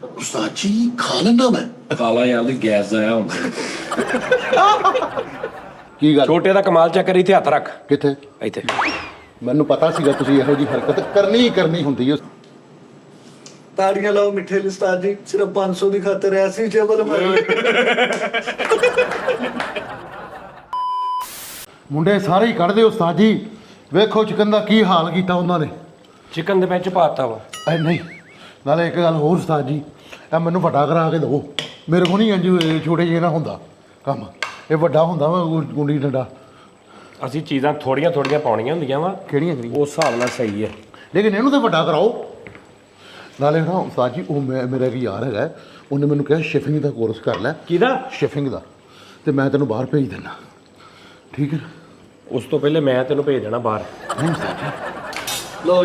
ਉਸਤਾਦ ਜੀ ਖਾ ਲੈਂਦਾ ਮੈਂ। ਕਾਲਾ ਯਾਰ ਦੀ ਗੈਸ ਜਾਇਆ ਹੁਣ ਕੀ ਗੱਲ? ਛੋਟੇ ਦਾ ਕਮਾਲ ਚੈੱਕ ਕਰੀ ਤੇ ਹੱਥ ਰੱਖ ਕਿੱਥੇ? ਇੱਥੇ। ਮੈਨੂੰ ਪਤਾ ਸੀਗਾ ਤੁਸੀਂ ਇਹੋ ਜੀ ਹਰਕਤ ਕਰਨੀ ਹੀ ਕਰਨੀ ਹੁੰਦੀ ਹੈ। ਤਾੜੀਆਂ ਲਾਓ ਮਿੱਠੇ ਲਈ ਉਸਤਾਦ ਜੀ, ਸਿਰਫ 500 ਦੀ ਖਾਤਰ ਐਸੀ ਟੇਬਲ ਮੁੰਡੇ ਸਾਰੇ ਹੀ ਕੱਢਦੇ ਉਸਤਾਦ ਜੀ। ਵੇਖੋ ਚਿਕਨ ਦਾ ਕੀ ਹਾਲ ਕੀਤਾ ਉਹਨਾਂ ਨੇ। ਚਿਕਨ ਦੇ ਵਿੱਚ ਪਾਤਾ ਵਾ। ਐ ਨਹੀਂ, ਨਾਲੇ ਇੱਕ ਗੱਲ ਹੋਰ ਉਸਤਾਦ ਜੀ, ਇਹ ਮੈਨੂੰ ਵੱਡਾ ਕਰਾ ਕੇ ਦਿਓ। ਮੇਰੇ ਕੋਲ ਨਹੀਂ ਇੰਜ ਛੋਟੇ ਜਿਹੇ ਨਾ ਹੁੰਦਾ ਕੰਮ, ਇਹ ਵੱਡਾ ਹੁੰਦਾ ਵਾ ਗੁੰਡੀ ਡੰਡਾ। ਅਸੀਂ ਚੀਜ਼ਾਂ ਥੋੜੀਆਂ ਥੋੜੀਆਂ ਪਾਉਣੀਆਂ ਹੁੰਦੀਆਂ ਵਾ, ਕਿਹੜੀਆਂ ਉਸ ਹਿਸਾਬ ਨਾਲ ਸਹੀ ਹੈ। ਲੇਕਿਨ ਇਹਨੂੰ ਤਾਂ ਵੱਡਾ ਕਰਾਓ। ਨਾਲੇ ਨਾ ਉਸਤਾਦ ਜੀ, ਉਹ ਮੇਰਾ ਇੱਕ ਯਾਰ ਹੈਗਾ, ਉਹਨੇ ਮੈਨੂੰ ਕਿਹਾ ਸ਼ਿਫਿੰਗ ਦਾ ਕੋਰਸ ਕਰ ਲੈ। ਕਿਹਦਾ? ਸ਼ਿਫਿੰਗ ਦਾ। ਤੇ ਮੈਂ ਤੈਨੂੰ ਬਾਹਰ ਭੇਜ ਦਿੰਦਾ, ਠੀਕ ਹੈ? ਉਸ ਤੋਂ ਪਹਿਲੇ ਮੈਂ ਤੈਨੂੰ ਭੇਜ ਦੇਣਾ ਬਾਹਰ। ਨਹੀਂ ਉਸਤਾਦ ਜੀ। ਲੋ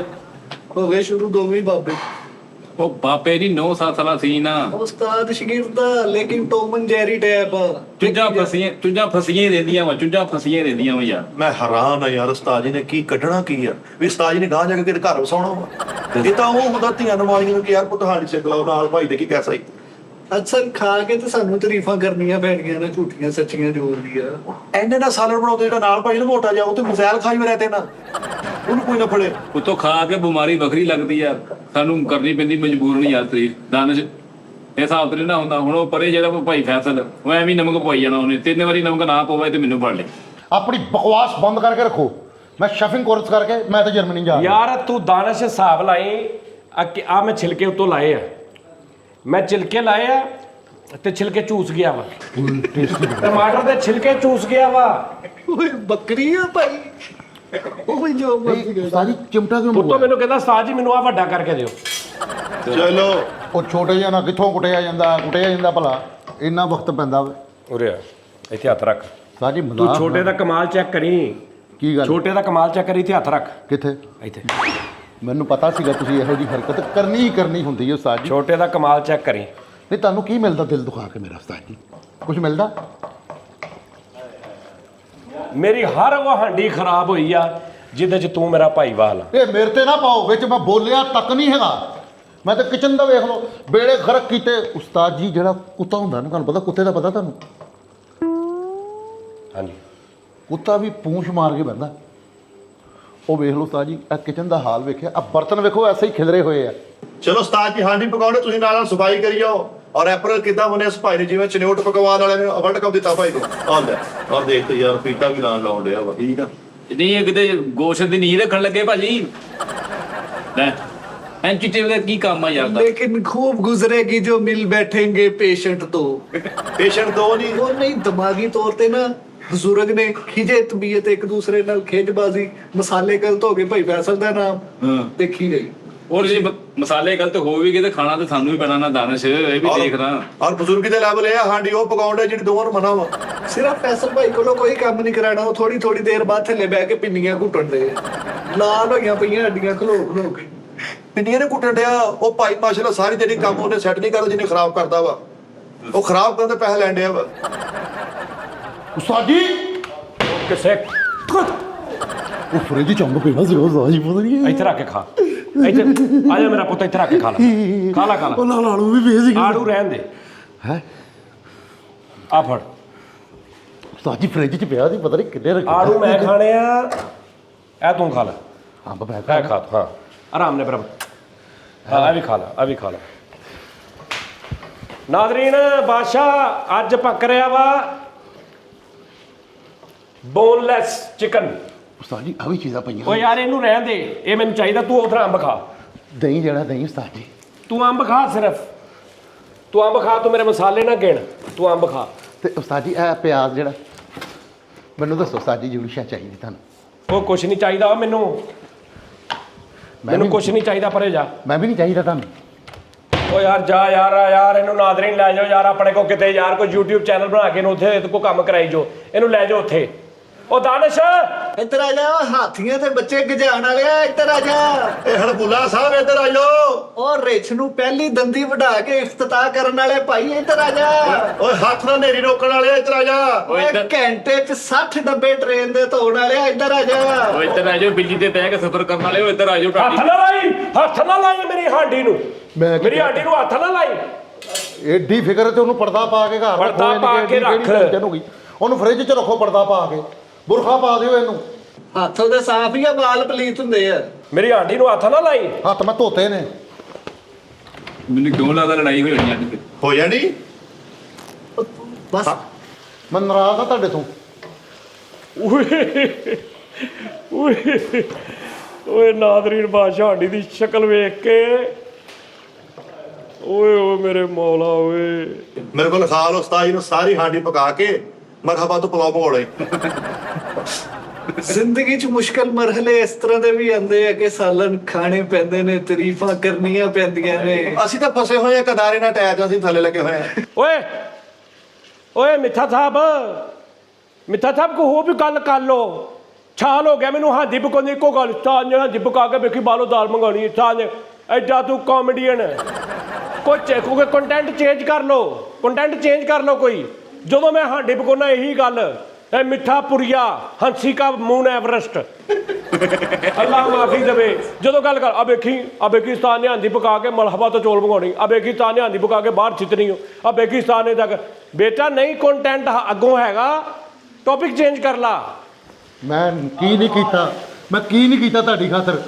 ਹੋ ਗਏ ਸ਼ੁਰੂ ਦੋਵੇਂ ਬਾਬੇ। ਉਹ ਬਾਪੇ ਦੀ 9 ਸਾਲਾ ਸੀ ਨਾ। ਉਸਤਾਦ ਸ਼ਗਿਰਦ ਲੇਕਿਨ ਟੋਮ ਐਂਡ ਜੈਰੀ ਟੈਪ। ਚੁੰਝਾਂ ਫਸੀਆਂ ਰਹਿੰਦੀਆਂ ਵਾ, ਚੁੰਝਾਂ ਫਸੀਆਂ ਰਹਿੰਦੀਆਂ ਵਾ ਯਾਰ। ਮੈਂ ਹੈਰਾਨ ਆ ਯਾਰ, ਉਸਤਾਦ ਜੀ ਨੇ ਕੀ ਕੱਢਣਾ ਕੀ ਆ ਵੀ ਉਸਤਾਦ ਜੀ ਨੇ ਗਾਂ ਜਾ ਕੇ ਕਿਤੇ ਘਰ ਵਸਾਉਣਾ ਵਾ। ਇਹ ਤਾਂ ਉਹ ਹੁੰਦਾ ਧੀਆਂ ਨਵਾਲੀਆਂ ਨੂੰ ਕਿ ਯਾਰ ਪੁੱਤ ਹਾਲੀ ਸਿੱਖ ਲਓ ਨਾਲ ਭਾਈ ਦੇ ਕੀ ਕਹਿ ਸਹੀ। ਅਕਸਰ ਖਾ ਕੇ ਤੇ ਸਾਨੂੰ ਤਾਰੀਫਾਂ ਕਰਨੀਆਂ ਪੈਣਗੀਆਂ ਨਾ, ਝੂਠੀਆਂ ਸੱਚੀਆਂ ਜੋਰ ਦੀਆਂ। ਐਨੇ ਦਾ ਸਾਲਣ ਬਣਾਉਂਦੇ ਜਿਹੜਾ ਨਾਲ ਭਾਈ ਨੂੰ ਮੋਟਾ ਜਾ, ਉਹ ਤੇ ਮਜ਼ਾਇਲ ਖਾਈ ਰਹੇ ਤੇ ਨਾ, ਉਹਨੂੰ ਕੋਈ ਨਾ ਫੜੇ। ਉਤੋਂ ਖਾ ਕੇ ਬਿਮਾਰੀ ਵੱਖਰੀ ਲੱਗਦੀ ਆ, ਸਾਨੂੰ ਕਰਨੀ ਪੈਂਦੀ ਮਜਬੂਰ ਨਹੀਂ ਯਾਰ ਤਾਰੀਫ। ਦਾਨਿਸ਼ ਇਹ ਹਿਸਾਬ ਤੇ ਨਾ ਹੁੰਦਾ। ਹੁਣ ਉਹ ਪਰੇ ਜਿਹੜਾ ਭਾਈ ਫੈਸਲ, ਉਹ ਐਵੇਂ ਨਮਕ ਪਵਾਈ ਜਾਣਾ ਉਹਨੇ। 3 ਵਾਰੀ ਨਮਕ ਨਾ ਪਵਾਏ ਤੇ ਮੈਨੂੰ ਫੜ ਲੈ। ਆਪਣੀ ਬਕਵਾਸ ਬੰਦ ਕਰਕੇ ਰੱਖੋ। ਮੈਂ ਸ਼ਿਫਿੰਗ ਕੋਰਸ ਕਰਕੇ ਮੈਂ ਤਾਂ ਜਰਮਨੀ ਜਾ ਰਿਹਾ। ਯਾਰ ਤੂੰ ਦਾਨਿਸ਼ ਹਿਸਾਬ ਲਾਈ ਆ ਮੈਂ ਛਿਲਕੇ ਉੱਤੋਂ ਲਾਏ ਆ, ਮੈਂ ਛਿਲਕੇ ਲਾਏ ਆ ਤੇ ਛਿਲਕੇ ਚੂਸ ਗਿਆ ਵਾ। ਟਮਾਟਰ ਦੇ ਛਿਲਕੇ ਚੂਸ ਗਿਆ ਵਾ। ਓਏ ਬੱਕਰੀ ਆ ਭਾਈ। ਉਹ ਜੋ ਮਰਜ਼ੀ ਸਾਰੀ ਚਿਮਟਾ ਕਿਉਂ ਉੱਤੋਂ ਮੰਗਵਾਇਆ? ਮੈਨੂੰ ਕਹਿੰਦਾ ਉਸਤਾਦ ਜੀ ਮੈਨੂੰ ਆ ਵੱਡਾ ਕਰਕੇ ਦਿਓ। ਚਲੋ ਉਹ ਛੋਟੇ ਜਿਹਾ ਨਾ ਕਿੱਥੋਂ ਕੁੱਟਿਆ ਜਾਂਦਾ ਭਲਾ, ਇੰਨਾ ਵਕਤ ਪੈਂਦਾ ਵਾ। ਉਰੇ ਆ, ਇੱਥੇ ਹੱਥ ਰੱਖ। ਸਾਜੀ ਤੂੰ ਮਜ਼ਾਕ ਛੋਟੇ ਦਾ ਕਮਾਲ ਚੈੱਕ ਕਰੀ। ਕੀ ਗੱਲ? ਛੋਟੇ ਦਾ ਕਮਾਲ ਚੈੱਕ ਕਰੀ ਤੇ ਹੱਥ ਰੱਖ ਕਿੱਥੇ? ਇੱਥੇ। ਮੈਨੂੰ ਪਤਾ ਸੀਗਾ ਤੁਸੀਂ ਇਹੋ ਜੀ ਹਰਕਤ ਕਰਨੀ ਹੀ ਕਰਨੀ ਹੁੰਦੀ ਹੈ ਉਸਤਾਦ ਜੀ। ਛੋਟੇ ਦਾ ਕਮਾਲ ਚੈੱਕ ਕਰੀ। ਨਹੀਂ ਤੁਹਾਨੂੰ ਕੀ ਮਿਲਦਾ ਦਿਲ ਦੁਖਾ ਕੇ ਮੇਰਾ ਉਸਤਾਦ ਜੀ? ਕੁਝ ਮਿਲਦਾ? ਮੇਰੀ ਹਰ ਉਹ ਹਾਂਡੀ ਖਰਾਬ ਹੋਈ ਆ ਜਿਹਦੇ ਚ ਤੂੰ ਮੇਰਾ ਭਾਈਵਾਲ ਆ। ਇਹ ਮੇਰੇ ਤੇ ਨਾ ਪਾਓ ਵਿੱਚ, ਮੈਂ ਬੋਲਿਆ ਤੱਕ ਨਹੀਂ ਹੈਗਾ। ਮੈਂ ਤਾਂ ਕਿਚਨ ਦਾ ਵੇਖ ਲਓ, ਬੇੜੇ ਗਰਕ ਕੀਤੇ। ਉਸਤਾਦ ਜੀ ਜਿਹੜਾ ਕੁੱਤਾ ਹੁੰਦਾ ਨਾ, ਤੁਹਾਨੂੰ ਪਤਾ ਕੁੱਤੇ ਦਾ ਪਤਾ ਤੁਹਾਨੂੰ? ਹਾਂਜੀ। ਕੁੱਤਾ ਵੀ ਪੂੰਛ ਮਾਰ ਕੇ ਬਹਿੰਦਾ। ਉਹ ਵੇਖ ਲਓ ਉਸਤਾਦ ਜੀ, ਇਹ ਕਿਚਨ ਦਾ ਹਾਲ ਵੇਖਿਆ, ਆ ਬਰਤਨ ਵੇਖੋ ਐਸੇ ਹੀ ਖਿਲਰੇ ਹੋਏ ਆ। ਚਲੋ ਉਸਤਾਦ ਜੀ ਹਾਂਡੀ ਪਕਾਉਣੇ, ਤੁਸੀਂ ਨਾਲ ਨਾਲ ਸਫਾਈ ਕਰੀ ਜਾਓ। ਔਰ ਐਪਰਲ ਕਿੱਦਾਂ ਬਣੇ ਇਸ ਭਾਈ ਨੇ, ਜਿਵੇਂ ਚਨਿਓਟ ਪਕਵਾਨ ਵਾਲੇ ਨੇ ਵਰਲਡ ਕੱਪ ਦਿੱਤਾ ਭਾਈ ਨੂੰ। ਆਹ ਲੈ, ਆਹ ਦੇਖ ਤੇ ਯਾਰ ਪੀਟਾ ਵੀ ਨਾਲ ਲਾਉਣ ਡਿਆ ਵਾ। ਠੀਕ ਆ, ਨਹੀਂ ਇਹ ਕਿਤੇ ਗੋਸ਼ਤ ਦੀ ਨੀਂਹ ਰੱਖਣ ਲੱਗੇ ਭਾਜੀ। ਲੈ ਐਂਚੀਟਿਵ ਦਾ ਕੀ ਕੰਮ ਆ ਯਾਰ ਦਾ। लेकिन खूब गुजरेगी जो मिल बैठेंगे पेशेंट तो। ਪੇਸ਼ੈਂਟ ਦੋ ਨਹੀਂ। वो नहीं दिमागी तौर ते ना बुजुर्ग ने खिजे तबीयत एक दूसरे नाल खेजबाजी मसाले गलत हो गए भाई फैसल दा नाम ਹਾਂ। देखी गई। ਔਰ ਜੇ ਮਸਾਲੇ ਗਲਤ ਹੋ ਵੀ ਗਏ ਤੇ ਖਾਣਾ ਤੇ ਸਾਨੂੰ ਵੀ ਪੈਣਾ ਨਾ ਦਾਨਿਸ਼, ਇਹ ਵੀ ਦੇਖਦਾ। ਔਰ ਬਜ਼ੁਰਗੀ ਦੇ ਲੈਵਲ ਇਹ ਆ, ਹਾਂਡੀ ਉਹ ਪਕਾਉਣ ਦੇ ਜਿਹੜੀ ਦੋਵਾਂ ਨੂੰ ਮਨਾ ਵਾ। सिर्फ फैसल भाई को कोई काम नहीं कराना, वो थोड़ी थोड़ी देर बाद थल्ले बह के पिन्नियां घुटन दे लाल होइयां पईयां हड्डियां खलो खलो के। ਪਿੰਡੀਆਂ ਨੇ ਕੁੱਟਣ ਡਿਆ। ਉਹ ਭਾਈ ਮਾਸ਼ਾਅੱਲਾ ਸਾਰੀ ਜਿਹੜੀ ਕੰਮ ਉਹਨੇ ਸੈੱਟ ਨਹੀਂ ਕਰਦਾ ਜਿੰਨੇ ਖਰਾਬ ਕਰਦਾ ਵਾ। ਉਹ ਖਰਾਬ ਕਰਨ ਦੇ ਪੈਸੇ ਲੈਣ ਡਿਆ ਵਾ। ਉਸਤਾਦ ਜੀ ਕਿਸੇ ਉਹ ਫਰਿੱਜ ਚ ਅੰਬ ਪਿਆ ਸੀ ਉਸਤਾਦ ਜੀ, ਪਤਾ ਨਹੀਂ ਇੱਥੇ ਰੱਖ ਕੇ ਖਾ। ਇੱਥੇ ਆ ਜਾ ਮੇਰਾ ਪੁੱਤ, ਇੱਥੇ ਰੱਖ ਕੇ ਖਾ ਲੈ। ਖਾ ਲਾ ਖਾ ਲਾ। ਉਹ ਨਾਲ ਆਲੂ ਵੀ ਪਏ ਸੀ। ਆੜੂ ਰਹਿਣ ਦੇ। ਹੈ ਆ ਫੜ ਉਸਤਾਦ ਜੀ, ਫਰਿੱਜ ਚ ਪਿਆ ਸੀ, ਪਤਾ ਨਹੀਂ ਕਿੰਨੇ ਰੱਖੇ। ਆੜੂ ਮੈਂ ਖਾਣੇ ਆ, ਇਹ ਤੂੰ ਖਾ ਲੈ। ਅੰਬ ਪੈ ਇਹ ਖਾ ਤੂੰ, ਹਾਂ ਆਰਾਮ ਨਾਲ ਬਰਾਬਰ। ਹਾਂ ਇਹ ਵੀ ਖਾ ਲੈ, ਇਹ ਵੀ ਖਾ ਲੈ। ਨਾਜ਼ਰੀਨ, ਬਾਦਸ਼ਾਹ ਅੱਜ ਪੱਕ ਰਿਹਾ ਵਾ ਬੋਨਲੈਸ ਚਿਕਨ। ਉਸਤਾਦ ਜੀ ਆ ਵੀ ਚੀਜ਼ਾਂ ਪਈਆਂ। ਓ ਯਾਰ ਇਹਨੂੰ ਰਹਿਣ ਦੇ, ਇਹ ਮੈਨੂੰ ਚਾਹੀਦਾ। ਤੂੰ ਉਧਰ ਅੰਬ ਖਾ। ਦਹੀਂ ਜਿਹੜਾ ਦਹੀਂ ਉਸਤਾਦ ਜੀ। ਤੂੰ ਅੰਬ ਖਾ, ਸਿਰਫ ਤੂੰ ਅੰਬ ਖਾ। ਤੂੰ ਮੇਰੇ ਮਸਾਲੇ ਨਾ ਗਿਣ, ਤੂੰ ਅੰਬ ਖਾ। ਤੇ ਉਸਤਾਦ ਜੀ ਇਹ ਪਿਆਜ਼ ਜਿਹੜਾ, ਮੈਨੂੰ ਦੱਸੋ ਉਸਤਾਦ ਜੀ ਜਿਹੜੀ ਸ਼ਾ ਚਾਹੀਦੀ ਤੁਹਾਨੂੰ? ਉਹ ਕੁਛ ਨਹੀਂ ਚਾਹੀਦਾ ਮੈਨੂੰ, ਮੈਨੂੰ ਕੁਛ ਨਹੀਂ ਚਾਹੀਦਾ। ਪਰੇ ਜਾ। ਮੈਂ ਵੀ ਨਹੀਂ ਚਾਹੀਦਾ ਤੁਹਾਨੂੰ। ਓ ਯਾਰ ਜਾ ਯਾਰ, ਆ ਯਾਰ ਇਹਨੂੰ ਨਾਜ਼ਰੀਨ ਲੈ ਜਾਓ ਯਾਰ ਆਪਣੇ ਕੋ ਕਿਤੇ ਯਾਰ, ਕੋਈ YouTube ਚੈਨਲ ਬਣਾ ਕੇ ਇਹਨੂੰ ਉੱਥੇ ਕੋ ਕੰਮ ਕਰਾਈ ਜੋ। ਇਹਨੂੰ ਲੈ ਜਾਓ ਉੱਥੇ। ਉਹ ਦਾਨਿਸ਼ ਇੱਧਰ ਆ ਜਾ ਹਾਥੀਆਂ ਤੇ ਬੱਚੇ ਗਜਾਣ ਵਾਲੇ ਆ ਇੱਧਰ ਆ ਜਾ ਇਹ ਹਰਬੁੱਲਾ ਸਾਹਿਬ ਇੱਧਰ ਆ ਜਾਓ। ਉਹ ਰਿੱਛ ਨੂੰ ਪਹਿਲੀ ਦੰਦੀ ਵਢਾ ਕੇ ਇਫਤਤਾਹ ਕਰਨ ਵਾਲੇ ਭਾਈ ਇੱਧਰ ਆ ਜਾ ਓਏ ਹੱਥ ਨਾਲ ਨੇਰੀ ਰੋਕਣ ਵਾਲੇ ਇੱਧਰ ਆ ਜਾ। ਓਏ ਘੰਟੇ 'ਚ 60 ਡੱਬੇ ਟ੍ਰੇਨ ਦੇ ਧੋਣ ਵਾਲੇ ਆ ਇੱਧਰ ਆ ਜਾ ਉਹ ਇੱਧਰ ਆ ਜਾਓ, ਬਿਜਲੀ ਤੇ ਬਹਿ ਕੇ ਸਫ਼ਰ ਕਰਨ ਵਾਲੇ ਉਹ ਇੱਧਰ ਆ ਜਾਓ। ਹੱਥ ਨਾ ਲਾਈ, ਹੱਥ ਨਾ ਲਾਈ ਮੇਰੀ ਹਾਂਡੀ ਨੂੰ, ਮੈਂ ਮੇਰੀ ਹਾਂਡੀ ਨੂੰ ਹੱਥ ਨਾ ਲਾਈ। ਏਡੀ ਫਿਕਰ ਤੇ ਉਹਨੂੰ ਪਰਦਾ ਪਾ ਕੇ ਘਰ ਪਰਦਾ ਰੱਖੋ, ਪਾ ਕੇ ਇਹਦੀ ਕਿਹੜੀ ਰੱਖ। ਟੈਨਸ਼ਨ ਹੋ ਗਈ। ਉਹਨੂੰ ਫ੍ਰਿਜ 'ਚ ਰੱਖੋ ਪਰਦਾ ਪਾ ਕੇ, ਬੁਰਖਾ ਪਾ ਦਿਓ ਇਹਨੂੰ। ਹੱਥ ਉਹਦੇ ਸਾਫ਼ ਹੀ ਆ, ਵਾਲ ਪਲੀਤ ਹੁੰਦੇ ਆ ਮੇਰੀ ਹਾਂਡੀ ਨੂੰ ਹੱਥ ਨਾ ਲਾਈ। ਹੱਥ ਮੈਂ ਧੋਤੇ ਨੇ। ਮੈਨੂੰ ਕਿਉਂ ਲੱਗਦਾ ਲੜਾਈ ਹੋਈ ਹੋਣੀ ਅੱਜ। ਹੋ ਜਾਣੀ। ਬਸ ਮੈਂ ਨਾਰਾਜ਼ ਆ ਤੁਹਾਡੇ ਤੋਂ। ਓਏ ਨਾਦਰੀਨ ਬਾਦਸ਼ਾਹ ਹਾਂਡੀ ਦੀ ਸ਼ਕਲ ਵੇਖ ਕੇ ਓਏ ਮੇਰੇ ਮੌਲਾ ਓਏ। ਮੇਰੇ ਕੋਲ ਖਾਲ ਉਸਤਾਦ ਜੀ ਨੂੰ ਸਾਰੀ ਹਾਂਡੀ ਪਕਾ ਕੇ ਮਰਹਬਾ ਤੋਂ ਪਲਾਉ ਪਕੌੜੇ। ਜ਼ਿੰਦਗੀ 'ਚ ਮੁਸ਼ਕਲ ਮਰਹਲੇ ਇਸ ਤਰ੍ਹਾਂ ਦੇ ਵੀ ਆਉਂਦੇ ਆ ਕਿ ਸਾਲਨ ਖਾਣੇ ਪੈਂਦੇ ਨੇ, ਤਾਰੀਫਾਂ ਕਰਨੀਆਂ ਪੈਂਦੀਆਂ ਨੇ। ਅਸੀਂ ਤਾਂ ਫਸੇ ਹੋਏ ਆ ਕਦਾਰੇ ਨਾਲ ਟੈਚ, ਅਸੀਂ ਥੱਲੇ ਲੱਗੇ ਹੋਏ ਆ। ਓਏ ਓਏ ਮਿੱਠਾ ਸਾਹਿਬ ਕੋ ਹੋ ਵੀ ਗੱਲ ਕਰ ਲੋ। ਛਾਲ ਹੋ ਗਿਆ ਮੈਨੂੰ ਹਾਂਡੀ ਪਕਾਉਣ ਇੱਕੋ ਗੱਲ। ਸਾਂਝ ਹਾਂਡੀ ਪਕਾ ਕੇ ਵੇਖੀ ਬਾਲੋ ਦਾਲ ਮੰਗਾਉਣੀ। ਸਾਂਝ ਐਡਾ ਤੂੰ ਕਾਮੇਡੀਅਨ ਕੋਈ ਕੰਟੈਂਟ ਚੇਂਜ ਕਰ ਲੋ, ਕੰਟੈਂਟ ਚੇਂਜ ਕਰ ਲੋ ਕੋਈ। ਜਦੋਂ ਮੈਂ ਹਾਂਡੀ ਪਕਾਉਣਾ ਇਹੀ ਗੱਲ, ਇਹ ਮਿੱਠਾ ਪੁਰੀਆ ਹੰਸੀ ਕਾ ਮੂਨ ਐਵਰੈਸਟ ਅੱਲਾ ਮਾਫੀ ਦੇਵੇ। ਜਦੋਂ ਗੱਲ ਕਰ ਆ ਵੇਖੀ ਸਤਾਨ ਨੇ ਹਾਂਡੀ ਪਕਾ ਕੇ ਮਲਹਬਾ ਤੋਂ ਚੌਲ ਮੰਗਾਉਣੀ, ਆ ਵੇਖੀ ਸਤਾਨ ਨੇ ਹਾਂਡੀ ਪਕਾ ਕੇ ਬਾਹਰ ਛਿੱਤਣੀ, ਆ ਵੇਖੀ ਸਤਾਨ ਨੇ ਤੱਕ। ਬੇਟਾ ਨਹੀਂ ਕੰਟੈਂਟ ਅੱਗੋਂ ਹੈਗਾ, ਟੌਪਿਕ ਚੇਂਜ ਕਰ ਲਾ। ਮੈਂ ਕੀ ਨਹੀਂ ਕੀਤਾ ਤੁਹਾਡੀ ਖਾਤਰ।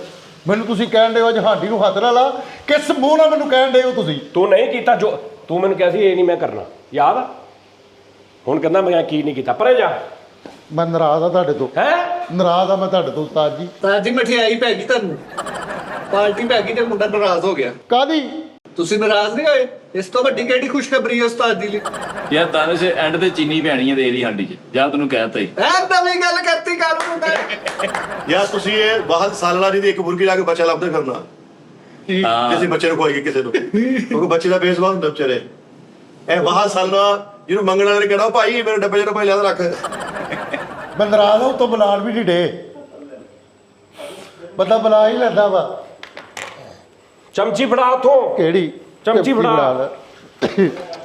ਮੈਨੂੰ ਤੁਸੀਂ ਕਹਿਣ ਦੇ ਹੋ ਅੱਜ ਹਾਂਡੀ ਨੂੰ ਹੱਥ ਨਾ ਲਾ, ਕਿਸ ਮੂੰਹ ਨਾਲ ਮੈਨੂੰ ਕਹਿਣ ਦੇ ਹੋ ਤੁਸੀਂ? ਤੂੰ ਨਹੀਂ ਕੀਤਾ ਜੋ ਤੂੰ ਮੈਨੂੰ ਕਿਹਾ ਸੀ ਇਹ ਨਹੀਂ ਮੈਂ ਕਰਨਾ, ਯਾਦ ਆ? ਹੁਣ ਕਹਿੰਦਾ ਮੈਂ ਕੀ ਨਹੀਂ ਕੀਤਾ, ਪਰੇ ਜਾ। ਮੈਂ ਨਾਰਾਜ਼ ਆ ਤੁਹਾਡੇ ਤੋਂ, ਹੈ ਨਾਰਾਜ਼ ਆ ਮੈਂ ਤੁਹਾਡੇ ਤੋਂ ਉਸਤਾਦ ਜੀ। ਤਾਂ ਜੀ ਮਠਿਆਈ ਪੈ ਗਈ ਤੁਹਾਨੂੰ, ਪਾਰਟੀ ਪੈ ਗਈ ਤੇ ਮੁੰਡਾ ਨਾਰਾਜ਼ ਹੋ ਗਿਆ। ਕਾਦੀ? ਤੁਸੀਂ ਨਾਰਾਜ਼ ਨਹੀਂ ਹੋਏ? ਇਸ ਤੋਂ ਵੱਡੀ ਕਿਹੜੀ ਖੁਸ਼ਖਬਰੀ ਹੈ ਉਸਤਾਦ ਜੀ ਲਈ? ਯਾਰ ਦਾਨਿਸ਼ ਐਂਡ ਤੇ ਚੀਨੀ ਪੈਣੀ ਹੈ ਦੇ ਦੀ ਹਾਂਡੀ 'ਚ, ਜਾਂ ਤੈਨੂੰ ਕਹਿਤਾ ਹੀ। ਐ ਨਵੀਂ ਗੱਲ ਕਰਤੀ ਗੱਲ ਮੁੰਡਾ। ਯਾਰ ਤੁਸੀਂ ਇਹ ਬਾਹਰ ਸਾਲਣਾ ਦੀ ਇੱਕ ਮੁਰਗੀ ਲਾ ਕੇ ਬੱਚਾ ਲੱਭਦੇ ਫਿਰਨਾ। ਕਿਸੇ ਬੱਚੇ ਨੂੰ ਖੋਏਗੀ ਕਿਸੇ ਨੂੰ, ਕਿਉਂਕਿ ਬੱਚੇ ਦਾ ਬੇਸਬਾਨ ਹੁੰਦਾ ਵਿਚਾਰੇ। ਇਹ ਬਾਹਰ ਸਾਲਣਾ ਜਿਹਨੂੰ ਮੰਗਣ ਵਾਲੇ ਨੇ ਕਹਿਣਾ ਭਾਈ ਮੇਰੇ ਡੱਬੇ 'ਚ ਰੁਪਏ ਲਿਆ ਰੱਖ। ਮੈਂ ਨਾਰਾਜ਼ ਹਾਂ, ਤੋਂ ਬੁਲਾਣ ਵੀ ਢਿੱਡੇ ਬੰਦਾ ਬੁਲਾ ਹੀ ਲੈਂਦਾ ਵਾ। ਚਮਚੀ ਫੜਾ ਉਥੋਂ, ਕਿਹੜੀ ਚਮਚੀ ਫੜਾ। ਲੈ।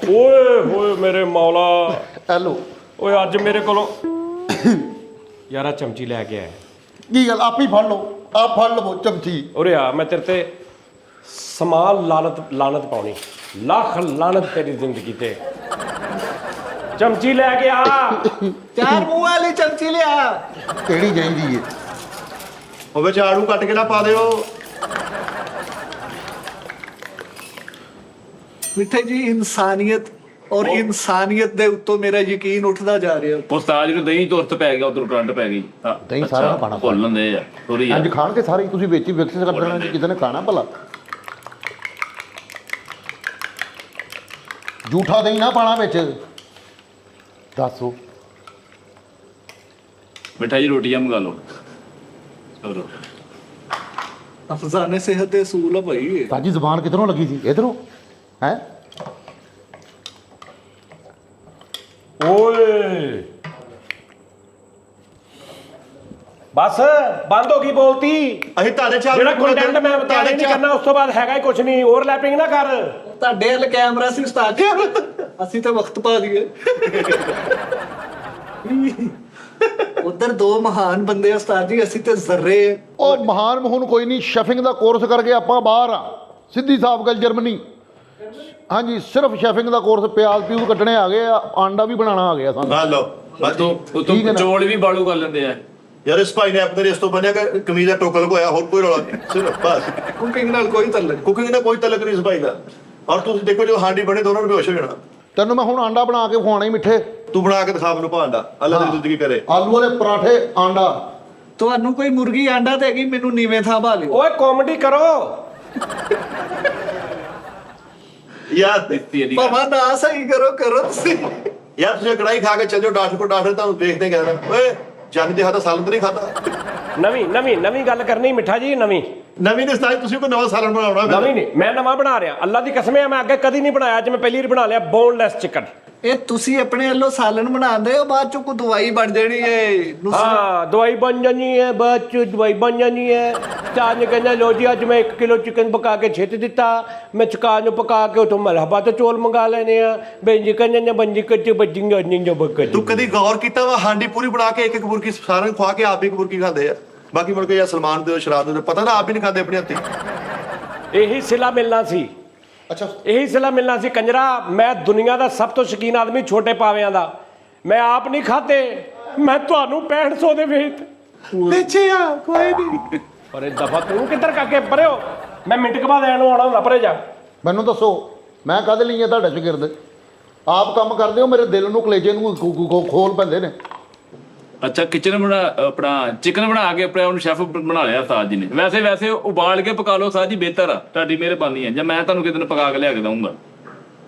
ਓਏ ਹੋਏ ਮੇਰੇ ਮੌਲਾ। ਹੈਲੋ, ਓਏ ਅੱਜ ਮੇਰੇ ਕੋਲੋਂ ਯਾਰਾ ਚਮਚੀ ਲੈ ਕੇ ਆਇਆ। ਕੀ ਗੱਲ? ਆਪ ਹੀ ਫੜ ਲਓ, ਆਪ ਫੜ ਲਵੋ ਚਮਚੀ। ਉਰੇ ਆ, ਮੈਂ ਤੇਰੇ ਤੇ ਸਮਾਲ ਲਾਨਤ ਪਾਉਣੀ, ਲੱਖ ਲਾਨਤ ਤੇਰੀ ਜ਼ਿੰਦਗੀ ਤੇ। ਚਮਚੀ ਲੈ ਕੇ ਆ। ਚਾਰ ਮੂੰਹ ਵਾਲੀ ਚਮਚੀ ਲਿਆ। ਕਿਹੜੀ ਚਾਹੀਦੀ ਏ? ਉਹ ਵਿੱਚ ਆੜੂ ਕੱਟ ਕੇ ਨਾ ਪਾ ਦਿਓ। ਮਿੱਠੇ ਜੀ ਇਨਸਾਨੀਅਤ ਔਰ ਇਨਸਾਨੀਅਤ ਦੇ ਉੱਤੋਂ ਮੇਰਾ ਯਕੀਨ ਉੱਠਦਾ ਜਾ ਰਿਹਾ। ਉਸਤਾਦ ਨੂੰ ਦਹੀਂ ਤੁਰਤ ਪੈ ਗਿਆ, ਉਧਰ ਕਰੰਟ ਪੈ ਗਈ। ਹਾਂ, ਦਹੀਂ ਸਾਰਾ ਅੱਛਾ, ਖਾਣਾ ਭੁੱਲ ਲੈਂਦੇ ਆ ਥੋੜੀ ਅੱਜ ਖਾਣਗੇ ਸਾਰੇ ਹੀ, ਤੁਸੀਂ ਵਿੱਚ ਹੀ ਵਿਕਸਿਤ ਕਰ ਦੇਣਾ ਜੀ, ਕਿਸੇ ਨੇ ਖਾਣਾ ਭਲਾ। ਝੂਠਾ ਦਹੀਂ ਨਾ ਪਾਣਾ ਵਿੱਚ। ਦੱਸੋ ਮਿੱਠਾ ਜੀ ਰੋਟੀਆਂ ਮੰਗਾ ਲਓ। ਚਲੋ ਅਫਜ਼ਾਨੇ ਸਿਹਤ ਦੇ ਅਸੂਲ ਆ ਭਾਈ। ਸਾਜੀ ਜ਼ੁਬਾਨ ਕਿਧਰੋਂ ਲੱਗੀ ਸੀ? ਇਧਰੋਂ ਹੈ? ਓਏ ਬਸ ਬੰਦ ਹੋ ਗਈ ਬੋਲਤੀ। ਅਸੀਂ ਤੁਹਾਡੇ ਚਾਹ ਜਿਹੜਾ ਕੰਟੈਂਟ ਮੈਂ ਬਤਾਣੇ ਨਹੀਂ ਕਰਨਾ, ਉਸ ਤੋਂ ਬਾਅਦ ਹੈਗਾ ਹੀ ਕੁਝ ਨਹੀਂ। ਓਵਰਲੈਪਿੰਗ ਨਾ ਕਰ। ਤੁਹਾਡੇ ਵੱਲ ਕੈਮਰਾ ਸੀ ਉਸਤਾਦ ਜੀ, ਅਸੀਂ ਤਾਂ ਵਕਤ ਪਾ ਲਈਏ। ਉਧਰ ਦੋ ਮਹਾਨ ਬੰਦੇ ਆ ਉਸਤਾਦ ਜੀ, ਅਸੀਂ ਤੇ ਜ਼ਰਰੇ। ਉਹ ਮਹਾਨ ਮਹੂਨ ਕੋਈ ਨਹੀਂ, ਸ਼ੈਫਿੰਗ ਦਾ ਕੋਰਸ ਕਰਕੇ ਆਪਾਂ ਬਾਹਰ ਆ। ਸਿੱਧੀ ਸਾਫ ਗੱਲ, ਜਰਮਨੀ। ਹਾਂਜੀ, ਸਿਰਫ ਸ਼ੈਫਿੰਗ ਦਾ ਕੋਰਸ, ਪਿਆਜ਼ ਪਿਊਜ਼ ਕੱਟਣੇ ਆ ਗਏ ਆ, ਆਂਡਾ ਵੀ ਬਣਾਉਣਾ ਆ ਗਿਆ ਸਾਨੂੰ। ਹਾਂ ਲਓ ਉਤੋਂ ਠੀਕ ਹੈ ਨਾ? ਚੌਲ ਵੀ ਬਾਲੂ ਕਰ ਲੈਂਦੇ ਆ। ਯਾਰ ਇਸ ਭਾਈ ਨੇ ਆਪਣੇ ਰਿਸ਼ਤੇ ਤੋਂ ਬਣਿਆ ਕਿ ਕਮੀਜ਼ ਦਾ ਟੋਕਲ ਕੋਇਆ, ਹੋਰ ਕੋਈ ਰੌਲਾ ਨਹੀਂ। ਸਿਰਫ ਬਸ ਕੁਕਿੰਗ ਨਾਲ ਕੋਈ ਤਲਕ। ਕੁਕਿੰਗ ਨਾਲ ਕੋਈ ਤਲਕ ਨਹੀਂ ਇਸ ਭਾਈ ਦਾ। ਔਰ ਤੁਸੀਂ ਦੇਖੋ ਜੋ ਹਾਂਡੀ ਬਣੇ ਦੋਨਾਂ ਨੂੰ ਬੇਹੋਸ਼ ਹੋ ਜਾਣਾ। ਤੈਨੂੰ ਮੈਂ ਹੁਣ ਆਂਡਾ ਬਣਾ ਕੇ ਖਵਾਉਣਾ ਹੀ ਮਿੱਠੇ। ਤੂੰ ਬਣਾ ਕੇ ਦਿਖਾ ਮੈਨੂੰ ਭਾਂਡਾ, ਅੱਲਾ ਦੀ ਜ਼ਿੰਦਗੀ ਕਰੇ। ਆਲੂ ਵਾਲੇ ਪਰਾਠੇ, ਆਂਡਾ। ਤੁਹਾਨੂੰ ਕੋਈ ਮੁਰਗੀ ਆਂਡਾ ਦੇਗੀ, ਮੈਨੂੰ ਨੀਵੇਂ ਥਾਂ ਪਾ ਲਿਓ। ਓਏ ਕਾਮੇਡੀ ਕਰੋ। ਯਾਰ ਭਾਵੇਂ ਨਾ ਸਹੀ ਕਰੋ ਤੁਸੀਂ। ਯਾਰ ਤੁਸੀਂ ਕੜਾਈ ਖਾ ਕੇ ਚੱਲ ਜਾਓ ਡਾਕਟਰ ਕੋਲ, ਡਾਕਟਰ ਤੁਹਾਨੂੰ ਦੇਖਦੇ ਕਹਿੰਦਾ ਓਏ ਜੰਗ ਦੇ ਹੱਥ ਸਾਲਨ ਨਹੀਂ ਖਾਦਾ। ਨਵੀਂ ਗੱਲ ਕਰਨੀ ਮਿੱਠਾ ਜੀ। ਨਵੀਂ ਨੇ ਸਤਾਈ ਤੁਸੀਂ ਕੋਈ ਨਵਾਂ ਸਾਲਨ ਬਣਾਉਣਾ। ਨਵੀਂ ਨਹੀਂ, ਮੈਂ ਨਵਾਂ ਬਣਾ ਰਿਹਾ। ਅੱਲਾ ਦੀ ਕਸਮ ਹੈ, ਮੈਂ ਅੱਗੇ ਕਦੀ ਨਹੀਂ ਬਣਾਇਆ, ਅੱਜ ਮੈਂ ਪਹਿਲੀ ਵਾਰ ਬਣਾ ਲਿਆ। Boneless chicken. ਇਹ ਤੁਸੀਂ ਆਪਣੇ ਵੱਲੋਂ ਸਾਲਨ ਬਣਾਉਂਦੇ ਹੋ, ਬਾਅਦ ਚੋਂ ਕੋਈ ਦਵਾਈ ਬਣ ਜਾਣੀ ਏ ਹਾਂ ਦਵਾਈ ਬਣ ਜਾਣੀ ਹੈ, ਬਾਅਦ ਚ ਦਵਾਈ ਬਣ ਜਾਣੀ ਹੈ। ਉਸਤਾਦ ਨੇ ਕਹਿੰਦਾ ਲੋ ਜੀ ਅੱਜ ਮੈਂ 1 ਕਿਲੋ ਚਿਕਨ ਪਕਾ ਕੇ ਛਿੱਟ ਦਿੱਤਾ, ਮੈਂ ਚਕਾ ਨੂੰ ਪਕਾ ਕੇ ਉਥੋਂ ਮਲਹਬਾ ਤੋਂ ਚੌਲ ਮੰਗਾ ਲੈਣੇ ਆ ਬੈਂਜੀ ਕਹਿੰਦੇ ਨੇ ਬੰਜੀ ਕੱਚੇ ਬੱਜੀਆਂ ਨਹੀਂ ਜੋ ਬੱਕਰ ਤੂੰ ਕਦੀ ਗੌਰ ਕੀਤਾ ਵਾ ਹਾਂਡੀ ਪੂਰੀ ਬਣਾ ਕੇ ਇੱਕ ਬੁਰਕੀ ਸਾਰਿਆਂ ਨੂੰ ਖਵਾ ਕੇ ਆਪ ਵੀ ਇੱਕ ਬੁਰਕੀ ਖਾਂਦੇ ਆ, ਬਾਕੀ ਮੁੜ ਕੇ ਜਾਂ ਸਲਮਾਨ ਦੇ ਸ਼ਰਾਬ ਦੇ ਪਤਾ ਨਾ ਆਪ ਵੀ ਨਹੀਂ ਖਾਂਦੇ ਆਪਣੇ ਹੱਥੀਂ। ਇਹੀ ਸਿਲਾ ਮਿਲਣਾ ਸੀ, ਅੱਛਾ ਇਹੀ ਸਿਲਾ ਮਿਲਣਾ ਸੀ ਕੰਜਰਾ। ਮੈਂ ਦੁਨੀਆ ਦਾ ਸਭ ਤੋਂ ਸ਼ੌਕੀਨ ਆਦਮੀ ਛੋਟੇ ਪਾਵਿਆਂ ਦਾ, ਮੈਂ ਆਪ ਨਹੀਂ ਖਾਤੇ, ਮੈਂ ਤੁਹਾਨੂੰ 6500 ਦੇ ਵੇਚ ਵੇਚੇ ਆ ਕੋਈ ਨਹੀਂ। ਅਰੇ ਦਫਾ ਤੂੰ ਕਿੱਧਰ ਕਾਕੇ ਪਰਿਓ, ਮੈਂ ਮਿੰਟ ਕੁ ਬਾਅਦ ਐਨ ਨੂੰ ਆਉਣਾ ਹੁੰਦਾ, ਪਰੇ ਜਾ। ਮੈਨੂੰ ਦੱਸੋ ਮੈਂ ਕਦ ਲਈ ਆ ਤੁਹਾਡੇ ਸ਼ਾਗਿਰਦ? ਆਪ ਕੰਮ ਕਰਦੇ ਹੋ, ਮੇਰੇ ਦਿਲ ਨੂੰ ਕਲੇਜੇ ਨੂੰ ਖੋਲ ਪੈਂਦੇ ਨੇ। ਅੱਛਾ ਕਿਚਨ ਬਣਾ ਆਪਣਾ ਚਿਕਨ ਬਣਾ ਕੇ ਆਪਣੇ ਉਹਨੂੰ ਸ਼ੈਫ ਬਣਾ ਲਿਆ ਉਸਤਾਦ ਜੀ ਨੇ। ਵੈਸੇ ਉਬਾਲ ਕੇ ਪਕਾ ਲਓ ਉਸਤਾਦ ਜੀ, ਬਿਹਤਰ ਆ, ਤੁਹਾਡੀ ਮਿਹਰਬਾਨੀ ਹੈ। ਜਾਂ ਮੈਂ ਤੁਹਾਨੂੰ ਕਿਸੇ ਦਿਨ ਪਕਾ ਕੇ ਲਿਆ ਕੇ ਦਊਂਗਾ,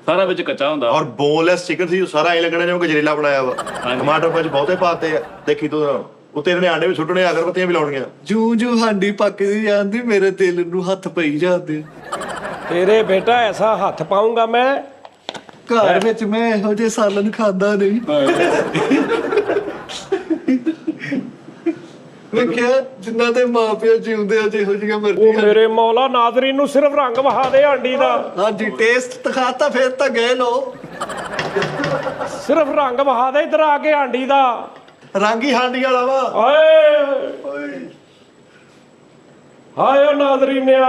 ਸਾਰਾ ਵਿੱਚ ਕੱਚਾ ਹੁੰਦਾ। ਔਰ ਬੋਨਲੈਸ ਚਿਕਨ ਸੀ, ਸਾਰਾ ਐ ਲੱਗਣਾ ਜਿਵੇਂ ਗਜਰੇਲਾ ਬਣਾਇਆ ਵਾ। ਟਮਾਟਰ ਵਿੱਚ ਬਹੁਤੇ ਪਾਤੇ ਆ, ਦੇਖੀ ਤੂੰ ਉੱਤੇ ਇਹਨੇ ਆਂਡੇ ਵੀ ਸੁੱਟਣੇ, ਅਗਰਬੱਤੀਆਂ ਵੀ ਲਾਉਣੀਆਂ। ਜੂ ਜੂ ਹਾਂਡੀ ਪੱਕਦੀ ਜਾਂਦੀ, ਮੇਰੇ ਦਿਲ ਨੂੰ ਹੱਥ ਪਈ ਜਾਂਦੇ। ਤੇਰੇ ਬੇਟਾ ਐਸਾ ਹੱਥ ਪਾਉਂਗਾ ਮੈਂ, ਘਰ ਵਿੱਚ ਮੈਂ ਇਹੋ ਜਿਹੇ ਸਾਲਨ ਖਾਂਦਾ ਨਹੀਂ। ਵੇਖਿਆ ਜਿਨ੍ਹਾਂ ਦੇ ਮਾਪਿਓ ਜਿਉਂਦੇ ਆ ਜਿਹੋ ਜਿਹੀਆਂ ਉਹ ਮਰਜ਼ੀਆਂ। ਮੇਰੇ ਮੌਲਾ ਨਾਜ਼ਰੀਨ ਨੂੰ ਸਿਰਫ ਰੰਗ ਵਹਾ ਦੇ ਆਂਡੀ ਦਾ, ਹਾਂਜੀ ਟੇਸਟ ਦਿਖਾਤਾ ਫਿਰ ਤਾਂ ਗਏ ਲੋ। ਸਿਰਫ ਰੰਗ ਵਹਾ ਦੇ ਇਧਰ ਆ ਕੇ ਆਂਡੀ ਦਾ। ਰੰਗ ਹੀ ਹਾਂਡੀ ਵਾਲਾ ਵਾ। ਓਏ ਹਾਏ ਓ ਨਾਜ਼ਰੀਨਿਆ,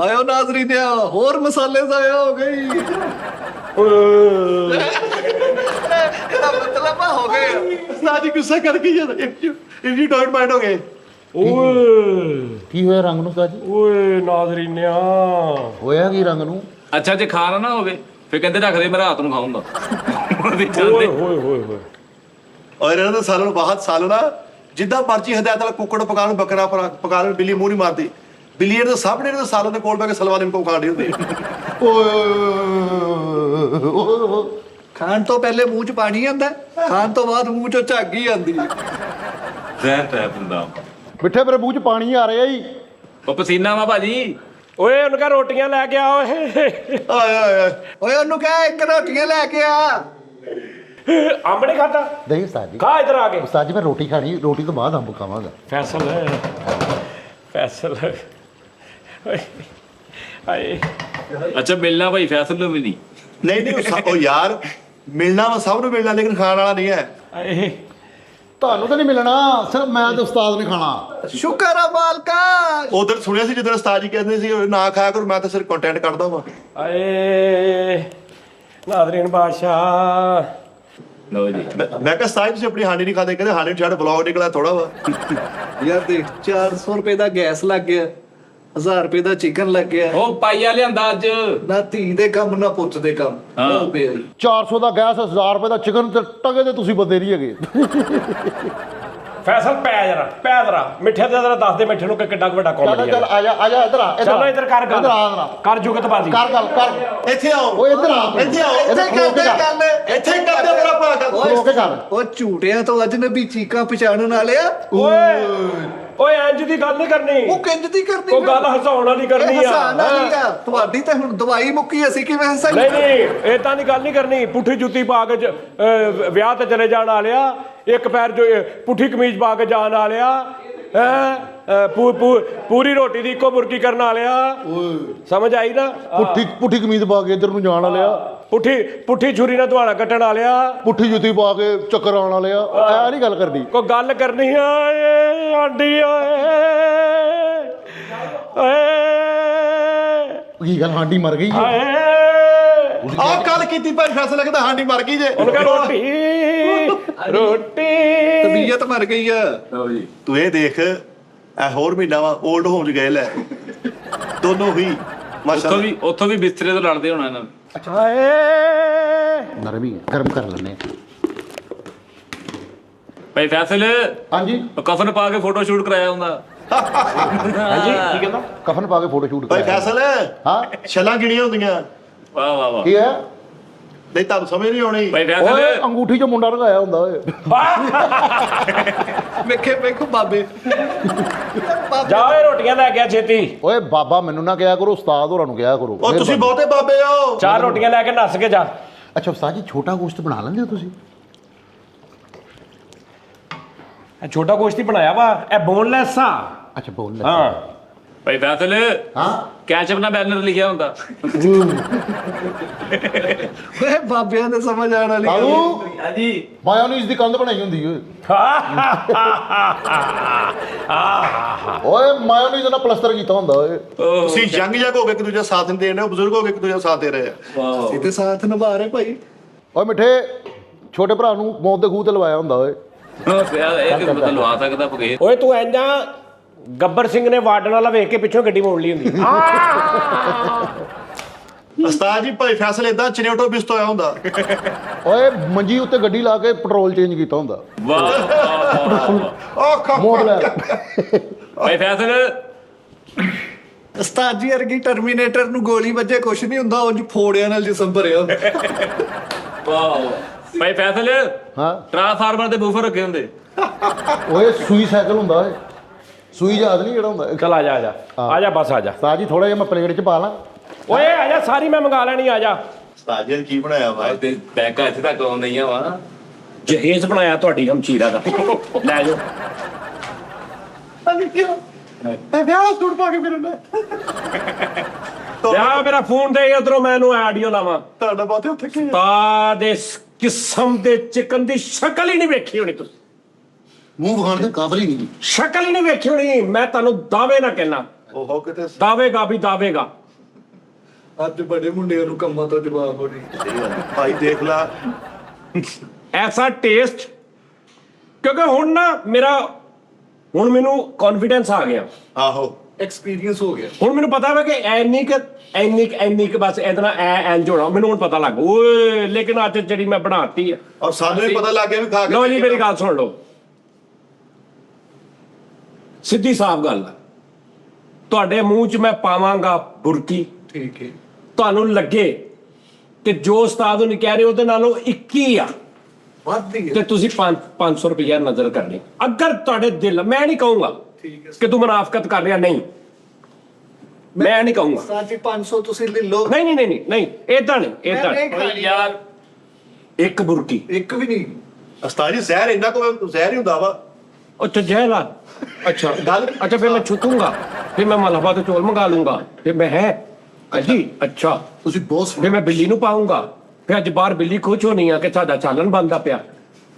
ਆਇਓ ਨਾਜ਼ਰੀ ਨੇ ਹੋਰ ਮਸਾਲੇ ਜ਼ਾਇਆ ਹੋ ਗਈ। ਇਹਦਾ ਮਤਲਬ ਹੋ ਗਏ ਸਾਜੀ ਗੁੱਸਾ ਕਰ ਗਈ ਯਾਰ। ਇਫ ਯੂ ਡੋਨਟ ਮਾਈਂਡ ਹੋ ਗਏ। ਓਏ ਕੀ ਹੋਇਆ ਰੰਗ ਨੂੰ ਸਾਜੀ? ਓਏ ਨਾਜ਼ਰੀਨਿਆ, ਹੋਇਆ ਕੀ ਰੰਗ ਨੂੰ? ਅੱਛਾ ਜੇ ਖਾਣਾ ਨਾ ਹੋਵੇ ਫਿਰ ਕਹਿੰਦੇ ਰੱਖਦੇ ਮੈਂ ਰਾਤ ਨੂੰ ਖਾਊਂਗਾ। ਉਹਦੀ ਓਏ ਚੱਲਦੇ ਹੋਏ ਹੋਏ ਹੋਏ। ਔਰ ਇਹਨਾਂ ਦਾ ਸਾਲਨ ਬਹੁਤ ਸਾਲਨ ਆ, ਜਿੱਦਾਂ ਮਰਜੀ ਹਦਾਇਤ ਨਾਲ ਕੁੱਕੜ ਪਕਾ ਲਓ, ਬੱਕਰਾ ਪਕਾ ਲਓ, ਬਿੱਲੀ ਮੂੰਹ ਨਹੀਂ ਮਾਰਦੀ। ਬਿੱਲੀ ਇਹਦੇ ਸਾਹਮਣੇ ਦੇ ਸਾਲਨ ਦੇ ਕੋਲ ਬੈ ਕੇ ਸਲਵਾਨ ਨੂੰ ਖਾਣੀ ਹੁੰਦੀ। ਓਏ ਖਾਣ ਤੋਂ ਪਹਿਲੇ ਮੂੰਹ 'ਚ ਪਾਣੀ ਆਂਦਾ, ਖਾਣ ਤੋਂ ਬਾਅਦ ਮੂੰਹ 'ਚੋਂ ਝੱਗ ਹੀ ਆਂਦੀ। ਜ਼ਹਿਰ ਟੈਪ ਹੁੰਦਾ। ਮਿੱਠੇ ਮੇਰੇ ਮੂੰਹ 'ਚ ਪਾਣੀ ਆ ਰਿਹਾ ਜੀ। ਉਹ ਪਸੀਨਾ ਵਾ ਭਾਜੀ। ਓਏ ਉਹਨੂੰ ਕਹ ਰੋਟੀਆਂ ਲੈ ਕੇ ਆ ਓਏ। ਆਏ ਆਏ ਓਏ ਉਹਨੂੰ ਕਹਿ 1 ਰੋਟੀਆਂ ਲੈ ਕੇ ਆ। ਅੰਬ ਨਹੀਂ ਖਾਦਾ, ਨਹੀਂ ਉਸਤਾਦ ਜੀ, ਖਾ ਇਧਰ ਆ ਕੇ। ਉਸਤਾਦ ਜੀ ਮੈਂ ਰੋਟੀ ਖਾਣੀ, ਰੋਟੀ ਤੋਂ ਬਾਅਦ ਅੰਬ ਖਾਵਾਂਗਾ। ਫੈਸਲ ਹੈ, ਫੈਸਲ ਹੈ। ਆਏ ਅੱਛਾ ਮਿਲਣਾ ਭਾਈ ਫੈਸਲ ਨੂੰ ਵੀ ਨਹੀਂ। ਨਹੀਂ ਉਹ ਯਾਰ ਮਿਲਣਾ ਵਾ, ਸਭ ਨੂੰ ਮਿਲਣਾ, ਲੇਕਿਨ ਖਾਣ ਵਾਲਾ ਨਹੀਂ ਹੈ। ਆਏ ਤੁਹਾਨੂੰ ਤਾਂ ਨਹੀਂ ਮਿਲਣਾ, ਸਿਰਫ ਮੈਂ ਤੇ ਉਸਤਾਦ ਨੇ ਖਾਣਾ। ਸ਼ੁਕਰ ਆ ਮਾਲਕਾ। ਉਧਰ ਸੁਣਿਆ ਸੀ ਜਦੋਂ ਉਸਤਾਦ ਜੀ ਕਹਿੰਦੇ ਸੀ ਨਾ ਖਾਇਆ ਕਰੋ, ਮੈਂ ਤਾਂ ਸਿਰ ਕੰਟੈਂਟ ਕੱਢਦਾ ਵਾਂ। ਆਏ ਨਾਜ਼ਰੀਨ ਬਾਦਸ਼ਾਹ। ਲਓ ਜੀ ਮੈਂ ਕਿਹਾ ਉਸਤਾਦ ਤੁਸੀਂ ਆਪਣੀ ਹਾਂਡੀ ਨਹੀਂ ਖਾਦੇ, ਕਹਿੰਦੇ ਹਾਂਡੀ ਛੱਡ ਬਲੌਗ ਨਿਕਲਿਆ ਥੋੜਾ ਵਾ। ਯਾਰ ਦੇਖ 400 ਰੁਪਏ ਦਾ ਗੈਸ ਲੱਗ ਗਿਆ, 1000 ਰੁਪਏ ਦਾ ਚਿਕਨ ਲੱਗ ਗਿਆ। ਉਹ ਪਾਈਆ ਲਿਆਂਦਾ ਅੱਜ। ਨਾ ਧੀ ਦੇ ਕੰਮ ਨਾ ਪੁੱਤ ਦੇ ਕੰਮ। ਹਾਂ। ਹੋ ਪਿਆ ਜੀ। 400 ਦਾ ਗੈਸ, 1000 ਰੁਪਏ ਦਾ ਚਿਕਨ, ਤੇ ਟਗੇ ਤੇ ਤੁਸੀਂ ਬੰਦੇ ਨਹੀਂ ਹੈਗੇ। ਫੈਸਲ ਪੈ ਜਰਾ, ਪੈ ਜਰਾ ਮਿੱਠੇ ਦੇ ਜਰਾ ਦੱਸ ਦੇ ਮਿੱਠੇ ਨੂੰ ਕਿ ਕਿੱਡਾ ਕੁ ਵੱਡਾ ਚੱਲ ਕਾਮੇਡੀ ਚੱਲ ਹੈ। ਆ ਜਾ ਇੱਧਰ ਆ, ਚਲੋ ਇੱਧਰ ਕਰ ਗੱਲ, ਇੱਧਰ ਆ, ਕਰ ਜੁਗਤਬਾਜ਼ੀ। ਕਰ ਗੱਲ ਕਰ। ਇੱਥੇ ਆਓ, ਓਏ ਇੱਧਰ ਆ, ਇੱਥੇ ਆਓ, ਇੱਧਰ ਖਲੋ ਕੇ ਕਰ, ਗੱਲ ਇੱਥੇ ਕਰਦੇ ਮੇਰਾ ਭਰਾ ਕਰ। ਖਲੋ ਕੇ ਕਰ। ਉਹ ਝੂਟਿਆਂ ਤੋਂ ਅਜਨਬੀ ਚੀਕਾਂ ਪਛਾਣਨ ਵਾਲਿਆ। ਓਏ ਓਏ ਇੰਜ ਦੀ ਗੱਲ ਨਹੀਂ ਕਰਨੀ, ਉਹ ਕਿੰਜ ਦੀ ਕਰਨੀ? ਉਹ ਗੱਲ ਹਸਾਉਣ ਵਾਲੀ ਕਰਨੀ ਆ। ਹਸਾਉਣ ਵਾਲੀ ਆ। ਤੁਹਾਡੀ ਤਾਂ ਹੁਣ ਦਵਾਈ ਮੁੱਕੀ, ਅਸੀਂ ਕਿਵੇਂ ਹਸਾਈ? ਨਹੀਂ ਨਹੀਂ ਏਦਾਂ ਦੀ ਗੱਲ ਨਹੀਂ ਕਰਨੀ। ਪੁੱਠੀ ਜੁੱਤੀ ਪਾ ਕੇ ਵਿਆਹ ਤੇ ਚਲੇ ਜਾਣ ਵਾਲਿਆ, ਇੱਕ ਪੈਰ ਜੋ ਪੁੱਠੀ ਕਮੀਜ਼ ਪਾ ਕੇ ਜਾਣ ਵਾਲਿਆ, ਪੂਰੀ ਰੋਟੀ ਦੀ ਇੱਕੋ ਬੁਰਕੀ ਕਰਨ ਵਾਲਿਆ। ਸਮਝ ਆਈ ਨਾ? ਪੁੱਠੀ ਕਮੀਜ਼ ਪਾ ਕੇ ਇੱਧਰ ਨੂੰ ਜਾਣ ਵਾਲਿਆ, ਪੁੱਠੀ ਛੁਰੀ ਨਾਲ ਧਵਾਣਾ ਕੱਟਣ ਵਾਲਿਆ, ਪੁੱਠੀ ਜੁੱਤੀ ਪਾ ਕੇ ਚੱਕਰ ਆਉਣ ਵਾਲਿਆ। ਐ ਨਹੀਂ ਗੱਲ ਕਰਨੀ। ਕੋਈ ਗੱਲ ਕਰਨੀ ਆ ਏ ਆਂਡੀ ਓਏ ਓਏ ਕੀ ਗੱਲ ਹਾਂਡੀ ਮਰ ਗਈ? ਆਏ ਆਹ ਗੱਲ ਕੀਤੀ ਭਾਈ ਫੈਸਲਾ ਲੱਗਦਾ ਹਾਂਡੀ ਮਰ ਗਈ ਜੇ। ਉਹਨੂੰ ਕਹ ਰੋਟੀ ਤਬੀਅਤ ਮਰ ਗਈ ਆ। ਲਓ ਜੀ ਤੂੰ ਇਹ ਦੇਖ, ਇਹ ਹੋਰ ਮਹੀਨਾ ਵਾ 올ਡ ਹੋਮ ਚ ਗਏ ਲੈ ਦੋਨੋਂ ਹੀ ਮਾਸ਼ਾਅੱਲਾ। ਉੱਥੋਂ ਵੀ ਬਿਸਤਰੇ ਤੋਂ ਲੜਦੇ ਹੋਣਾ ਇਹਨਾਂ ਨੂੰ। ਆਏ ਨਰਮੀ ਗਰਮ ਕਰ ਲੈਣੇ। ਭਾਈ ਫੈਸਲ ਹਾਂਜੀ ਕਫਨ ਪਾ ਕੇ ਫੋਟੋ ਸ਼ੂਟ ਕਰਾਇਆ ਹੁੰਦਾ। ਹਾਂਜੀ ਕੀ ਕਹਿੰਦਾ? ਕਫਨ ਪਾ ਕੇ ਫੋਟੋ ਸ਼ੂਟ ਭਾਈ ਫੈਸਲ ਹਾਂ ਛੱਲਾਂ ਗਿਣੀਆਂ ਹੁੰਦੀਆਂ। ਵਾਹ ਵਾਹ ਵਾਹ ਕੀ ਹੈ? ਨਹੀਂ ਤੁਹਾਨੂੰ ਸਮਝ ਨਹੀਂ ਆਉਣੀ। ਭਾਈ ਓਏ ਫੈਸਲ ਅੰਗੂਠੀ 'ਚ ਮੁੰਡਾ ਲਗਾਇਆ ਹੁੰਦਾ ਓਏ। ਵੇਖੋ ਬਾਬੇ। ਜਾ ਓਏ ਰੋਟੀਆਂ ਲੈ ਗਿਆ ਛੇਤੀ। ਓਏ ਬਾਬਾ ਮੈਨੂੰ ਨਾ ਕਿਹਾ ਕਰੋ, ਉਸਤਾਦ ਹੋਰਾਂ ਨੂੰ ਕਿਹਾ ਕਰੋ। ਉਹ ਤੁਸੀਂ ਬਹੁਤੇ ਬਾਬੇ ਹੋ। 4 ਰੋਟੀਆਂ ਲੈ ਕੇ ਨੱਸ ਕੇ ਜਾ। ਅੱਛਾ ਉਸਤਾਦ ਜੀ ਛੋਟਾ ਗੋਸ਼ਤ ਬਣਾ ਲੈਂਦੇ ਹੋ ਤੁਸੀਂ? ਇਹ ਛੋਟਾ ਗੋਸ਼ਤ ਹੀ ਬਣਾਇਆ ਵਾ, ਇਹ ਬੋਨਲੈਸ ਆ। ਅੱਛਾ ਬੋਲ ਹਾਂ ਭਾਈ ਫੈਸਲ ਹਾਂ ਕੈਚਅਪ ਨਾਲ ਬੈਨਰ ਲਿਖਿਆ ਹੁੰਦਾ। ਓਏ ਬਾਬਿਆਂ ਦੇ ਸਮਝ ਆਣ ਵਾਲੀ ਕਾਲੂ ਹਾਂਜੀ ਮਾਇਓਨੀਜ਼ ਦੀ ਕੰਧ ਬਣਾਈ ਹੁੰਦੀ ਓਏ ਓਏ ਮਾਇਓਨੀਜ਼ ਨਾਲ ਪਲਸਤਰ ਕੀਤਾ ਹੁੰਦਾ ਓਏ। ਤੁਸੀਂ ਯੰਗ ਜਗ ਹੋ ਕੇ ਇੱਕ ਦੂਜੇ ਦਾ ਸਾਥ ਨਹੀਂ ਦੇ ਰਹੇ ਹੋ, ਬਜ਼ੁਰਗ ਹੋ ਕੇ ਇੱਕ ਦੂਜੇ ਦਾ ਸਾਥ ਦੇ ਰਹੇ ਆ। ਅਸੀਂ ਤੇ ਸਾਥ ਨਿਭਾ ਰਹੇ ਭਾਈ। ਓਏ ਮਿੱਠੇ ਛੋਟੇ ਭਰਾ ਨੂੰ ਮੌਤ ਦੇ ਖੂਹ ਤੇ ਲਵਾਇਆ ਹੁੰਦਾ ਓਏ। ਇਹ ਕਿ ਪਤਾ ਲਵਾ ਸਕਦਾ ਪਗੇ। ਓਏ ਤੂੰ ਇੰਨਾ ਗੱਬਰ ਸਿੰਘ ਨੇ ਵਾਰਡਨ ਵਾਲਾ ਵੇਖ ਕੇ ਪਿੱਛੋਂ ਗੱਡੀ ਮੋੜ ਲਈ ਹੁੰਦੀ। ਉਸਤਾਦ ਜੀ ਭਾਈ ਫੈਸਲ ਇਦਾਂ ਚਨੇਟੋ ਬਿਸਤ ਹੋਇਆ ਹੁੰਦਾ। ਓਏ ਮੰਜੀ ਉੱਤੇ ਗੱਡੀ ਲਾ ਕੇ ਪੈਟਰੋਲ ਚੇਂਜ ਕੀਤਾ ਹੁੰਦਾ। ਉਹ ਮੋੜ ਲੈ ਭਾਈ ਫੈਸਲ ਉਸਤਾਦ ਜੀ ਵਰਗੀ ਟਰਮੀਨੇਟਰ ਨੂੰ ਗੋਲੀ ਵੱਜੇ ਕੁਛ ਨਹੀਂ ਹੁੰਦਾ, ਉਂਝ ਫੋੜਿਆਂ ਨਾਲ ਜਿਸਮ ਭਰਿਆ ਹੁੰਦਾ। ਵਾਹ ਭਾਈ ਫੈਸਲ ਹਾਂ ਟ੍ਰਾਂਸਫਾਰਮਰ ਦੇ ਬੂਫਰ ਰੱਖੇ ਹੁੰਦੇ। ਓਏ ਸੂਈ ਸਾਈਕਲ ਹੁੰਦਾ ਓਏ, ਸੂਈ ਜਹਾਜ਼ ਨਹੀਂ ਜਿਹੜਾ ਹੁੰਦਾ। ਚਲ ਆ ਜਾ ਆ ਜਾ ਆ ਜਾ ਬਸ ਆ ਜਾ। ਉਸਤਾਦ ਜੀ ਥੋੜਾ ਜਿਹਾ ਮੈਂ ਪਲੇਟ 'ਚ ਪਾ ਲਾਂ। ਓਏ ਆ ਜਾ ਸਾਰੀ ਮੈਂ ਮੰਗਾ ਲੈਣੀ, ਆ ਜਾ। ਉਸਤਾਦ ਜੀ ਨੇ ਕੀ ਬਣਾਇਆ ਵਾ? ਤੇ ਬੈਂਕਾਂ ਇੱਥੇ ਤੱਕ ਆਉਂਦੀਆਂ ਵਾ। ਜਹੇਜ਼ ਬਣਾਇਆ ਤੁਹਾਡੀ ਹਮਸ਼ੀਰਾ ਦਾ, ਲੈ ਜਾਓ। ਮੈਂ ਵਿਆਹ ਸੂਟ ਪਾ ਕੇ ਫਿਰਦਾ। ਜਾ ਮੇਰਾ ਫੋਨ ਦੇ ਉਧਰੋਂ ਮੈਨੂੰ ਆਡੀਓ ਲਾਵਾਂ। ਤੁਹਾਡਾ ਬਾਤੇ ਉੱਥੇ ਕੀ? ਤਾਂ ਦੇ ਕਿਸਮ ਦੇ ਚਿਕਨ ਦੀ ਸ਼ਕਲ ਹੀ ਨਹੀਂ ਵੇਖੀ ਹੋਣੀ ਤੁਸੀਂ, ਮੂੰਹ ਵਿਖਾਣ ਦੇ ਕਾਬਲ ਹੀ ਨਹੀਂ। ਸ਼ਕਲ ਹੀ ਨਹੀਂ ਵੇਖੀ ਹੋਣੀ। ਮੈਂ ਤੁਹਾਨੂੰ ਦਾਅਵੇ ਨਾ ਕਹਿਣਾ, ਉਹ ਕਿਤੇ ਦਾਵੇਗਾ ਵੀ ਦਾਵੇਗਾ। ਅੱਜ ਬੜੇ ਮੁੰਡਿਆਂ ਨੂੰ ਕੰਮਾਂ ਤੋਂ ਜਵਾਬ ਹੋ ਨਹੀਂ। ਭਾਈ ਦੇਖ ਲਾ ਐਸਾ ਟੇਸਟ, ਕਿਉਂਕਿ ਹੁਣ ਮੈਨੂੰ ਕੌਨਫੀਡੈਂਸ ਆ ਗਿਆ। ਆਹੋ ਐਕਸਪੀਰੀਅੰਸ ਹੋ ਗਿਆ। ਹੁਣ ਮੈਨੂੰ ਪਤਾ ਵਾ ਕਿ ਐਨੀ ਕੁ ਬਸ ਇਹਦੇ ਨਾਲ ਐਂਜ ਹੋਣਾ। ਮੈਨੂੰ ਹੁਣ ਪਤਾ ਲੱਗ ਓਏ, ਲੇਕਿਨ ਅੱਜ ਜਿਹੜੀ ਮੈਂ ਬਣਾਤੀ ਆ। ਔਰ ਸਾਨੂੰ ਵੀ ਪਤਾ ਲੱਗ ਗਿਆ ਵੀ ਖਾ ਕੇ। ਲਓ ਜੀ ਮੇਰੀ ਗੱਲ ਸੁਣ ਲਓ, ਸਿੱਧੀ ਸਾਫ਼ ਗੱਲ ਆ। ਤੁਹਾਡੇ ਮੂੰਹ 'ਚ ਮੈਂ ਪਾਵਾਂਗਾ ਬੁਰਕੀ, ਠੀਕ ਹੈ। ਤੁਹਾਨੂੰ ਲੱਗੇ ਕਿ ਜੋ ਉਸਤਾਦ ਨੂੰ ਕਹਿ ਰਹੇ ਉਹਦੇ ਨਾਲੋਂ 21 ਆ, ਵੱਧਦੀ ਹੈ। ਤੇ ਤੁਸੀਂ 500 ਰੁਪਇਆ ਨਜ਼ਰ ਕਰਨੀ। ਅਗਰ ਤੁਹਾਡੇ ਦਿਲ, ਮੈਂ ਨਹੀਂ ਕਹੂੰਗਾ ਠੀਕ ਹੈ ਕਿ ਤੂੰ ਮੁਨਾਫਕਤ ਕਰ ਰਿਹਾ, ਨਹੀਂ, ਮੈਂ ਨਹੀਂ ਕਹੂੰਗਾ। ਉਸਤਾਦ ਜੀ 500 ਤੁਸੀਂ ਲੈ ਲਓ। ਨਹੀਂ ਏਦਾਂ ਨਹੀਂ, ਮੈਂ ਏਦਾਂ ਨਹੀਂ ਖਾਣੀ ਯਾਰ ਇੱਕ ਬੁਰਕੀ। ਇੱਕ ਵੀ ਨਹੀਂ। ਉਸਤਾਦ ਜੀ ਜ਼ਹਿਰ ਇੰਨਾ ਕੋ ਜ਼ਹਿਰ ਹੀ ਹੁੰਦਾ ਵਾ। ਅੱਛਾ ਜਹਿਲਾ, ਅੱਛਾ ਅੱਛਾ ਫਿਰ ਮੈਂ ਛੁੱਟੂੰਗਾ, ਫਿਰ ਮੈਂ ਮਲਹਬਾ ਤੋਂ ਚੌਲ ਮੰਗਾ ਲੂੰਗਾ, ਫਿਰ ਮੈਂ ਹੈ ਅਜੀ ਅੱਛਾ ਤੁਸੀਂ ਬਹੁਤ ਫਿਰ ਮੈਂ ਬਿੱਲੀ ਨੂੰ ਪਾਉਂਗਾ। ਫਿਰ ਅੱਜ ਬਾਹਰ ਬਿੱਲੀ ਖੁਸ਼ ਹੋਣੀ ਆ ਕਿ ਸਾਡਾ ਚਾਲਣ ਬੰਦਾ ਪਿਆ।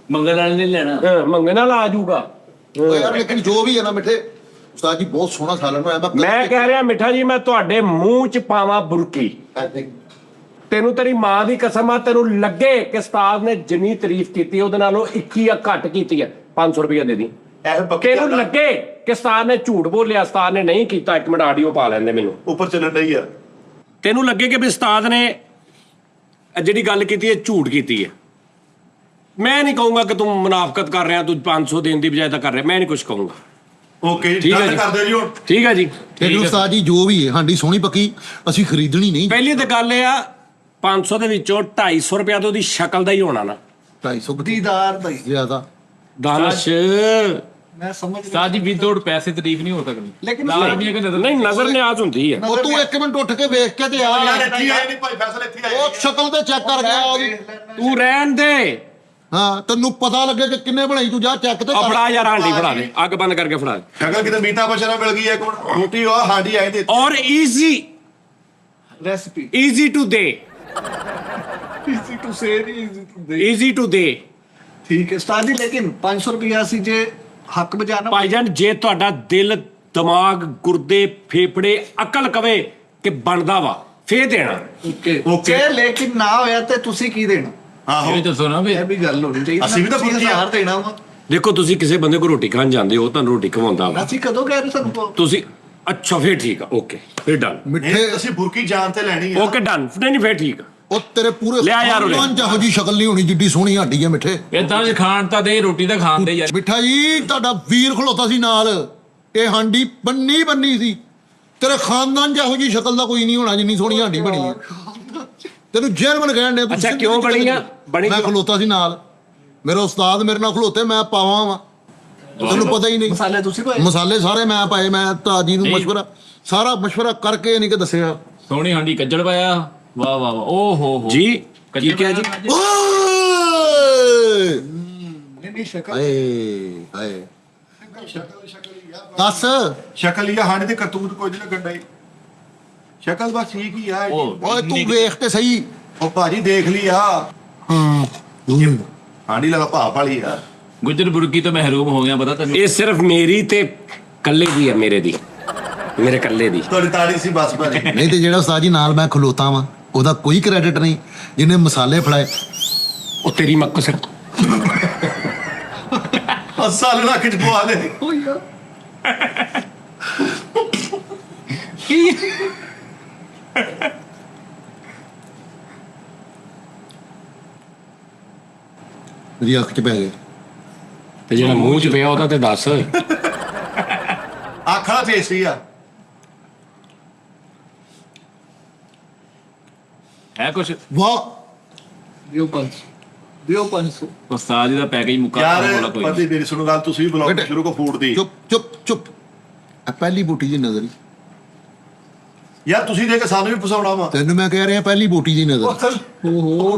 ਮੰਗਣ ਵਾਲੇ ਨਹੀਂ ਲੈਣਾ। ਮੰਗਣ ਨਾਲ ਆ ਜਾਊਗਾ। ਓਏ ਯਾਰ ਲੇਕਿਨ ਜੋ ਵੀ ਹੈ ਨਾ ਮਿੱਠੇ, ਉਸਤਾਦ ਜੀ ਬਹੁਤ ਸੋਹਣਾ ਸਾਲਨ ਹੋਇਆ। ਮੈਂ ਕਹਿ ਰਿਹਾ ਮਿੱਠਾ ਜੀ, ਮੈਂ ਤੁਹਾਡੇ ਮੂੰਹ 'ਚ ਪਾਵਾਂ ਬੁਰਕੀ। ਤੈਨੂੰ ਤੇਰੀ ਮਾਂ ਦੀ ਕਸਮ ਆ, ਤੈਨੂੰ ਲੱਗੇ ਕਿ ਉਸਤਾਦ ਨੇ ਜਿੰਨੀ ਤਾਰੀਫ ਕੀਤੀ ਉਹਦੇ ਨਾਲੋਂ 21 ਘੱਟ ਕੀਤੀ ਹੈ, 500 ਰੁਪਇਆ ਦੇ ਦੀ। ਇਹ ਪੱਕੀ ਤੈਨੂੰ ਲੱਗੇ ਕਿ ਉਸਤਾਦ ਨੇ ਝੂਠ ਬੋਲਿਆ, ਉਸਤਾਦ ਨੇ ਨਹੀਂ ਕੀਤਾ, ਇੱਕ ਮਿੰਟ ਆਡੀਓ ਪਾ ਲੈਂਦੇ ਮੈਨੂੰ। ਉੱਪਰ ਚੱਲਣ ਰਹੀ ਆ। ਤੈਨੂੰ ਲੱਗੇ ਕਿ ਵੀ ਉਸਤਾਦ ਨੇ ਜਿਹੜੀ ਗੱਲ ਕੀਤੀ ਹੈ ਝੂਠ ਕੀਤੀ ਹੈ, ਮੈਂ ਨਹੀਂ ਕਹੂੰਗਾ ਕਿ ਤੂੰ ਮੁਨਾਫਕਤ ਕਰ ਰਿਹਾ, ਤੂੰ 500 ਦੇਣ ਦੀ ਬਜਾਏ ਤਾਂ ਕਰ ਰਿਹਾ, ਮੈਂ ਨਹੀਂ ਕੁਝ ਕਹੂੰਗਾ। ਓਕੇ ਠੀਕ ਹੈ ਡਨ ਜੀ। ਕਰ ਦਿਓ ਜੀ ਹੁਣ। ਠੀਕ ਹੈ ਜੀ। ਫਿਰ ਉਸਤਾਦ ਜੀ ਜੋ ਵੀ ਹੈ ਸਾਡੀ ਸੋਹਣੀ ਪੱਕੀ, ਅਸੀਂ ਖਰੀਦਣੀ ਨਹੀਂ। ਪਹਿਲੀ ਤਾਂ ਗੱਲ ਇਹ ਆ, 500 ਦੇ ਵਿੱਚੋਂ 250 ਰੁਪਇਆ ਤਾਂ ਉਹਦੀ ਸ਼ਕਲ ਦਾ ਹੀ ਹੋਣਾ ਨਾ। 250 ਦੀਦਾਰ ਦਾ ਹੀ। ਜ਼ਿਆਦਾ ਦਾਨਸ਼ ਮੈਂ ਸਮਝ ਗਿਆ। ਸਾਜੀ ਵਿਦਆਊਟ ਪੈਸੇ ਤਾਰੀਫ ਨਹੀਂ ਹੋ ਸਕਦੀ। ਲੇਕਿਨ ਨਹੀਂ, ਨਜ਼ਰ ਨਿਆਜ਼ ਹੁੰਦੀ ਹੈ। ਉਹ ਤੂੰ 1 ਮਿੰਟ ਉੱਠ ਕੇ ਵੇਖ ਕੇ ਤੇ ਆ ਯਾਰ ਯਾਰ। ਇੱਥੇ ਆਏ ਨਹੀਂ ਭਾਈ ਫੈਸਲ ਇੱਥੇ ਆਏ। ਉਹ ਸ਼ਕਲ ਤੇ ਚੈੱਕ ਕਰ ਗਿਆ ਉਹਦੀ। ਤੂੰ ਰਹਿਣ ਦੇ। ਹਾਂ ਤੈਨੂੰ ਪਤਾ ਲੱਗੇ ਕਿ ਕਿੰਨੇ ਬਣਾਈ, ਤੂੰ ਜਾ ਚੈੱਕ ਤੇ ਆ ਫੜਾ ਯਾਰ, ਹਾਂਡੀ ਫੜਾ ਦੇ, ਅੱਗ ਬੰਦ ਕਰਕੇ ਫੜਾ ਦੇ। ਸ਼ਕਲ ਕਿਤੇ ਮੀਤਾ ਬਚਨਾ ਮਿਲ ਗਈ ਹੈ ਕੋਣ ਰੋਟੀ ਉਹ ਹਾਂਡੀ ਆਏ ਤੇ। ਔਰ ਰੈਸਿਪੀ ਈਜ਼ੀ ਟੂ ਦੇ, ਈਜ਼ੀ ਟੂ ਸੇ ਨਹੀਂ ਈਜ਼ੀ ਟੂ ਦੇ। ਈਜ਼ੀ ਟੂ ਦੇ। ਠੀਕ ਹੈ ਉਸਤਾਦ ਜੀ, ਲੇਕਿਨ 500 ਰੁਪਇਆ ਸੀ ਜੇ ਹੱਕ ਬਜਾਣਾ। ਭਾਈਜਾਨ ਜੇ ਤੁਹਾਡਾ ਦਿਲ, ਦਿਮਾਗ, ਗੁਰਦੇ, ਫੇਫੜੇ, ਅਕਲ ਕਵੇ ਕਿ ਬਣਦਾ ਵਾ, ਫੇਰ ਦੇਣਾ। Okay Okay. ਜੇ ਲੇਕਿਨ ਨਾ ਹੋਇਆ ਤੇ ਤੁਸੀਂ ਕੀ ਦੇਣਾ? ਆਹੋ ਇਹ ਦੱਸੋ ਨਾ ਵੀ ਇਹ ਵੀ ਗੱਲ ਹੋਣੀ ਚਾਹੀਦੀ। ਅਸੀਂ ਵੀ ਤਾਂ ਪੁੱਛਦੇ ਹਾਂ। 1000 ਦੇਣਾ ਵਾ। ਦੇਖੋ ਤੁਸੀਂ ਕਿਸੇ ਬੰਦੇ ਕੋਲ ਰੋਟੀ ਖਾਣ ਜਾਂਦੇ ਹੋ, ਤੁਹਾਨੂੰ ਰੋਟੀ ਖਵਾਉਂਦਾ ਵਾ, ਅਸੀਂ ਕਦੋਂ ਕਹਿ ਰਹੇ ਸਾਨੂੰ ਪਾਓ? ਤੁਸੀਂ ਅੱਛਾ ਫੇਰ ਠੀਕ ਆ, ਓਕੇ ਫੇਰ ਡਨ, ਮਿੱਠੇ ਨਹੀਂ ਅਸੀਂ ਬੁਰਕੀ ਜਾਨ ਤੇ ਲੈਣੀ ਹੈ। ਓਕੇ ਡਨ, ਨਹੀਂ ਫੇਰ ਠੀਕ ਆ। ਉਹ ਤੇਰੇ ਪੂਰੇ ਲਿਆ ਯਾਰ ਉਰੇ। ਜਿਹੋ ਜੀ ਸ਼ਕਲ ਨਹੀਂ ਹੋਣੀ ਜਿੱਡੀ ਸੋਹਣੀ ਹੱਡੀ ਹੈ ਮਿੱਠੇ। ਇਦਾਂ ਜੇ ਖਾਣ ਤਾਂ ਦੇ, ਰੋਟੀ ਤਾਂ ਖਾਣ ਦੇ ਯਾਰ। ਮਿੱਠਾ ਜੀ ਤੁਹਾਡਾ ਵੀਰ ਖਲੋਤਾ ਸੀ ਨਾਲ, ਇਹ ਹਾਂਡੀ ਬੰਨੀ ਸੀ। ਤੇਰੇ ਖਾਨਦਾਨ ਜਿਹੋ ਜੀ ਸ਼ਕਲ ਦਾ ਕੋਈ ਨਹੀਂ ਹੋਣਾ ਜਿੰਨੀ ਸੋਹਣੀ ਹਾਂਡੀ ਬਣੀ ਹੈ। ਤੈਨੂੰ ਜਰਮਨ ਕਹਿਣ ਦੇ। ਅੱਛਾ ਕਿਉਂ ਬਣੀ ਆ? ਬਣੀ ਮੈਂ ਕਿਉਂ? ਖਲੋਤਾ ਸੀ ਨਾਲ, ਮੇਰਾ ਉਸਤਾਦ ਮੇਰੇ ਨਾਲ ਖਲੋਤੇ, ਮੈਂ ਪਾਵਾਂ ਵਾ, ਤੈਨੂੰ ਪਤਾ ਹੀ ਨਹੀਂ। ਮਸਾਲੇ ਤੁਸੀਂ ਪਾਏ? ਮਸਾਲੇ ਸਾਰੇ ਮੈਂ ਪਾਏ, ਮੈਂ ਤਾਜੀ ਨੂੰ ਨਹੀਂ। ਸਾਰਾ ਮਸ਼ਵਰਾ ਕਰਕੇ ਨਹੀਂ ਕਿ ਦੱਸਿਆ। ਸੋਹਣੀ ਹਾਂਡੀ ਕੱਜੜ ਪਾਇਆ। ਵਾਹ ਵਾਹ ਵਾਹ, ਓ ਹੋ ਜੀ ਕੀ ਕਿਹਾ ਜੀ? ਓਏ ਨਹੀਂ ਸ਼ਕਲ ਹਾਏ ਹਾਏ ਦੱਸ ਸ਼ਕਲ ਹੀ ਆ ਹਾਣੇ ਤੇ ਕਰਤੂਤ ਕੋਈ ਨਹੀਂ ਲੱਗਣ ਡਈ ਸ਼ਕਲ ਬਸ ਠੀਕ ਹੀ ਆ ਓਏ ਤੂੰ ਵੇਖ ਤੇ ਸਹੀ ਉਹ ਭਾਜੀ ਦੇਖ ਲਈ ਆ ਹਾਂ ਹਾਂਡੀ ਲਗਾ ਭਾਪ ਵਾਲੀ ਆ ਗੁੱਜਰ ਬੁਰਕੀ ਤੋਂ ਮਹਿਰੂਮ ਹੋ ਗਿਆ ਪਤਾ ਤੈਨੂੰ? ਇਹ ਸਿਰਫ ਮੇਰੀ ਤੇ ਕੱਲੇ ਦੀ ਹੈ, ਮੇਰੇ ਕੱਲੇ ਦੀ। ਤੁਹਾਡੀ ਤਾੜੀ ਸੀ ਬਸ ਭਾਜੀ ਨਹੀਂ ਤੇ ਜਿਹੜਾ ਉਸਤਾਦ ਜੀ ਨਾਲ ਮੈਂ ਖਲੋਤਾ ਵਾਂ ਉਹਦਾ ਕੋਈ ਕ੍ਰੈਡਿਟ ਨਹੀਂ ਜਿਹਨੇ ਮਸਾਲੇ ਫੜਾਏ ਉਹ ਤੇਰੀ ਮੱਕ ਸਿਰ ਸਾਲ ਰੱਖ ਚ ਪਵਾ ਦੇ ਮੇਰੀ ਅੱਖ 'ਚ ਪੈ ਗਏ ਤੇ ਜਿਹੜਾ ਮੂੰਹ 'ਚ ਪਿਆ ਉਹਦਾ ਤੇ ਦੱਸ। ਆਖਣਾ ਟੇਸਟੀ ਆ ਹੈ ਕੁਛ ਵਾਹ ਦਿਓ 500 ਉਸਤਾਦ ਜੀ ਦਾ ਪੈਕੇਜ ਮੁੱਕਾ ਯਾਰ ਬੋਲਾ ਕੋਈ ਪਤੀ ਮੇਰੀ ਸੁਣੋ ਗੱਲ ਤੁਸੀਂ ਵੀ ਬਲੌਗ ਬੇਟੇ। ਸ਼ੁਰੂ ਕੋ ਫੂਡ ਦੀ ਚੁੱਪ ਚੁੱਪ ਚੁੱਪ ਆ ਪਹਿਲੀ ਬੂਟੀ ਦੀ ਨਜ਼ਰ ਯਾਰ ਤੁਸੀਂ ਦੇ ਕੇ ਸਾਨੂੰ ਵੀ ਫਸਾਉਣਾ ਵਾ ਤੈਨੂੰ ਮੈਂ ਕਹਿ ਰਿਹਾ ਪਹਿਲੀ ਬੂਟੀ ਦੀ ਨਜ਼ਰ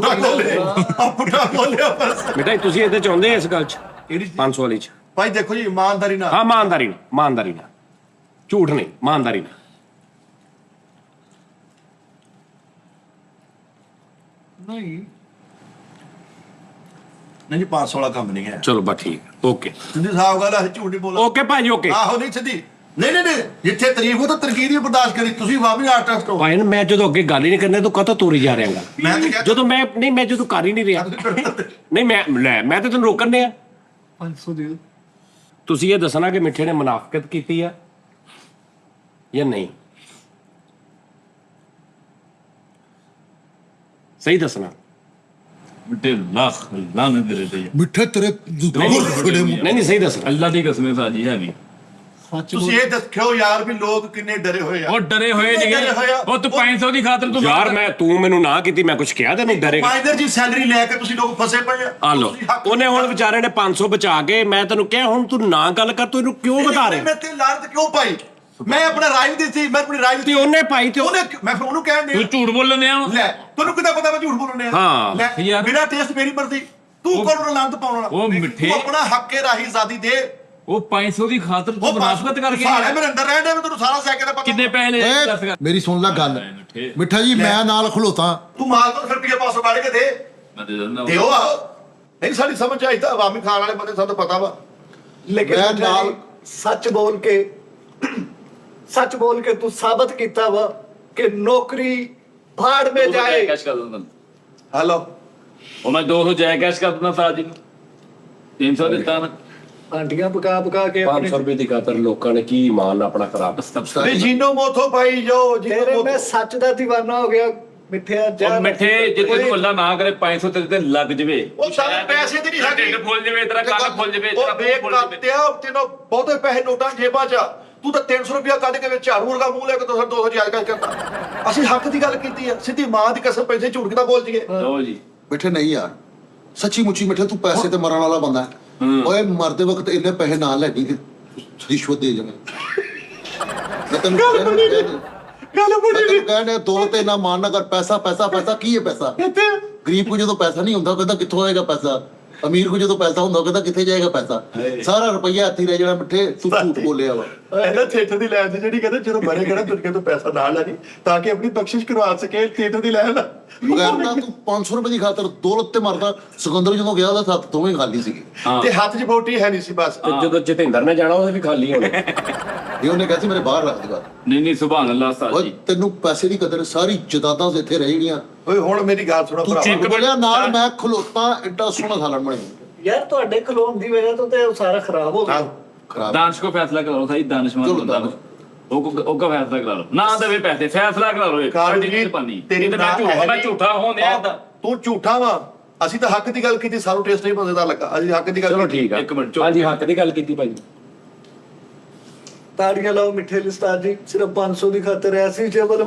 ਪੁੱਠਾ ਬੋਲਿਆ ਬਸ ਬੇਟਾ ਤੁਸੀਂ ਇਹਦੇ ਚ ਆਉਂਦੇ ਇਸ ਗੱਲ 'ਚ ਕਿਹੜੀ 500 ਵਾਲੀ 'ਚ? ਭਾਈ ਦੇਖੋ ਜੀ ਇਮਾਨਦਾਰੀ ਨਾਲ ਹਾਂ ਇਮਾਨਦਾਰੀ ਨਾਲ ਝੂਠ ਨਹੀਂ, ਇਮਾਨਦਾਰੀ ਨਾਲ। ਨਹੀਂ ਨਹੀਂ ਜੀ 500 ਵਾਲਾ ਕੰਮ ਨਹੀਂ ਹੈ ਚਲੋ ਬਸ ਠੀਕ, ਓਕੇ ਸਿੱਧੀ ਸਾਫ ਗੱਲ ਹੈ ਝੂਠ ਨਹੀਂ ਬੋਲਣਾ ਓਕੇ ਭਾਜੀ ਓਕੇ। ਆਹੋ ਨਹੀਂ ਸਿੱਧੀ ਨਹੀਂ ਜਿੱਥੇ ਤਾਰੀਫ ਹੋ ਤਾਂ ਤਨਕੀਦ ਵੀ ਬਰਦਾਸ਼ਤ ਕਰੀ ਤੁਸੀਂ ਵਾਹ ਆਰਟਿਸਟ ਹੋ ਭਾਈ ਮੈਂ ਜਦੋਂ ਅੱਗੇ ਗੱਲ ਹੀ ਨਹੀਂ ਕਰਨੀ ਤੂੰ ਕਾਹਤੋਂ ਤੋਰੀ ਜਾ ਰਿਹਾਗਾ? ਮੈਂ ਤਾਂ ਜਦੋਂ ਮੈਂ ਜਦੋਂ ਕਰ ਹੀ ਨਹੀਂ ਰਿਹਾ ਨਹੀਂ ਮੈਂ ਤਾਂ ਤੈਨੂੰ ਰੋਕਣ ਡਿਆ। 500 ਦਿਓ ਤੁਸੀਂ ਇਹ ਦੱਸਣਾ ਕਿ ਮਿੱਠੇ ਨੇ ਮੁਨਾਫਕਤ ਕੀਤੀ ਆ ਜਾਂ ਨਹੀਂ, ਸਹੀ ਦੱਸਣਾ। ਮਿੱਟੇ ਲੱਖ ਲਾਣੇ ਤੇਰੇ ਤੇ ਮਿੱਠੇ ਤੇਰੇ ਬੜੇ ਨਹੀਂ ਸਹੀ ਦੱਸਣਾ। ਅੱਲਾ ਦੀ ਕਸਮ ਹੈ ਸਾਜੀ ਹੈ ਵੀ ਸੱਚ ਤੁਸੀਂ ਇਹ ਦੱਸਿਓ ਯਾਰ ਵੀ ਲੋਕ ਕਿੰਨੇ ਡਰੇ ਹੋਏ ਆ ਉਹ ਡਰੇ ਹੋਏ ਕਿੰਨੇ ਨੇਗੇ ਡਰੇ ਹੋਏ ਆ? ਉਹ ਤੂੰ 500 ਦੀ ਖਾਤਰ ਤੂੰ ਯਾਰ ਤੂੰ ਮੈਨੂੰ ਨਾ ਕੀਤੀ, ਮੈਂ ਕੁਝ ਕਿਹਾ ਤੈਨੂੰ ਡਰੇਗਾ? ਮਾਈਨਰ ਜੀ ਸੈਲਰੀ ਲੈ ਕੇ ਤੁਸੀਂ ਲੋਕ ਫਸੇ ਪਏ ਆ ਲੋ ਤੁਸੀਂ ਹੱਕ- ਉਹਨੇ ਹੁਣ ਵਿਚਾਰੇ ਨੇ 500 ਬਚਾ ਕੇ ਮੈਂ ਤੈਨੂੰ ਕਿਹਾ ਹੁਣ ਤੂੰ ਨਾ ਗੱਲ ਕਰ, ਤੂੰ ਇਹਨੂੰ ਕਿਉਂ ਵਧਾ ਰਿਹਾ? ਮੈਂ ਤੇ ਲਾਰਤ ਕਿਉਂ ਪਾਈ ਮੈਂ ਆਪਣਾ ਰਾਏ ਵੀ ਦਿੱਤੀ ਮੈਂ ਆਪਣੀ ਰਾਏ ਤੇ ਦਿੱਤੀ ਉਹਨੇ ਪਾਈ ਤੇ ਉਹਨੇ ਮੈਂ ਫਿਰ ਉਹਨੂੰ ਕਹਿਣ ਤੂੰ ਦੇ ਝੂਠ ਬੋਲਣ ਡਿਆ ਵਾਂ। ਲੈ ਤੈਨੂੰ ਕਿੱਦਾਂ ਪਤਾ ਮੈਂ ਝੂਠ ਬੋਲਣੇ ਹਾਂ, ਯਾਰ। ਮੇਰਾ ਟੇਸਟ ਮੇਰੀ ਮਰਜ਼ੀ ਤੂੰ ਕੋਲ ਲਾਂਤ ਪਾਉਣਾ ਉਹ ਮਿੱਠੇ- ਤੂੰ ਆਪਣਾ ਹੱਕ ਕੇ ਰਾਹੀ ਜ਼ਾਦੀ ਦੇ ਉਹ 500 ਦੀ ਖਾਤਰ ਤੂੰ ਮੁਨਾਫਕਤ ਕਰ ਸਾਲੇ ਗਿਆ। ਮੇਰੇ ਅੰਦਰ ਰਹਿਣ ਦੇ ਮੈਂ ਤੈਨੂੰ ਸਾਰਾ ਸੈਕਿੰਡ ਦਾ ਪਤਾ ਕਿੰਨੇ ਪੈਸੇ ਲਏ ਦੱਸ ਏ ਕਰ। ਮੇਰੀ ਸੁਣ ਲੈ ਗੱਲ ਮਿੱਠੇ ਮਿੱਠਾ ਜੀ ਮੈਂ ਨਾਲ ਖਲੋਤਾ ਤੂੰ ਮਾਲ ਤੋਂ ਫਿਰ ਰੁਪਈਆ 500 ਕੱਢ ਕੇ ਦੇ ਮੈਂ ਦੇ ਦਿੰਦਾ ਦਿਓ ਆ ਨਹੀਂ ਸਾਡੀ ਸਮਝ ਆਈ ਤਾਂ ਆਵਾਮੀ ਖਾਣ ਵਾਲੇ ਬੰਦੇ ਸਾਨੂੰ ਪਤਾ ਵਾ ਲੇਕਿਨ ਮੈਂ ਮਿੱਠਾ ਨਾਲ- ਜੀ, ਸੱਚ ਬੋਲ ਕੇ ਤੂੰ ਸਾਬਤ ਕੀਤਾ ਵਾ ਕਿ ਨੌਕਰੀ ਭਾੜ ਮੇ ਜਾਏ। ਕੈਸ਼ ਕਰ ਦਿੰਦਾ ਹੈਲੋ ਉਹ ਮੈਂ 200 ਜੈ ਕੈਸ਼ ਕਰ ਦਿੰਦਾ ਸਾਜੀ ਨੂੰ 300 ਦਿੱਤਾ ਨਾ ਆਂਟੀਆਂ ਪਕਾ ਕੇ 500 ਰੁਪਏ ਦੀ ਖਾਤਰ ਲੋਕਾਂ ਨੇ ਕੀ ਇਮਾਨ ਆਪਣਾ ਖਰਾਬ। ਵੀ ਜੀਨੋ ਮੋਥੋ ਪਾਈ ਜੋ ਜੀਨੋ ਤੇਰੇ ਮੋਥੋ ਮੈਂ ਸੱਚ ਦਾ دیਵਾਨਾ ਹੋ ਗਿਆ ਮਿੱਠਿਆ ਉਹ ਮਿੱਠੇ ਜੇ ਤੈਨੂੰ ਅੱਲਾ ਨਾ ਕਰੇ 500 ਤੇਰੇ ਤੇ ਲੱਗ ਜਵੇ ਉਹ ਸਾਰੇ ਪੈਸੇ ਤੇ ਨਹੀਂ ਤੇਰਾ ਹੈਗੇ ਢਿੱਡ ਫੁੱਲ ਜਵੇ ਤੇਰਾ ਕੰਨ ਫੁੱਲ ਜਵੇ ਉਹ ਤੇਰਾ ਬੇਕ ਫੁੱਲ ਜਵੇ ਕਰਤੇ ਆ ਤੈਨੂੰ ਬਹੁਤੇ ਪੈਸੇ ਨੋਟਾਂ ਜੇਬਾਂ 'ਚ ਆ। ਤੂੰ ਤਾਂ 300 ਰੁਪਇਆ ਕੱਢ ਕੇ ਵਿੱਚ ਝਾੜੂ ਵਰਗਾ ਮੂੰਹ ਲੈ ਕੇ 200 ਜਾਇਜ਼ ਕਰਦਾ ਅਸੀਂ ਹੱਕ ਦੀ ਗੱਲ ਕੀਤੀ ਆ ਸਿੱਧੀ ਮਾਂ ਦੀ ਕਸਮ ਪੈਸੇ ਝੂਠ ਕਿਦਾਂ ਬੋਲ ਜੀਏ ਲਓ ਜੀ ਮਿੱਠੇ ਨਹੀਂ ਯਾਰ ਸੱਚੀ ਮੁੱਚੀ ਮਿੱਠੇ ਤੂੰ ਪੈਸੇ ਤੇ ਮਰਨ ਵਾਲਾ ਬੰਦਾ ਹੈ। ਓਏ ਮਰਦੇ ਵਕਤ ਇੰਨੇ ਪੈਸੇ ਨਾ ਲੈ ਜੀ ਰਿਸ਼ਵਤ ਦੇ ਜਾਣਾ ਮੈਂ ਤੈਨੂੰ ਗੱਲ ਬੜੀ ਕਹਿੰਦੇ ਦੋ ਤੇ ਨਾ ਮਾਨ ਨਾ ਕਰ ਪੈਸਾ ਕੀ ਹੈ ਪੈਸਾ? ਗਰੀਬ ਕੋ ਜਦੋਂ ਪੈਸਾ ਨਹੀਂ ਹੁੰਦਾ ਕਹਿੰਦਾ ਕਿੱਥੋਂ ਆਏਗਾ ਪੈਸਾ? ਅਮੀਰ ਕੋ ਜਦੋਂ ਪੈਸਾ ਹੁੰਦਾ ਕਹਿੰਦਾ ਕਿੱਥੇ ਜਾਏਗਾ ਪੈਸਾ? ਸਾਰਾ ਰੁਪਈਆ ਹੱਥੀ ਰਹਿ ਜਾਣਾ ਮਿੱਠੇ ਤੂੰ ਝੂਠ ਬੋਲਿਆ ਵਾ। ਇਹਨਾਂ ਥੀਏਟਰ ਦੀ ਲੈਣ ਦੀ ਜਿਹੜੀ ਕਹਿੰਦੇ ਜਦੋਂ ਮਰੇ ਕਿਹੜਾ ਦੁਨੀਆ ਤੋਂ ਪੈਸਾ ਨਾ ਲੈਣੀ ਤਾਂ ਕਿ ਆਪਣੀ ਬਖਸ਼ਿਸ਼ ਕਰਵਾ ਸਕੇ ਥੀਏਟਰ ਦੀ ਲੈਣ ਕਹਿੰਦਾ ਤੂੰ 500 ਰੁਪਏ ਦੀ ਖਾਤਰ ਦੌਲਤ ਤੇ ਮਰਦਾ। ਸਿਕੰਦਰ ਜਦੋਂ ਗਿਆ ਉਹਦਾ ਹੱਥ ਦੋਵੇਂ ਖਾਲੀ ਸੀਗੇ। ਤੇ ਹੱਥ 'ਚ ਬੋਟੀ ਹੈ ਨਹੀਂ ਸੀ ਬਸ ਤੇ ਜਦੋਂ ਜਤਿੰਦਰ ਨੇ ਜਾਣਾ ਉਹਦੇ ਵੀ ਖਾਲੀ ਹੋਣੇ। ਇਹ ਉਹਨੇ ਕਿਹਾ ਸੀ ਮੇਰੇ ਬਾਹਰ ਰੱਖ ਦੇਗਾ। ਨਹੀਂ ਸੁਭਾਨ ਅੱਲਾਹ ਓਏ ਸਾਜੀ ਤੈਨੂੰ ਪੈਸੇ ਦੀ ਕਦਰ ਸਾਰੀ ਜਦਾਦਾਂ ਇੱਥੇ ਰਹਿ ਗਈਆਂ। ਓਏ ਹੁਣ ਮੇਰੀ ਗੱਲ ਸੁਣੋ ਤੂੰ ਭਰਾ ਝੂਠ ਬੋਲਿਆ ਨਾਲ ਮੈਂ ਖਲੋਤਾ ਐਡਾ ਸੋਹਣਾ ਸਾਲਣ ਬਣਿਆ ਯਾਰ ਤੁਹਾਡੇ ਖਲੋਣ ਦੀ ਵਜ੍ਹਾ ਤੋਂ ਤੇ ਉਹ ਸਾਰਾ ਖਰਾਬ ਹੋ ਗਿਆ। ਖਰਾਬ दानिश को फैसला करा लो सही दानिशमंद चलो, बंदा ओका फैसला करा लो ना देवे पैसे फैसला करा लो ਕਾਰਨ ਜੀ ਤੇਰੀ मैं झूठा मैं झूठा होने आता ਤੂੰ ਝੂਠਾ ਵਾ ਅਸੀਂ ਤਾਂ ਹੱਕ ਦੀ ਗੱਲ ਕੀਤੀ ਸਾਨੂੰ ਟੇਸਟ ਨਹੀਂ ਮਜ਼ੇਦਾਰ ਲੱਗਾ ਅਸੀਂ ਹੱਕ ਦੀ ਗੱਲ ਚਲੋ ਕੀਤੀ। ਠੀਕ ਆ। ਇੱਕ ਮਿੰਟ ਚੁੱਪ। ਹਾਂਜੀ ਹੱਕ ਦੀ ਗੱਲ ਕੀਤੀ ਭਾਈ। ਤਾੜੀਆਂ ਲਾਓ ਮਿੱਠੇ ਲਿਸਤਾਰ ਜੀ ਸਿਰਫ 500 ਦੀ ਖਾਤਰ ਐਸੀ ਚੇਬਲ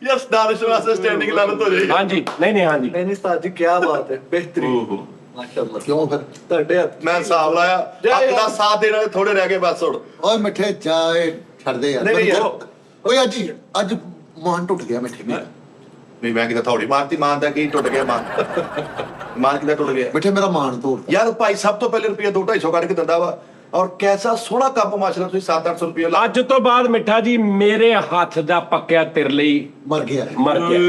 ਯਸ ਦਾਨਿਸ਼ ਵਾਸਤੇ ਸਟੈਂਡਿੰਗ ਲਾਨਤ ਹੋ ਜਾਏਗੀ ਹਾਂਜੀ ਨਹੀਂ ਹਾਂਜੀ ਨਹੀਂ ਉਸਤਾਦ ਜੀ ਕੀ ਬਾਤ ਹੈ ਬਿਹਤਰੀਨ ओहो ਮਾਸ਼ਾਅੱਲਾ ਕਿਉਂ ਫਿਰ ਤੁਹਾਡੇ ਹੱਥ ਮੈਂ ਹਿਸਾਬ ਲਾਇਆ ਹੱਕ ਦਾ ਸਾਥ ਦੇਣ ਵਾਲੇ ਥੋੜੇ ਰਹਿ ਗਏ ਬਸ ਹੁਣ ਓਏ ਮਿੱਠੇ ਜਾਏ ਛੱਡ ਦੇ ਯਾਰ ਨਹੀਂ, ਨਹੀਂ ਯਾਰ। ਓਏ ਅੱਜ ਮਾਨ ਟੁੱਟ ਗਿਆ ਮਿੱਠੇ ਮੇਰਾ। ਨਹੀਂ ਮੈਂ ਕਿਹਾ ਥੋੜੀ ਮਾਰਤੀ ਮਾਨ ਦਾ ਕੀ ਟੁੱਟ ਗਿਆ ਮਾਨ ਕਿੱਦਾਂ ਟੁੱਟ ਗਿਆ ਮਿੱਠੇ ਮੇਰਾ ਮਾਨ ਤੋੜ ਯਾਰ ਭਾਈ ਸਭ ਤੋਂ ਪਹਿਲੇ ਰੁਪਿਆ 2-250 ਕੱਢ ਕੇ ਦਿੰਦਾ ਵਾ ਔਰ ਕੈਸਾ ਸੋਹਣਾ ਕੱਪ ਮਾਸ਼ਾਅੱਲਾ ਤੁਸੀਂ 700-800 ਰੁਪਏ ਲਾ ਅੱਜ ਤੋਂ ਬਾਅਦ ਮਿੱਠਾ ਜੀ ਮੇਰੇ ਹੱਥ ਦਾ ਪੱਕਿਆ ਤੇਰੇ ਲਈ ਮਰ ਗਿਆ ਮਰ ਗਿਆ।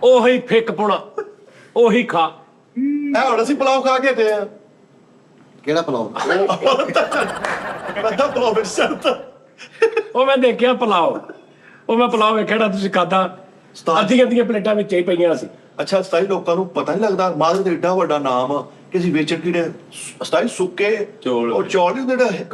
ਉਹੀ ਫਿੱਕ ਪੁਣਾ ਉਹੀ ਖਾ। ਇਹ ਹੁਣ ਅਸੀਂ ਪਲਾਉ ਖਾ ਕੇ ਤੇ ਆ ਕਿਹੜਾ ਪਲਾਉ? ਬੰਦਾ ਪਲਾਉ ਵਿੱਚ ਸਰਤਾ ਉਹ ਮੈਂ ਦੇਖਿਆ ਪਲਾਓ, ਉਹ ਮੈਂ ਪਲਾਓ ਵੇਖਿਆ ਜਿਹੜਾ ਤੁਸੀਂ ਖਾਦਾ ਅੱਧੀਆਂ ਪਲੇਟਾਂ ਵਿੱਚ ਹੀ ਪਈਆਂ ਸੀ। ਅੱਛਾ ਸਤਾਈ ਲੋਕਾਂ ਨੂੰ ਪਤਾ ਨਹੀਂ ਲੱਗਦਾ ਮਾਦਰ ਦਾ ਏਡਾ ਵੱਡਾ ਨਾਮ ਆ ਕਿ ਅਸੀਂ ਵੇਚਣ ਕਿਹੜੇ ਸਤਾਈ ਸੁੱਕੇ ਚੌਲ। ਉਹ ਚੌਲ ਨਹੀਂ ਜਿਹੜੇ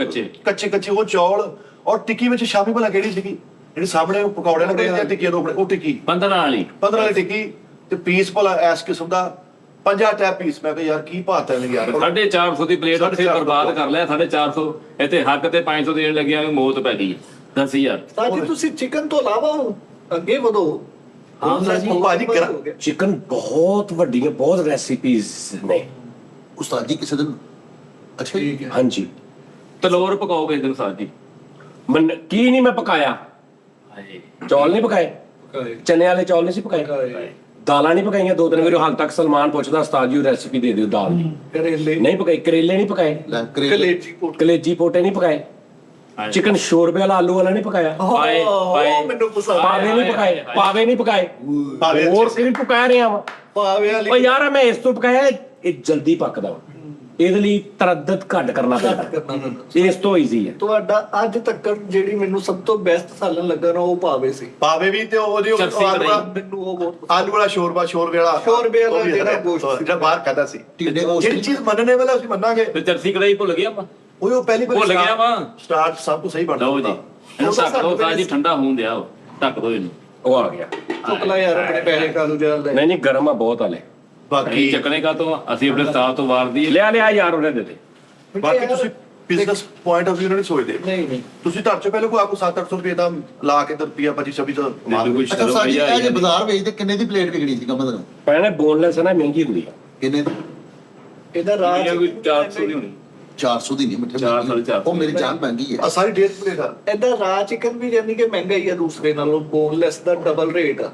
ਕੱਚੇ ਉਹ ਚੌਲ ਔਰ ਟਿੱਕੀ ਵਿੱਚ ਸ਼ਾਮੀ ਭਲਾ ਕਿਹੜੀ ਸੀਗੀ ਜਿਹੜੀ ਸਾਹਮਣੇ ਉਹ ਪਕੌੜੇ ਲੱਗੇ ਜਾਂ ਟਿੱਕੀਆਂ ਦੋ ਉਹ ਟਿੱਕੀ 15 ਵਾਲੀ 15 ਵਾਲੀ ਟਿੱਕੀ ਤੇ ਪੀਸ ਭਲਾ ਇਸ ਕਿਸਮ ਦਾ 50 ਟੈਪ ਪੀਸ। ਮੈਂ ਕਿਹਾ ਯਾਰ ਕੀ ਭਾਤ ਹੈ ਯਾਰ 450 ਦੀ ਪਲੇਟ ਉੱਥੇ ਬਰਬਾਦ ਕਰ ਲਿਆ 450 ਇੱਥੇ ਹੱਕ ਤੇ 500 ਦੇਣ ਲੱਗਿਆ ਨੂੰ ਮੌਤ ਪੈ ਗਈ 10000। ਸਾਜੀ ਤੁਸੀਂ ਚਿਕਨ ਤੋਂ ਇਲਾਵਾ ਅੱਗੇ ਵਧੋ। ਹਾਂ ਭਾਜੀ ਚਿਕਨ ਬਹੁਤ ਵੱਡੀਆਂ ਬਹੁਤ ਰੈਸਿਪੀਜ਼ ਨੇ ਉਸਤਾਦ ਜੀ ਕਿਸੇ ਦਿਨ ਅੱਛਾ ਜੀ ਹਾਂਜੀ। ਤਲੋਰ ਪਕਾਓਗੇ ਦਿਨ ਸਾਜੀ। ਕੀ ਨਹੀਂ ਮੈਂ ਪਕਾਇਆ? ਚੌਲ ਨਹੀਂ ਪਕਾਏ, ਚਨੇ ਵਾਲੇ ਚੌਲ ਨਹੀਂ ਸੀ ਪਕਾਏ, ਦਾਲਾਂ ਨਹੀਂ ਪਕਾਈਆਂ 2-3 ਵਾਰੀ। ਹਾਲ ਤੱਕ ਸਲਮਾਨ ਪੁੱਛਦਾ ਉਸਤਾਦ ਜੀ ਰੈਸਿਪੀ ਦੇ ਦਿਓ ਦਾਲ ਦੀ। ਕਰੇਲੇ ਨਹੀਂ ਪਕਾਈ, ਕਰੇਲੇ ਨਹੀਂ ਪਕਾਏ, ਲੈ ਕਰੇਲੇ ਕਲੇਜੀ ਕੋਟ ਕਲੇਜੀ ਪੋਟੇ ਨਹੀਂ ਪਕਾਏ, ਚਿਕਨ ਸ਼ੋਰਬੇ ਵਾਲਾ ਆਲੂ ਵਾਲਾ ਨਹੀਂ ਪਕਾਇਆ, ਪਾਏ ਮੈਨੂੰ ਪਸੰਦ ਪਾਵੇ ਨਹੀਂ ਪਕਾਏ, ਪਾਵੇ ਨਹੀਂ ਪਕਾਏ। ਭਾਵੇਂ ਹੋਰ ਕਿਹੜੀ ਪਕਾ ਰਿਹਾ ਵਾ? ਪਾਵੇ ਵਾਲੀ ਓ ਯਾਰ ਮੈਂ ਇਸ ਤੋਂ ਪਕਾਇਆ, ਇਹ ਜਲਦੀ ਪੱਕਦਾ ਵਾ, ਇਹਦੇ ਲਈ ਤਰੱਦਦ ਘੱਟ ਕਰਨਾ ਪੈਂਦਾ, ਇਸ ਤੋਂ ਈਜ਼ੀ ਹੈ। ਤੁਹਾਡਾ ਅੱਜ ਤੱਕ ਜਿਹੜੀ ਮੈਨੂੰ ਸਭ ਤੋਂ ਬੈਸਟ ਸਾਲਨ ਲੱਗਾ ਨਾ ਉਹ ਪਾਵੇ ਸੀ। ਭਾਵੇਂ ਵੀ ਤੇ ਉਹਦੇ ਚਰਸੀ ਬਣਾਈ। ਮੈਨੂੰ ਉਹ ਬਹੁਤ ਆਲੂ ਵਾਲਾ ਸ਼ੋਰਬੇ ਵਾਲਾ ਸ਼ੋਰਬੇ ਵਾਲਾ ਜਿਹੜਾ ਗੋਸ਼ਤ ਜਿਹੜਾ ਬਾਹਰ ਖਾਦਾ ਸੀ ਟਿੱਡੇ ਜਿਹੜੀ ਚੀਜ਼ ਮੰਨਣੇ ਵਾਲਾ ਅਸੀਂ ਮੰਨਾਂਗੇ ਤੇ ਚਰਸੀ ਕੜਾਈ ਭੁੱਲ ਗਿਆ ਆਪਾਂ। ਉਹ ਪਹਿਲੀ ਭੁੱਲ ਗਿਆ ਵਾ। ਸਟਾਰਟ ਸਭ ਕੁਝ ਸਹੀ ਬਣਦਾ ਲਓ ਜੀ ਇਹਨੂੰ ਢੱਕ ਦੋ ਸਾਜੀ ਠੰਡਾ ਹੋਣ ਦਿਆ ਢੱਕ ਦੋ ਇਹਨੂੰ। ਉਹ ਆ ਗਿਆ। ਚੁਕਲਾ ਯਾਰ ਆਪਣੇ ਪੈਸੇ ਕਾਲੂ ਜਲ ਲੈ। ਨਹੀਂ ਗਰਮ ਆ ਬਹੁਤ ਹਲੇ। ਬਾਕੀ ਚੱਕਣੇ ਕਾ ਤੋਂ ਅਸੀਂ ਆਪਣੇ ਸਟਾਫ ਤੋਂ ਵਾਰਦੀ ਲਿਆ ਯਾਰ ਉਹਨੇ ਦੇ ਦੇ। ਬਾਕੀ ਤੁਸੀਂ ਬਿਜ਼ਨਸ ਪੁਆਇੰਟ ਆਫ View ਨਾਲ ਨਹੀਂ ਸੋਚਦੇ ਨਹੀਂ ਤੁਸੀਂ ਤੁਹਾਡੇ ਚੋਂ ਪਹਿਲੇ ਕੋਈ ਆਪਕੋ 700-800 ਰੁਪਏ ਦਾ ਲਾ ਕੇ ਤੇ ਰੁਪਿਆ 25-26 ਦਾ ਮਾਲ ਕੋਈ ਅੱਛਾ ਸਾਜੀ ਇਹ ਜੇ ਬਾਜ਼ਾਰ ਵੇਚਦੇ ਕਿੰਨੇ ਦੀ ਪਲੇਟ ਵਿਕਣੀ ਸੀ ਕਮਦ ਨੂੰ? ਪੈਣੇ ਬੋਨਲੈਸ ਹੈ ਨਾ, ਮਹਿੰਗੀ ਹੁੰਦੀ ਆ। ਕਿੰਨੇ ਦੀ? ਇਹਦਾ ਰਾਜ ਕੋਈ 400 ਨਹੀਂ ਹੋਣੀ 400 ਦੀ ਨਹੀਂ ਮਿੱਠੇ 400 ਦੀ 400 ਉਹ ਮੇਰੀ ਜਾਨ ਮਹਿੰਗੀ ਹੈ। ਆ ਸਾਰੀ ਡੇਟ ਪਲੇਟ ਆ ਇਹਦਾ ਰਾਜ ਚਿਕਨ ਵੀ ਜਾਨੀ ਕਿ ਮਹਿੰਗਾ ਹੀ ਆ ਦੂਸਰੇ ਨਾਲੋਂ, ਬੋਨਲੈਸ ਦਾ ਡਬਲ ਰੇਟ ਆ।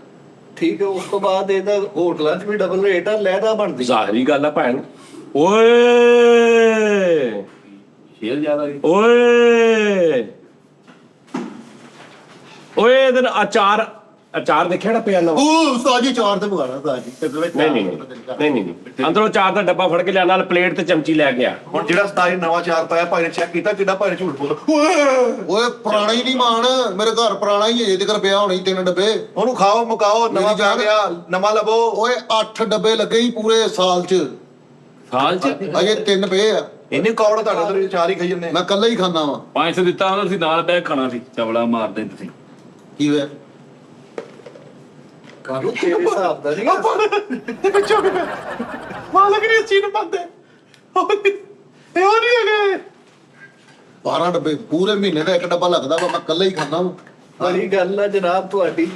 ਠੀਕ ਹੈ, ਉਸ ਤੋਂ ਬਾਅਦ ਇਹਦਾ ਹੋਟਲਾਂ 'ਚ ਵੀ ਡਬਲ ਰੇਟ ਆ, ਲਹਿਦਾ ਬਣਦੀ। ਜ਼ਾਹਰੀ ਗੱਲ ਆ ਭੈਣ। ਓਏ ਸ਼ੇਰ ਜ਼ਿਆਦਾ ਜੀ। ਓਏ ਇਹਦੇ ਨਾਲ ਅਚਾਰ ਦੇਖਿਆ ਨਾ ਪਿਆ ਨਵਾਂ? ਉਹ ਉਸਤਾਦ ਜੀ ਚਾਰ ਤੇ ਮੰਗਾਣਾ ਉਸਤਾਦ ਜੀ ਤੇ ਨਹੀਂ ਅੰਦਰੋਂ ਚਾਰ ਦਾ ਡੱਬਾ ਫੜ ਕੇ ਲਿਆ, ਨਾਲ ਪਲੇਟ ਤੇ ਚਮਚੀ ਲੈ ਗਿਆ। ਹੁਣ ਜਿਹੜਾ 27 ਨਵਾਂ ਚਾਰ ਪਾਇਆ ਭਾਈ ਨੇ ਚੈੱਕ ਕੀਤਾ ਕਿੰਨਾ ਭਾਈ ਨੇ ਝੂਠ ਬੋਲਦਾ ਓਏ ਪੁਰਾਣਾ ਹੀ ਨਹੀਂ ਮਾਣ, ਮੇਰੇ ਘਰ ਪੁਰਾਣਾ ਹੀ ਹੈ ਜੇ ਤੱਕ ਪਿਆ ਹੋਣੀ 3 ਡੱਬੇ। ਉਹਨੂੰ ਖਾਓ ਮੁਕਾਓ ਨਵਾਂ ਮੇਰੀ ਜਾ ਜਾਨ- ਗਿਆ ਨਵਾਂ ਲਵੋ ਓਏ 8 ਡੱਬੇ ਲੱਗੇ ਹੀ ਪੂਰੇ ਸਾਲ ਚ, ਸਾਲ ਚ ਅਜੇ 3 ਪਏ ਆ। ਇੰਨੇ ਕੌੜ ਤੁਹਾਡੇ ਉਧਰ ਚਾਰ ਹੀ ਖਾਈ ਜੰਨੇ ਮੈਂ ਕੱਲਾ ਹੀ ਖਾਣਾ ਵਾ। 500 ਦਿੱਤਾ ਉਹਨਾਂ ਅਸੀਂ ਨਾਲ ਬੈਗ ਖਾਣਾ ਸੀ ਚਵਲਾ ਮਾਰਦੇ ਤੁਸੀਂ। ਕੀ ਹੋਇਆ? ਕਾਲੂ ਤੇਰੇ ਹਿਸਾਬ ਦਾ ਨਹੀਂ ਪਿੱਛੋਂ ਕਿ ਮਾਲਕ ਨੇ ਇਸ ਚੀਜ਼ ਨੂੰ ਮੰਨਦੇ ਉਹ ਨਹੀਂ ਹੈਗੇ 12 ਡੱਬੇ ਪੂਰੇ ਮਹੀਨੇ ਦਾ 1 ਡੱਬਾ ਲੱਗਦਾ ਵਾ, ਮੈਂ ਕੱਲਾ ਹੀ ਖਾਣਾ ਵਾ। ਬੜੀ ਗੱਲ ਆ ਜਨਾਬ ਤੁਹਾਡੀ,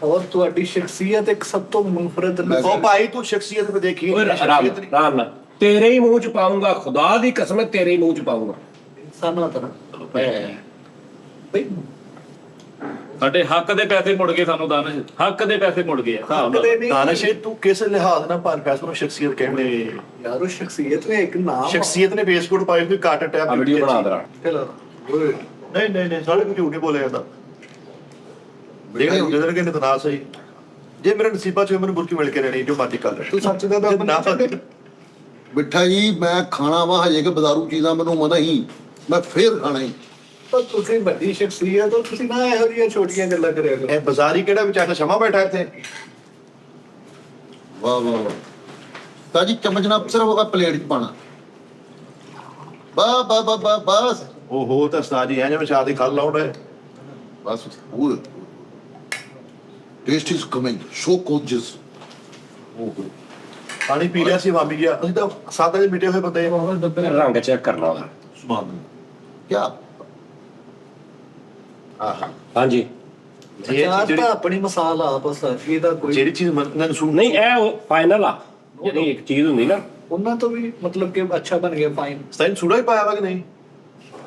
ਔਰ ਤੁਹਾਡੀ ਸ਼ਖਸੀਅਤ ਇੱਕ ਸਭ ਤੋਂ ਮੁਨਫਰਦ ਉਹ ਭਾਈ ਤੂੰ ਸ਼ਖਸੀਅਤ ਤੇ ਦੇਖੀ ਓਏ ਰਾਮ ਨਾਲ ਤੇਰੇ ਹੀ ਮੂੰਹ ਚ ਪਾਉਂਗਾ, ਖੁਦਾ ਦੀ ਕਸਮ ਹੈ ਤੇਰੇ ਹੀ ਮੂੰਹ ਚ ਪਾਉਂਗਾ। ਇਨਸਾਨਾਂ ਤਰ੍ਹਾਂ ਬਈ ਸਾਡੇ ਹੱਕ ਦੇ ਪੈਸੇ ਮੁੜ ਗਏ ਸਾਨੂੰ ਦਾਨਸ਼, ਹੱਕ ਦੇ ਪੈਸੇ ਮੁੜ ਗਏ ਆ ਹਿਸਾਬ ਨਾਲ। ਕਦੇ ਨਹੀਂ ਦਾਨਸ਼ ਤੂੰ ਕਿਸ ਲਿਹਾਜ਼ ਨਾਲ ਭਾਰ ਪੈਸਾ ਨੂੰ ਸ਼ਖਸੀਅਤ ਕਹਿੰਦੇ ਯਾਰ ਉਹ ਸ਼ਖਸੀਅਤ ਨੇ ਇੱਕ ਨਾਮ ਆ। ਸ਼ਖਸੀਅਤ ਨੇ ਫੇਸਬੁੱਕ ਪਾਈ ਕੋਈ ਕਾਟ ਟੈਪ ਆ ਵੀਡੀਓ ਬਣਾ ਦਰਾ। ਚਲੋ ਓਏ ਨਹੀਂ ਸਾਡੇ ਕੋਈ ਝੂਠ ਨਹੀਂ ਬੋਲਿਆ ਜਾਂਦਾ ਦੇਖਦੇ ਹੁੰਦੇ ਨੇ ਕਿ ਨਾ ਸਹੀ ਜੇ ਮੇਰੇ ਨਸੀਬਾਂ ਚ ਮੈਨੂੰ ਬੁਰਕੀ ਮਿਲ ਕੇ ਰਹਿਣੀ ਜੋ ਮਰਜ਼ੀ ਕਰ ਲੈ ਤੂੰ ਸੱਚ ਦਾ ਦੱਸ ਨਾ ਮਿੱਠਾ ਜੀ ਮੈਂ ਖਾਣਾ ਵਾ ਹਜੇ ਕਿ ਬਾਜ਼ਾਰੂ ਚੀਜ਼ਾਂ ਮੈਨੂੰ ਮਨਾ ਹੀ, ਮੈਂ ਫੇਰ ਖਾਣਾ ਹੀ। ਪਰ ਤੁਸੀਂ ਵੱਡੀ ਸ਼ਖਸੀਅਤ ਹੋ, ਤੁਸੀਂ ਨਾ ਇਹੋ ਜਿਹੀਆਂ ਛੋਟੀਆਂ ਗੱਲਾਂ ਕਰਿਆ ਕਰੋ। ਇਹ ਬਾਜ਼ਾਰੀ ਕਿਹੜਾ ਵਿਚਾਰਾ ਸ਼ਮਾ ਬੈਠਾ ਇੱਥੇ ਵਾਹ ਵਾਹ ਵਾਹ ਸਾਜੀ ਚਮਚ ਨਾਲ ਸਿਰਫ ਪਲੇਟ ਚ ਪਾਣਾ ਬਸ ਓਹੋ ਤਾਂ ਉਸਤਾਦ ਜੀ ਐ ਜਿਵੇਂ ਸ਼ਾਦੀ ਖਲ ਲਾਉਂਦੇ ਬਸ ਉਹ ਟੇਸਟ ਇਜ਼ ਕਮਿੰਗ ਸੋ ਕੋਜਸ। ਪਾਣੀ ਪੀ ਲਿਆ ਸੀ ਵਾਮੀ ਗਿਆ ਅਸੀਂ ਤਾਂ ਸਾਦਾ ਜਿਹੇ ਮਿਟੇ ਹੋਏ ਬੰਦੇ ਆ ਰੰਗ ਚੈੱਕ ਕਰਨਾ ਉਹਦਾ। ਸੁਭਾਨ ਕਿਆ ਆਹ ਹਾਂਜੀ ਯਾਰ ਜਿਹੜੀ ਤਾਂ ਆਪਣੀ ਮਿਸਾਲ ਆਪ ਸਾਜੀ ਦਾ ਕੋਈ ਜਿਹੜੀ ਚੀਜ਼ ਮੰਨਣ ਨੂੰ ਨਹੀਂ ਇਹ ਫਾਈਨਲ ਆ, ਜਿਹੜੀ ਇੱਕ ਚੀਜ਼ ਹੁੰਦੀ ਨਾ। ਉਹਨਾਂ ਤੋਂ ਵੀ ਮਤਲਬ ਕਿ ਅੱਛਾ ਬਣ ਗਿਆ ਫਾਈਨ। ਸਟਾਈਲ ਸੂੜਾ ਹੀ ਪਾਇਆ ਵਾ ਕਿ ਨਹੀਂ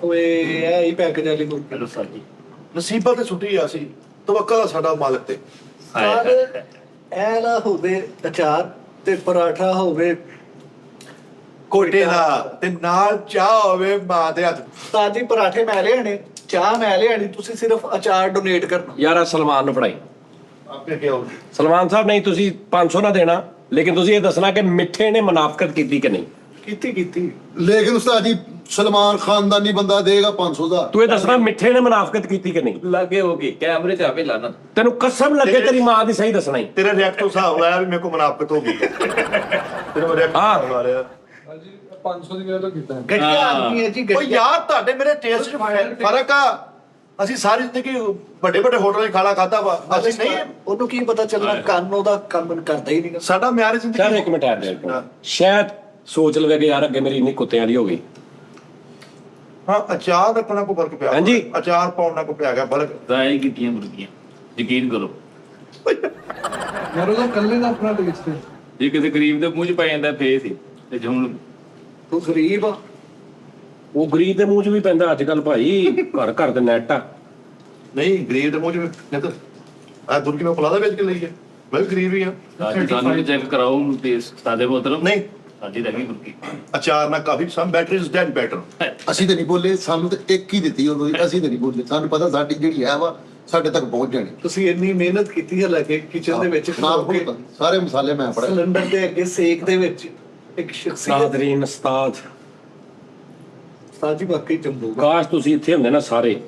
ਓਏ ਇਹ ਹੀ ਪੈਕੇਜ ਵਾਲੀ ਕੁਲਫੀ ਹੈਲੋ ਸਰ ਜੀ ਨਸੀਬਾਂ ਤੇ ਛੁੱਟੀ ਆ ਸੀ ਤਵੱਕਲ ਆ ਸਾਡਾ ਮਾਲਕ ਤੇ। ਸਰ ਇਹ ਨਾ ਹੋਵੇ ਅਚਾਰ ਤੇ ਪਰਾਠਾ ਹੋਵੇ ਕੋਟੇ ਦਾ ਤੇ ਨਾਲ ਚਾਹ ਹੋਵੇ ਮਾਂ ਦੇ ਹੱਥ। ਉਸਤਾਦ ਜੀ ਪਰਾਠੇ ਮੈਂ ਲਿਆਣੇ, ਚਾਹ ਮੈਂ ਲਿਆਣੀ, ਤੁਸੀਂ ਸਿਰਫ ਅਚਾਰ ਡੋਨੇਟ ਕਰਨਾ। ਯਾਰ ਆਹ ਸਲਮਾਨ ਨੂੰ ਫੜਾਈ। ਆਪੇ ਕੀ ਹੋਊ ਸਲਮਾਨ ਸਾਹਿਬ ਨਹੀਂ ਤੁਸੀਂ 500 ਨਾ ਦੇਣਾ, ਲੇਕਿਨ ਤੁਸੀਂ ਇਹ ਦੱਸਣਾ ਕਿ ਮਿੱਠੇ ਨੇ ਮੁਨਾਫਕਤ ਕੀਤੀ ਕਿ ਨਹੀਂ। ਕੀਤੀ ਲੇਕਿਨ ਉਸਤਾਦ ਜੀ ਸਲਮਾਨ ਖਾਨਦਾਨੀ ਬੰਦਾ ਦੇਗਾ 500 ਦਾ। ਤੂੰ ਇਹ ਦੱਸਣਾ ਮਿੱਠੇ ਨੇ ਮੁਨਾਫਕਤ ਕੀਤੀ ਕਿ ਨਹੀਂ। ਲੱਗੇ ਹੋ ਗਈ ਕੈਮਰੇ 'ਚ ਆਵੇ ਲਾਣਾ। ਤੈਨੂੰ ਕਸਮ ਲੱਗੇ ਤੇਰੀ ਮਾਂ ਦੀ, ਸਹੀ ਦੱਸਣਾ ਹੀ। ਤੇਰੇ ਰਿਐਕਟ ਤੋਂ ਹਿਸਾਬ ਲਾਇਆ ਵੀ ਮੇਰੇ ਕੋ ਮੁਨਾਫਕਤ ਹੋ ਗਈ। ਤੇਰੇ ਮੈਂ ਰਿਐਕਟ ਹਾਂ। ਕਰਵਾ ਰਿਹਾ। 500 ਦੀ ਗੱਲ ਤਾਂ ਕੀਤਾ ਗਟਿਆ ਆਦਮੀ ਹੈ ਜੀ, ਓ ਗਟਿਆ। ਯਾਰ ਤੁਹਾਡੇ ਮੇਰੇ ਟੇਸਟ 'ਚ ਫਰਕ ਆ। ਅਸੀਂ ਸਾਰੀ ਜ਼ਿੰਦਗੀ ਵੱਡੇ ਵੱਡੇ ਹੋਟਲਾਂ 'ਚ ਖਾਣਾ ਖਾਦਾ ਵਾ, ਅਸੀਂ ਨਹੀਂ। ਉਹਨੂੰ ਕੀ ਪਤਾ ਚੱਲਣਾ, ਕੰਨ ਉਹਦਾ ਕੰਮ ਕਰਦਾ ਹੀ ਨਹੀਂ। ਸਾਡਾ ਮਿਆਰੀ ਚੱਲ ਜ਼ਿੰਦਗੀ ਇੱਕ ਮਿੰਟ ਆ ਜਾ, ਸ਼ਾਇਦ ਸੋਚ ਲਵੇ ਕਿ ਯਾਰ ਅੱਗੇ ਮੇਰੀ ਇੰਨੀ ਕੁੱਤਿਆਂ ਵਾਲੀ ਹੋ ਗਈ। ਹਾਂ ਅਚਾਰ ਰੱਖਣਾ ਕੋ ਫਰਕ ਪਿਆ। ਹਾਂਜੀ। ਅਚਾਰ ਪਾਉਣਾ ਕੋ ਪਿਆ ਗਿਆ ਫਰਕ। ਜ਼ਾਇ ਕੀਤੀਆਂ ਮੁਰਗੀਆਂ ਯਕੀਨ ਕਰੋ। ਯਾਰ ਉਹਦਾ ਕੱਲੇ ਦਾ ਆਪਣਾ ਟੇਸਟ ਹੈ। ਜੇ ਕਿਸੇ ਗਰੀਬ ਦੇ ਮੂੰਹ 'ਚ ਪੈ ਜਾਂਦਾ ਫੇਰ ਸੀ ਤੇ ਜੇ ਹੁਣ ਤੂੰ ਗਰੀਬ ਆ। ਉਹ ਗਰੀਬ ਦੇ ਮੂੰਹ 'ਚ ਵੀ ਪੈਂਦਾ ਅੱਜ ਕੱਲ ਭਾਈ, ਘਰ ਘਰ ਦੇ ਨੈਟ ਆ। ਨਹੀਂ ਗਰੀਬ ਦੇ ਮੂੰਹ 'ਚ ਨਹੀਂ ਤਾਂ ਆ ਦੁਰਕੀ ਮੈਂ ਪਲਾਦਾ ਵੇਚ ਕੇ ਲਈ ਹੈ। ਮੈਂ ਵੀ ਗਰੀਬ ਹੀ ਆ। ਸਾਨੂੰ ਵੀ ਚੈੱਕ ਕਰਾਓ ਤੇ ਸਾਡੇ ਮੋਤਰਮ ਨਹੀਂ ਸਾਡੀ ਰਹਿ ਗਈ ਮੁਰਗੀ। ਅਚਾਰ ਨਾਲ ਕਾਫੀ ਸਮ ਬੈਟਰੀ ਇਜ਼ ਦੈਨ ਬੈਟਰ। ਅਸੀਂ ਤੇ ਨਹੀਂ ਬੋਲੇ, ਸਾਨੂੰ ਤੇ ਇੱਕ ਹੀ ਦਿੱਤੀ ਉਦੋਂ, ਅਸੀਂ ਤੇ ਨਹੀਂ ਬੋਲੇ। ਸਾਨੂੰ ਪਤਾ ਸਾਡੀ ਜਿਹੜੀ ਹੈ ਵਾ ਸਾਡੇ ਤੱਕ ਪਹੁੰਚ ਜਾਣੀ। ਤੁਸੀਂ ਇੰਨੀ ਮਿਹਨਤ ਕੀਤੀ ਹੈ ਲੱਗੇ ਕਿਚਨ ਦੇ ਵਿੱਚ ਨਾਲ ਖਲੋ ਕੇ, ਪਤਾ, ਸਾਰੇ ਮਸਾਲੇ ਮੈਂ ਪੜਿਆ। ਸਿਲੰਡਰ ਦੇ ਅੱਗੇ ਸੇਕ ਦੇ ਵਿੱਚ ਇੱਕ ਸ਼ਖਸੀਅਤ। ਨਾਜ਼ਰੀਨ ਉਸਤਾਦ, ਉਸਤਾਦ ਜੀ ਵਾਕਈ ਜੰਬੂ। ਕਾਸ਼ ਤੁਸੀਂ ਇੱਥੇ ਹੁੰਦੇ ਨਾ ਸਾਰੇ,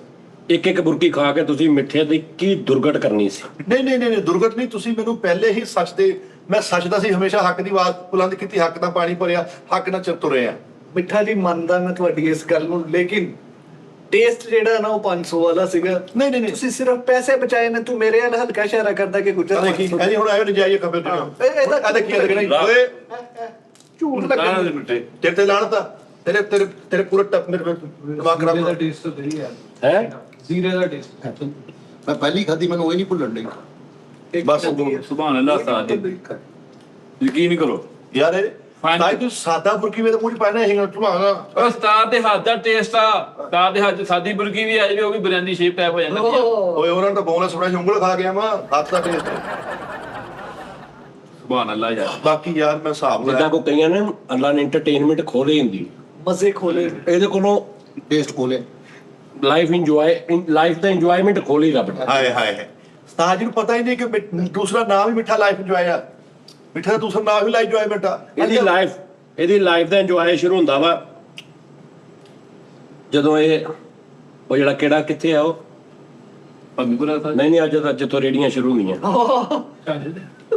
ਇੱਕ ਇੱਕ ਬੁਰਕੀ ਖਾ ਕੇ ਤੁਸੀਂ ਮਿੱਠੇ ਦੀ ਕੀ ਦੁਰਗਟ ਕਰਨੀ ਸੀ। ਨਹੀਂ ਦੁਰਗਤ ਨਹੀਂ। ਤੁਸੀਂ ਮੈਨੂੰ ਪਹਿਲੇ ਹੀ ਸੱਚ ਦੇ, ਮੈਂ ਸੱਚ ਦਾ ਸੀ ਹਮੇਸ਼ਾ, ਹੱਕ ਦੀ ਆਵਾਜ਼ ਬੁਲੰਦ ਕੀਤੀ, ਹੱਕ ਦਾ ਪਾਣੀ ਭਰਿਆ, ਹੱਕ ਨਾਲ ਚੱਲ ਤੁਰੇ ਆ। ਮਿੱਠਾ ਜੀ ਮੰਨਦਾ ਮੈਂ ਤੁਹਾਡੀ ਇਸ ਗੱਲ ਨੂੰ, ਲੇਕਿਨ ਟੇਸਟ ਜਿਹੜਾ ਨਾ ਉਹ 500 ਵਾਲਾ ਸੀਗਾ। ਨਹੀਂ ਤੁਸੀਂ ਸਿਰਫ ਪੈਸੇ ਬਚਾਏ ਨੇ। ਤੂੰ ਮੇਰੇ ਨਾਲ ਹਲਕਾ ਇਸ਼ਾਰਾ ਕਰਦਾ ਕਿ ਗੁੱਜਰ ਦੇਖੀ ਐਨੀ ਹੁਣ ਆਇਓ ਨਜਾਇਏ ਖਬਰ ਤੇ ਕੀ ਲੱਗਣਾ ਓਏ ਝੂਠ ਕਾਹਨਾਂ ਦੇ ਲੱਗਾ। ਮਿੱਠੇ ਤੇਰੇ ਤੇ ਲਾਣਤਾ, ਤੇਰੇ ਤੇਰੇ ਤੇਰੇ ਪੂਰਾ ਟੱਪ ਮੇਰੇ ਦਿਮਾਗ ਜ਼ੀਰੇ ਦਾ ਖਰਾਬ। ਟੇਸਟ ਤਾਂ ਨਹੀਂ ਯਾਰ, ਹੈ ਜ਼ੀਰੇ ਦਾ ਟੇਸਟ। ਮੈਂ ਪਹਿਲੀ ਖਾਧੀ, ਮੈਨੂੰ ਉਹ ਨਹੀਂ ਭੁੱਲਣ ਡਈ। ਬਸ ਸੁਭਾਨ ਅੱਲਾਹ ਉਸਤਾਦ ਜੀ ਯਕੀਨ ਕਰੋ। ਯਾਰ ਇਹ ਤਾਂ ਤੂੰ ਸਾਦਾ ਬੁਰਕੀ ਮੇਰੇ ਮੂੰਹ ਚ ਪਾਣਾ ਹੈਗਾ ਤੁਮਾਗਾ। ਉਸਤਾਦ ਦੇ ਹੱਥ ਦਾ ਟੇਸਟ ਆ। ਉਸਤਾਦ ਦੇ ਹੱਥ 'ਚ ਸਾਦੀ ਮੁਰਗੀ ਵੀ ਆ ਜਾਵੇ ਉਹ ਵੀ ਬਿਰਿਆਨੀ ਸ਼ੇਪ ਟਾਈਪ ਹੋ ਜਾਂਦਾ। ਓਏ ਉਹਨਾਂ ਨੇ ਤਾਂ ਬੋਨਸ ਬੜਾ ਉਂਗਲ ਖਾ ਗਿਆ ਮੈਂ ਹੱਥ ਦਾ ਟੇਸਟ। ਸੁਭਾਨ ਅੱਲਾਹ ਯਾਰ। ਬਾਕੀ ਯਾਰ ਮੈਂ ਹਿਸਾਬ ਜਿੱਦਾਂ ਲਾਇਆ ਕੋ ਕਈਆਂ ਨੇ ਅੱਲਾ ਨੇ ਐਂਟਰਟੇਨਮੈਂਟ ਖੋਲੀ ਹੁੰਦੀ, ਮਜ਼ੇ ਖੋਲੇ। ਇਹਦੇ ਕੋਲੋਂ ਟੇਸਟ ਖੋਲੇ। ਲਾਈਫ ਦਾ ਇੰਜੋਇਮੈਂਟ ਖੋਲੀ ਰੱਬ ਨੇ। ਹਾਏ ਹਾਏ ਉਸਤਾਦ ਜੀ ਨੂੰ ਪਤਾ ਹੀ ਨਹੀਂ ਕਿ ਦੂਸਰਾ ਨਾਮ ਹੀ ਮਿੱਠਾ ਲਾਈਫ ਇੰਜੋਏ ਆ। ਮਿੱਠਾ ਦਾ ਦੂਸਰਾ ਨਾਮ ਹੀ ਲਾਈਫ ਇੰਜੋਇਮੈਂਟ ਆ। ਇਹਦੀ ਲਾਈਫ ਦਾ ਇੰਜੋਏ ਸ਼ੁਰੂ ਹੁੰਦਾ ਵਾ ਜਦੋਂ ਉਹ ਜਿਹੜਾ ਕਿਹੜਾ ਕਿੱਥੇ ਆ ਉਹ ਭੰਗੀਪੁਰਾ ਸਾਹਿਬ ਨਹੀਂ ਅੱਜ ਤੋਂ ਰੇੜੀਆਂ ਸ਼ੁਰੂ ਹੁੰਦੀਆਂ।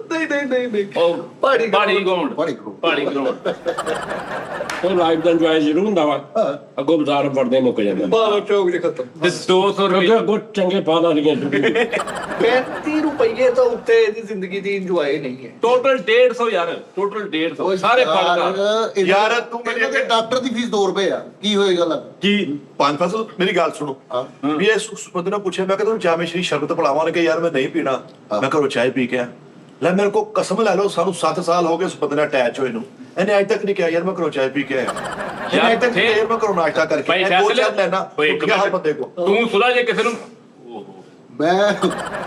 ਨਹੀਂ ਉਹ ਪਹਾੜੀ ਪਹਾੜੀ ਗਰਾਊਂਡ ਬੜੀ ਖੂਬ। ਪਹਾੜੀ ਗਰਾਊਂਡ ਉਹ ਲਾਈਫ ਦਾ ਇੰਜੋਏ ਸ਼ੁਰੂ ਹੁੰਦਾ ਵਾ, ਅੱਗੋਂ ਬਾਜ਼ਾਰ ਵੜਦੇ ਮੁੱਕ ਜਾਂਦਾ। ਬਾਹਰ ਚੌਕ ਦੇ ਖਤਮ। ਤੇ 200 ਰੁਪਏ ਕਿਉਂਕਿ ਅੱਗੋਂ ਚੰਗੇ ਪਾਣ ਵਾਲੀਆਂ 35 ਰੁਪਏ ਤੋਂ ਉੱਤੇ ਇਹਦੀ ਜ਼ਿੰਦਗੀ ਦੀ ਇੰਜੋਏ ਨਹੀਂ ਹੈ। ਟੋਟਲ 150 ਯਾਰ, ਟੋਟਲ 150 ਸਾਰੇ ਫੜ ਕਰ। ਯਾਰ ਤੂੰ ਮੇਰੇ ਅੱਗੇ ਡਾਕਟਰ ਦੀ ਫੀਸ 2 ਰੁਪਏ ਆ, ਕੀ ਹੋਏਗਾ ਲੱਗ? ਕੀ 5 ਫਸਲ ਮੇਰੀ ਗੱਲ ਸੁਣੋ। ਵੀ ਇਹ ਬੰਦੇ ਨੇ ਪੁੱਛਿਆ ਮੈਂ ਕਿ ਤੈਨੂੰ ਜਾਮੇ ਸ਼ਰੀ ਸ਼ਰਬਤ ਪਿਲਾਵਾਂ ਨੇ ਕਿ ਯਾਰ ਮੈਂ ਨਹੀਂ ਪੀਣਾ, ਮੈਂ ਘਰੋਂ ਚਾਹ ਪੀ ਕੇ ਆ। ਲੈ ਮੇਰੇ ਕੋ ਕਸਮ ਲੈ ਲਓ ਸਾਨੂੰ 7 ਸਾਲ ਹੋ ਗਏ ਉਸ ਬੰਦੇ ਨਾਲ ਅਟੈਚ ਹੋਏ ਨੂੰ, ਇਹਨੇ ਅੱਜ ਤੱਕ ਨਹੀਂ ਕਿਹਾ ਯਾਰ ਮੈਂ ਘਰੋਂ ਚਾਹ ਪੀ ਕੇ ਆਇਆ। ਇਹਨੇ ਅੱਜ ਤੱਕ ਨਹੀਂ ਕਿਹਾ ਯਾਰ ਮੈਂ ਘਰੋਂ ਨਾਸ਼ਤਾ ਕਰਕੇ ਭਾਈ ਆਇਆ। 2 ਫੈਸਲੇ ਚਾਰ ਲੈਣਾ ਕਿਹਾ ਹਰ ਬੰਦੇ ਕੋ। ਤੂੰ ਸੁਲਾ ਜੇ ਕਿਸੇ ਨੂੰ ਮੈਂ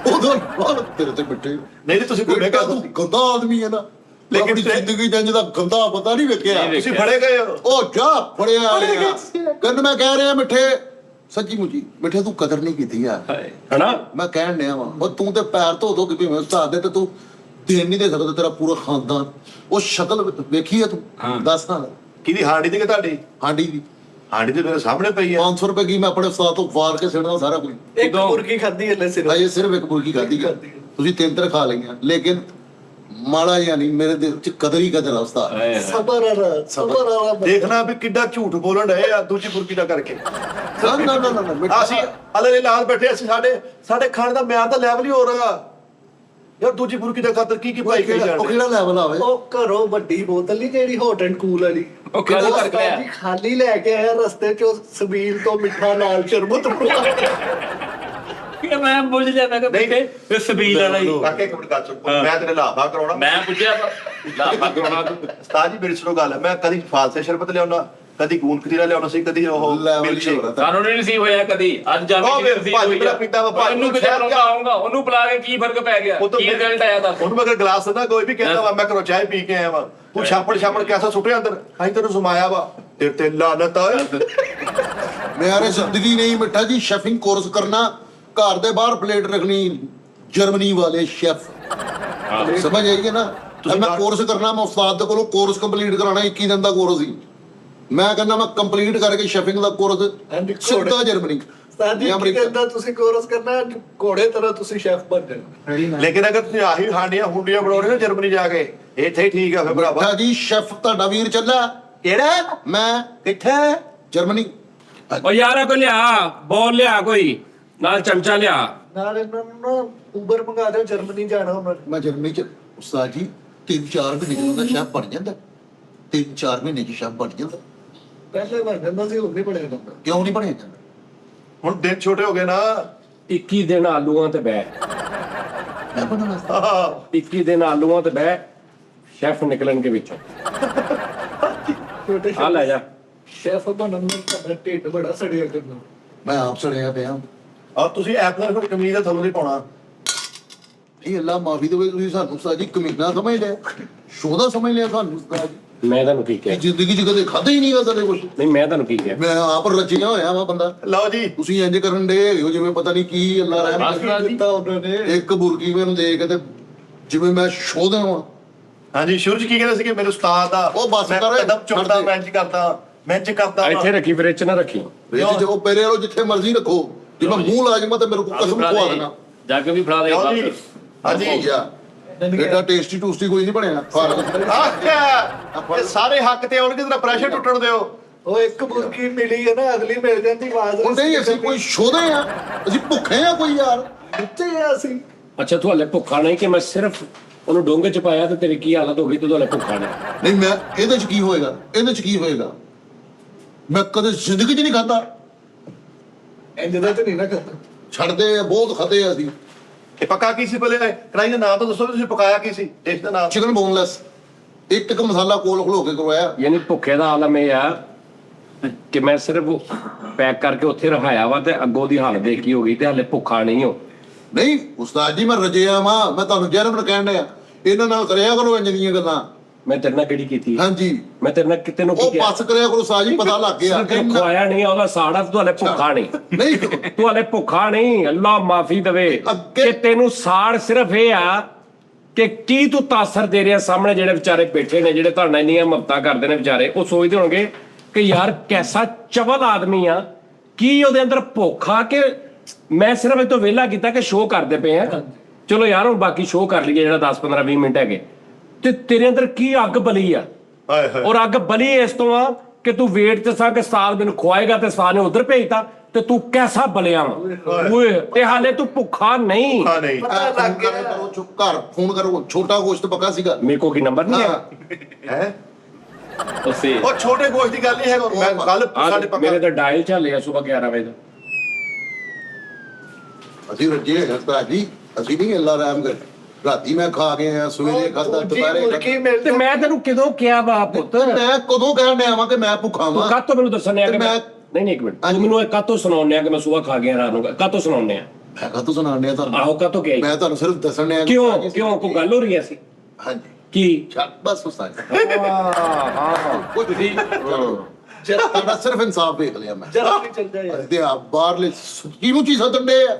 ਉਦੋਂ ਬਾਅਦ ਤੇਰੇ ਤੇ ਬਿੱਟੇ ਨਹੀਂ ਤੁਸੀਂ ਘੁੰਮੇ ਬੇਟਾ ਕਾ ਤੂੰ ਗੰਦਾ ਆਦਮੀ ਹੈ ਨਾ, ਲੇਕਿਨ ਲੇਕਿਨ ਜ਼ਿੰਦਗੀ ਜੰਜ ਦਾ ਗੰਦਾ ਪਤਾ ਨਹੀਂ ਵੇਖਿਆ। ਤੁਸੀਂ ਫੜੇ ਗਏ ਹੋ। ਉਹ ਜਾ ਫੜਿਆ ਕੰਨ ਮੈਂ ਕਹਿ ਰਿਹਾ ਮਿੱਠੇ, ਸੱਚੀ ਮੁੱਚੀ ਮਿੱਠੇ ਤੂੰ ਕਦਰ ਨਹੀਂ ਕੀਤੀ ਯਾਰ। ਹਨਾ। ਮੈਂ ਕਹਿਣ ਡਿਆ ਵਾਂ ਉਹ ਤੂੰ ਤੇ ਪੈਰ ਧੋ ਕੇ ਵੀ ਮੈਂ ਉਸਤਾਦ ਦੇ ਤੇ ਤੂੰ ਦੇਣ ਨਹੀਂ ਦੇ ਸਕਦਾ ਤੇਰਾ ਪੂਰਾ ਖਾਨਦਾਨ। ਉਹ ਸ਼ਕਲ ਵੇਖੀ ਹੈ ਤੂੰ, ਦੱਸ ਹਾਂ ਕਿਹਦੀ ਹਾਂਡੀ ਦੀ ਕਿ ਤੁਹਾਡੀ? ਹਾਂਡੀ ਦੀ ਹਾਂਡੀ ਤੇ ਮੇਰੇ ਸਾਹਮਣੇ ਪਈ ਹੈ। 500 ਰੁਪਏ ਕੀ ਮੈਂ ਆਪਣੇ ਉਸਤਾਦ ਤੋਂ ਵਾਰ ਕੇ ਛੱਡਦਾ ਸਾਰਾ ਕੁਝ। ਇੱਕ ਮੁਰਗੀ ਖਾਧੀ ਹਲੇ ਸਿਰਫ। ਅਜੇ ਸਿਰਫ ਇੱਕ ਮੁਰਗੀ ਖਾਧੀ ਹੈ, ਤੁਸੀਂ 3 ਖਾ ਲਈਆਂ, ਲੇਕਿਨ ਮਾੜਾ ਜਿਹਾ ਨਹੀਂ, ਮੇਰੇ ਦਿਲ ਚ ਕਦਰ ਹੀ ਕਦਰ ਆ ਉਸਤਾਦ। ਸਬਰ ਵਾਲਾ ਦੇਖਣਾ ਵੀ ਕਿੱਡਾ ਝੂਠ ਬੋਲਣ ਡਏ ਆ ਦੂਜੀ ਬੁਰਕੀ ਦਾ ਕਰਕੇ। ਨਾ ਮਿੱਠਾ ਅਸੀਂ ਹਲੇ ਨਾਲ ਬੈਠੇ ਅਸੀਂ ਸਾਡੇ ਖਾਣ ਦਾ ਮਿਆਰ ਦਾ ਲੈਵਲ ਹੀ ਹੋ ਰਿਹਾ ਯਾਰ। ਦੂਜੀ ਬੁਰਕੀ ਦਾ ਖਾਤਰ ਕੀ ਭਾਈ ਕਹੀ ਉਹ ਜਾਂਦੇ। ਕਿਹੜਾ ਲੈਵਲ ਆਵੇ? ਉਹ ਘਰੋਂ ਵੱਡੀ ਬੋਤਲ ਨਹੀਂ ਜਿਹੜੀ ਹੌਟ ਐਂਡ ਕੂਲ ਵਾਲੀ, ਉਹ ਖਾਲੀ ਉਹ ਕਰਕੇ ਲਿਆ। ਜੀ ਖਾਲੀ ਲੈ ਕੇ ਆਇਆ ਰਸਤੇ ਚੋਂ ਸਬੀਲ ਤੋਂ ਮਿੱਠਾ ਨਾਲ ਸ਼ਰਬਤ ਕਿ ਮੈਂ ਬੁੱਝ ਲਿਆ ਮੈਂ ਕਿ ਬੈਠੇ ਤੇ ਸਬੀਲ ਵਾਲਾ ਹੀ ਕਾਕੇ ਇੱਕ ਮਿੰਟ ਗੱਲ ਸੁਣ, ਮੈਂ ਤੇਰੇ ਲਾਭਾ ਕਰਾਉਣਾ। ਮੈਂ ਪੁੱਛਿਆ ਲਾਪਾ ਕਰਾਉਣਾ ਤੂੰ ਉਸਤਾਦ ਜੀ ਮੇਰੀ ਸੁਣੋ ਗੱਲ, ਮੈਂ ਕਦੀ ਫਾਲਸੇ ਸ਼ਰਬਤ ਲਿਆਉਣਾ, ਕਦੀ ਗੂੰਦ ਕਤੀਰਾ ਲਿਆਉਣਾ ਸੀ, ਕਦੀ ਉਹ ਲੈਵਲ ਮਿਲਕ ਹੀ ਸ਼ੇਕ। ਹੋ ਰਿਹਾ। ਸਾਨੂੰ ਨਹੀਂ ਨਸੀਬ ਹੋਇਆ ਕਦੀ, ਅੱਜ ਜਾ ਉਹ ਕੇ ਫਿਰ ਨਸੀਬ ਭਾਜੀ ਹੋਈ ਮੇਰਾ ਆ। ਪੀਂਦਾ ਵਾ, ਭਾਜੀ ਉਹਨੂੰ ਕਿਤੇ ਰੋਂਦਾ ਆਉਂਗਾ, ਉਹਨੂੰ ਪਿਲਾ ਕੇ ਕੀ ਫਰਕ ਪੈ ਗਿਆ, ਉਹ ਤਾਂ ਕੀ ਰਿਜ਼ਲਟ ਆਇਆ ਦੱਸ। ਉਹਨੂੰ ਮੈਂ ਗਲਾਸ ਦਿੰਦਾ, ਕੋਈ ਵੀ ਕਹਿੰਦਾ ਵਾ ਮੈਂ ਘਰੋਂ ਚਾਹ ਪੀ ਕੇ ਆਇਆ ਵਾ, ਤੂੰ ਛਾਪੜ ਕੈਸਾ ਸੁੱਟਿਆ ਅੰਦਰ, ਅਸੀਂ ਤੈਨੂੰ ਸਮਾਇਆ ਵਾ, ਤੇਰੇ ਤੇ ਲਾਨਤ ਆ। ਮੇਰੀ ਜ਼ਿੰਦਗੀ ਨਹੀਂ ਮਿੱਠਾ ਜੀ ਸ਼ੈਫਿੰਗ ਕੋਰਸ ਕਰਨਾ, ਘਰ ਦੇ ਬਾਹਰ ਪਲੇਟ ਰੱਖਣੀ, ਜਰਮਨੀ ਵਾਲੇ ਸ਼ੈਫ ਸਮਝ ਆਈਏ ਨਾ। ਮੈਂ ਕੋਰਸ ਕਰਨਾ, ਮੈਂ ਉਸਤਾਦ ਦੇ ਕੋਲੋਂ ਕੋਰਸ ਕੰਪਲੀਟ ਕਰਾਣਾ, 21 ਦਿਨ ਦਾ ਕੋਰਸ ਸੀ। ਮੈਂ ਕਹਿੰਦਾ ਮੈਂ ਕੰਪਲੀਟ ਕਰਕੇ ਸ਼ੈਫਿੰਗ ਦਾ ਕੋਰਸ ਸਿੱਧਾ ਜਰਮਨੀ ਸਾਡੀ ਜਾਂ ਅਮਰੀਕਾ। ਕਹਿੰਦਾ ਤੁਸੀਂ ਕੋਰਸ ਕਰਨਾ, ਘੋੜੇ ਤਰ੍ਹਾਂ ਤੁਸੀਂ ਸ਼ੈਫ ਬਣ ਜਾਣਾ। ਲੇਕਿਨ ਅਗਰ ਤੁਸੀਂ ਆਹੀ ਹਾਂਡੀਆਂ ਹੁੰਡੀਆਂ ਬਣਾਉਣੇ ਨਾ ਜਰਮਨੀ ਜਾ ਕੇ, ਇੱਥੇ ਹੀ ਠੀਕ ਆ ਫਿਰ ਭਰਾਵਾ। ਮਿੱਠਾ ਜੀ ਸ਼ੈਫ ਤੁਹਾਡਾ ਵੀਰ ਚੱਲਾ, ਕਿਹੜਾ ਮੈਂ ਕਿੱਥੇ? ਜਰਮਨੀ। ਓ ਯਾਰਾ ਕੋਈ ਲਿਆ ਬੋਲ, ਲਿਆ ਕੋਈ ਨਾਲ ਚਮਚਾ ਲਿਆ। ਨਾਲ ਇਹਨਾਂ ਨੂੰ ਨਾ ਉਬਰ ਮੰਗਾ ਦਿਓ, ਜਰਮਨੀ ਜਾਣਾ ਉਹਨਾਂ ਨੇ। ਮੈਂ ਜਰਮਨੀ ਚ ਉਸਤਾਦ ਜੀ 3-4 ਮਹੀਨੇ ਦਾ ਸ਼ੈਫ ਬਣ ਜਾਂਦਾ, 3-4 ਮਹੀਨੇ ਚ ਸ਼ੈਫ ਬਣ ਜਾਂਦਾ। ਪਹਿਲੇ ਬਣ ਜਾਂਦਾ ਸੀ, ਹੁਣ ਨਹੀਂ ਬਣਿਆ ਜਾਂਦਾ। ਕਿਉਂ ਨਹੀਂ ਬਣਿਆ ਜਾਂਦਾ? ਹੁਣ ਦਿਨ ਛੋਟੇ ਹੋ ਗਏ ਨਾ। 21 ਦਿਨ ਆਲੂਆਂ ਤੇ ਬਹਿ, ਮੈਂ ਬਣਾਉਣਾ। ਆਹ, 21 ਦਿਨ ਆਲੂਆਂ ਤੇ ਬਹਿ, ਸ਼ੈਫ ਨਿਕਲਣਗੇ ਵਿੱਚੋਂ। ਛੋਟੇ ਆ ਲੈ ਜਾ। ਸ਼ੈਫ ਬਣਨ ਨੂੰ ਤੁਹਾਡਾ ਢਿੱਡ ਬੜਾ ਸੜਿਆ ਕਰਨਾ। ਮੈਂ ਆਪ ਸੜਿਆ ਪਿਆ। ਔਰ ਤੁਸੀਂ ਐਪ ਨਾਲ ਫਿਰ ਕਮੀਜ਼ ਦਾ ਥੱਲੋਂ ਨਹੀਂ ਪਾਉਣਾ। ਇਹ ਅੱਲਾ ਮਾਫੀ ਦੇਵੇ, ਤੁਸੀਂ ਸਾਨੂੰ ਉਸਤਾਦ ਜੀ ਕਮੀਨਾ ਸਮਝ ਲਿਆ, ਸ਼ੋਦਾ ਸਮਝ ਲਿਆ ਸਾਨੂੰ ਉਸਤਾਦ ਜੀ। ਮੈਂ ਤੁਹਾਨੂੰ ਕੀ ਕਿਹਾ? ਇਹ ਜ਼ਿੰਦਗੀ ਚ ਕਦੇ ਖਾਦਾ ਹੀ ਨਹੀਂ ਕਦੇ ਕੁਛ। ਨਹੀਂ ਮੈਂ ਤੁਹਾਨੂੰ ਕੀ ਕਿਹਾ? ਮੈਂ ਆਪ ਰਚਿਆ ਹੋਇਆ ਵਾ ਬੰਦਾ। ਲਓ ਜੀ, ਤੁਸੀਂ ਇੰਜ ਕਰਨ ਦੇ ਹੋ ਜਿਵੇਂ ਪਤਾ ਨਹੀਂ ਕੀ ਅੱਲਾ ਰਹਿਮ ਕਰੇ। ਦਿੱਤਾ ਉਹਨਾਂ ਨੇ। ਇੱਕ ਬੁਰਕੀ ਮੈਨੂੰ ਦੇ ਕੇ ਤੇ ਜਿਵੇਂ ਮੈਂ ਸ਼ੋਦਾ ਵਾਂ। ਹਾਂਜੀ ਸੂਰਜ ਕੀ ਕਹਿੰਦੇ ਸੀ ਕਿ ਮੇਰੇ ਉਸਤਾਦ ਦਾ ਉਹ ਬਸ ਮੈਂ ਕਰ, ਕਦਮ ਚੁੱਕਦਾ, ਛੱਡ ਦੇ। ਮੈਂਚ ਕਰਦਾ ਇੱਥੇ ਰੱਖੀ, ਫ੍ਰਿਜ 'ਚ ਨਾ ਰੱਖੀ। ਵਿੱਚ ਉਹ ਪੇਰੇ ਵਾਲੋ ਜਿੱਥੇ ਮਰਜ਼ੀ ਰੱਖੋ, ਜੇ ਮੈਂ ਮੂੰਹ ਲਾਜਮਾ ਤੇ ਮੇਰੇ ਕੋਲ ਕਸਮ ਖਵਾ ਦੇਣਾ। ਜੱਗ ਵੀ ਫੜਾ ਦੇ ਲਓ ਜੀ, ਬਸ। ਹਾਂਜੀ ਹੋ ਗਿਆ ਇਹਦਾ ਟੇਸਟੀ ਟੂਸਟੀ ਕੋਈ ਨਹੀਂ ਬਣਿਆ। ਆਹ, ਇਹ ਸਾਰੇ ਹੱਕ ਤੇ ਆਉਣਗੇ, ਤੇਰਾ ਪ੍ਰੈਸ਼ਰ ਟੁੱਟਣ ਦਿਓ। ਉਹ ਇੱਕ ਬੁਰਕੀ ਮਿਲੀ ਹੈ ਨਾ, ਅਗਲੀ ਮਿਲ ਜਾਂਦੀ ਆਵਾਜ਼। ਹੁਣ ਨਹੀਂ ਅਸੀਂ ਕੋਈ ਸ਼ੋਦੇ ਆ, ਅਸੀਂ ਭੁੱਖੇ ਆ ਕੋਈ ਯਾਰ। ਕਿੱਥੇ ਆ ਅਸੀਂ? ਅੱਛਾ ਤੂੰ ਹਲੇ ਭੁੱਖਾ ਨਹੀਂ ਕਿ ਮੈਂ ਸਿਰਫ ਉਹਨੂੰ ਡੋਂਗੇ 'ਚ ਪਾਇਆ ਤੇ ਤੇਰੀ ਕੀ ਹਾਲਤ ਹੋ ਗਈ, ਤੂੰ ਹਲੇ ਭੁੱਖਾ ਨਹੀਂ। ਨਹੀਂ ਮੈਂ ਇਹਦੇ ਚ ਕੀ ਹੋਏਗਾ, ਇਹਦੇ ਚ ਕੀ ਹੋਏਗਾ? ਮੈਂ ਕਦੇ ਜ਼ਿੰਦਗੀ ਚ ਨਹੀਂ ਖਾਦਾ। ਇੰਜ ਦਾ ਤੇ ਨਹੀਂ ਨਾ ਕਰਦਾ। ਛੱਡਦੇ ਆ, ਬਹੁਤ ਖਾਦੇ ਆ ਅਸੀਂ। ਇਹ ਪੱਕਾ ਕੀ ਸੀ ਪਹਿਲੇ? ਕੜਾਈ ਦਾ ਨਾਮ ਤਾਂ ਦੱਸੋ, ਤੁਸੀਂ ਪਕਾਇਆ ਕੀ ਸੀ? ਡਿਸ਼ ਦਾ ਨਾਮ? ਚਿਕਨ ਬੋਨਲੈਸ, ਇੱਕ ਮਸਾਲਾ ਕੋਲ ਖਲੋ ਕੇ ਕਰਵਾਇਆ। ਯਾਨੀ ਭੁੱਖੇ ਦਾ ਆਲਮ ਇਹ ਆ ਕਿ ਮੈਂ ਸਿਰਫ ਪੈਕ ਕਰਕੇ ਉੱਥੇ ਰਖਾਇਆ ਵਾ ਤੇ ਅੱਗੋਂ ਦੀ ਹਾਲਤ ਦੇਖ ਕੀ ਹੋ ਗਈ ਤੇ ਹਲੇ ਭੁੱਖਾ ਨਹੀਂ ਹੋ। ਨਹੀਂ ਉਸਤਾਦ ਜੀ ਮੈਂ ਰਜਿਆ ਵਾਂ, ਮੈਂ ਤੁਹਾਨੂੰ ਜਰਮ ਨੂੰ ਕਹਿਣ ਡਿਆ ਇਹਨਾਂ ਨਾਲ ਕਰਿਆ ਕਰੋ ਇੰਜ ਦੀਆਂ ਗੱਲਾਂ। ਮੈਂ ਤੇਰੇ ਨਾਲ ਕਿਹੜੀ ਕੀਤੀ? ਹਾਂਜੀ ਮੈਂ ਤੇਰੇ ਨਾਲ ਕਿਤੇ ਨੂੰ ਕੀ ਉਹ ਕਿਹਾ? ਪਾਸ ਕਰਿਆ ਕਰੋ ਉਸਤਾਦ ਜੀ, ਪਤਾ ਲੱਗ ਗਿਆ। ਤੈਨੂੰ ਖਵਾਇਆ ਨਹੀਂ, ਉਹਦਾ ਸਾੜਾ ਤੂੰ ਹਲੇ ਭੁੱਖਾ ਨਹੀਂ। ਨਹੀਂ ਤੂੰ ਹਲੇ ਭੁੱਖਾ ਨਹੀਂ, ਅੱਲਾ ਮਾਫੀ ਦੇਵੇ ਅੱਗੇ- ਕਿ ਤੈਨੂੰ ਸਾੜ ਸਿਰਫ ਇਹ ਆ ਕਿ ਕੀ ਤੂੰ ਤਾਸਰ ਦੇ ਰਿਹਾ ਸਾਹਮਣੇ ਜਿਹੜੇ ਵਿਚਾਰੇ ਬੈਠੇ ਨੇ, ਜਿਹੜੇ ਤੁਹਾਡੇ ਨਾਲ ਇੰਨੀਆਂ ਮਮਤਾ ਕਰਦੇ ਨੇ ਵਿਚਾਰੇ, ਉਹ ਸੋਚਦੇ ਹੋਣਗੇ ਕਿ ਯਾਰ ਕੈਸਾ ਚਵਲ ਆਦਮੀ ਆ, ਕੀ ਉਹਦੇ ਅੰਦਰ ਭੁੱਖ ਆ ਕਿ ਮੈਂ ਸਿਰਫ ਇਹ ਤੋਂ ਵਿਹਲਾ ਕੀਤਾ ਕਿ ਸ਼ੋਅ ਕਰਦੇ ਪਏ ਆ। ਚਲੋ ਯਾਰ ਹੁਣ ਬਾਕੀ ਸ਼ੋਅ ਕਰ ਲਈਏ ਜਿਹੜਾ 10 15 20 ਮਿੰਟ ਹੈਗੇ, ਤੇ ਤੇਰੇ ਅੰਦਰ ਕੀ ਅੱਗ ਬਲੀ ਆ। ਹਾਏ ਹਾਏ, ਔਰ ਅੱਗ ਬਲੀ ਇਸ ਤੋਂ ਆ ਕਿ ਤੂੰ ਵੇਟ ਤੇ ਸਾਂ ਕਿ ਸਾਲ ਮੈਨੂੰ ਖਵਾਏਗਾ ਤੇ ਸਾਲ ਨੇ ਉਧਰ ਭੇਜਤਾ ਤੇ ਤੂੰ ਕੈਸਾ ਬਲਿਆ ਵਾ ਓਏ, ਤੇ ਹਾਲੇ ਤੂੰ ਭੁੱਖਾ ਨਹੀਂ। ਹਾਂ ਨਹੀਂ ਪਤਾ ਲੱਗ ਫੋਨ ਗਿਆ। ਕਰੋ, ਚੁੱਪ ਕਰ, ਫੋਨ ਕਰੋ। ਛੋਟਾ ਗੋਸ਼ਤ ਪੱਕਾ ਸੀਗਾ। ਮੇਰੇ ਕੋ ਕੀ ਨੰਬਰ ਨਹੀਂ ਹਾਂ। ਹੈ? ਹੈ ਉਸੇ ਉਹ ਛੋਟੇ ਗੋਸ਼ਤ ਦੀ ਗੱਲ ਨਹੀਂ ਹੈ, ਮੈਂ ਗੱਲ ਸਾਡੇ ਪੱਕਾ। ਮੇਰੇ ਤਾਂ ਡਾਇਲ ਚੱਲਿਆ ਸਵੇਰ 11 ਵਜੇ ਦਾ। ਅਸੀਂ ਰੱਜੇ ਹੈਗਾ ਉਸਤਾਦ ਜੀ, ਅਸੀਂ ਨਹੀਂ ਅੱਲਾ ਰਹਿਮ ਕਰੇ। ਰਾਤੀ ਮੈਂ ਖਾ ਕੇ ਆਇਆ, ਸਵੇਰੇ ਖਾਦਾ, ਦੁਪਹਿਰੇ ਬੁਰਕੀ ਖਾਧਾ। ਮਿਲ ਤੇ ਮੈਂ ਤੈਨੂੰ ਕਿਦੋਂ ਕਿਹਾ ਵਾ ਪੁੱਤ? ਮੈਂ ਕਦੋਂ ਕਹਿਣ ਡਿਆ ਵਾਂ ਕਿ ਮੈਂ ਭੁੱਖਾ ਵਾਂ? ਕਾਤੋਂ ਮੈਨੂੰ ਦੱਸਣਿਆ ਕਿ ਤੇ ਮੈਂ ਮੈਂ- ਨਹੀਂ ਨਹੀਂ ਇੱਕ ਮਿੰਟ, ਤੂੰ ਮੈਨੂੰ ਇਹ ਕਾਤੋਂ ਸੁਣਾਉਣਿਆ ਕਿ ਮੈਂ ਸਵੇਰ ਖਾ ਗਿਆ ਰਾਤ ਨੂੰ? ਕਾਤੋਂ ਸੁਣਾਉਣਿਆ? ਮੈਂ ਕਾਹਤੋਂ ਸੁਣਾਉਣ ਡਿਆ ਤੁਹਾਨੂੰ? ਆਹੋ ਕਾਤੋਂ ਕਿਹਾ? ਮੈਂ ਤੁਹਾਨੂੰ ਸਿਰਫ ਦੱਸਣ ਡਿਆ ਕਿ- ਕਿਉਂ ਕੋਈ ਗੱਲ ਹੋ ਰਹੀ ਐ ਸੀ? ਹਾਂਜੀ ਕੀ? ਚੱਲ ਬਸ ਉਸਤਾਦ ਜੀ। ਹਾਂ ਕੁਝ ਨਹੀਂ ਜਰਾ ਤੁਹਾਡਾ ਸਿਰਫ ਇਨਸਾਫ ਵੇਖ ਲਿਆ ਮੈਂ। ਜਰਾ ਨਹੀਂ ਚੱਲਦਾ ਯਾਰ। ਤੇ ਆ ਬਾਹਰਲੇ ਸੁੱਕੀ ਨੂੰ ਚੀਜ਼ਾਂ ਦੰਡੇ ਆ,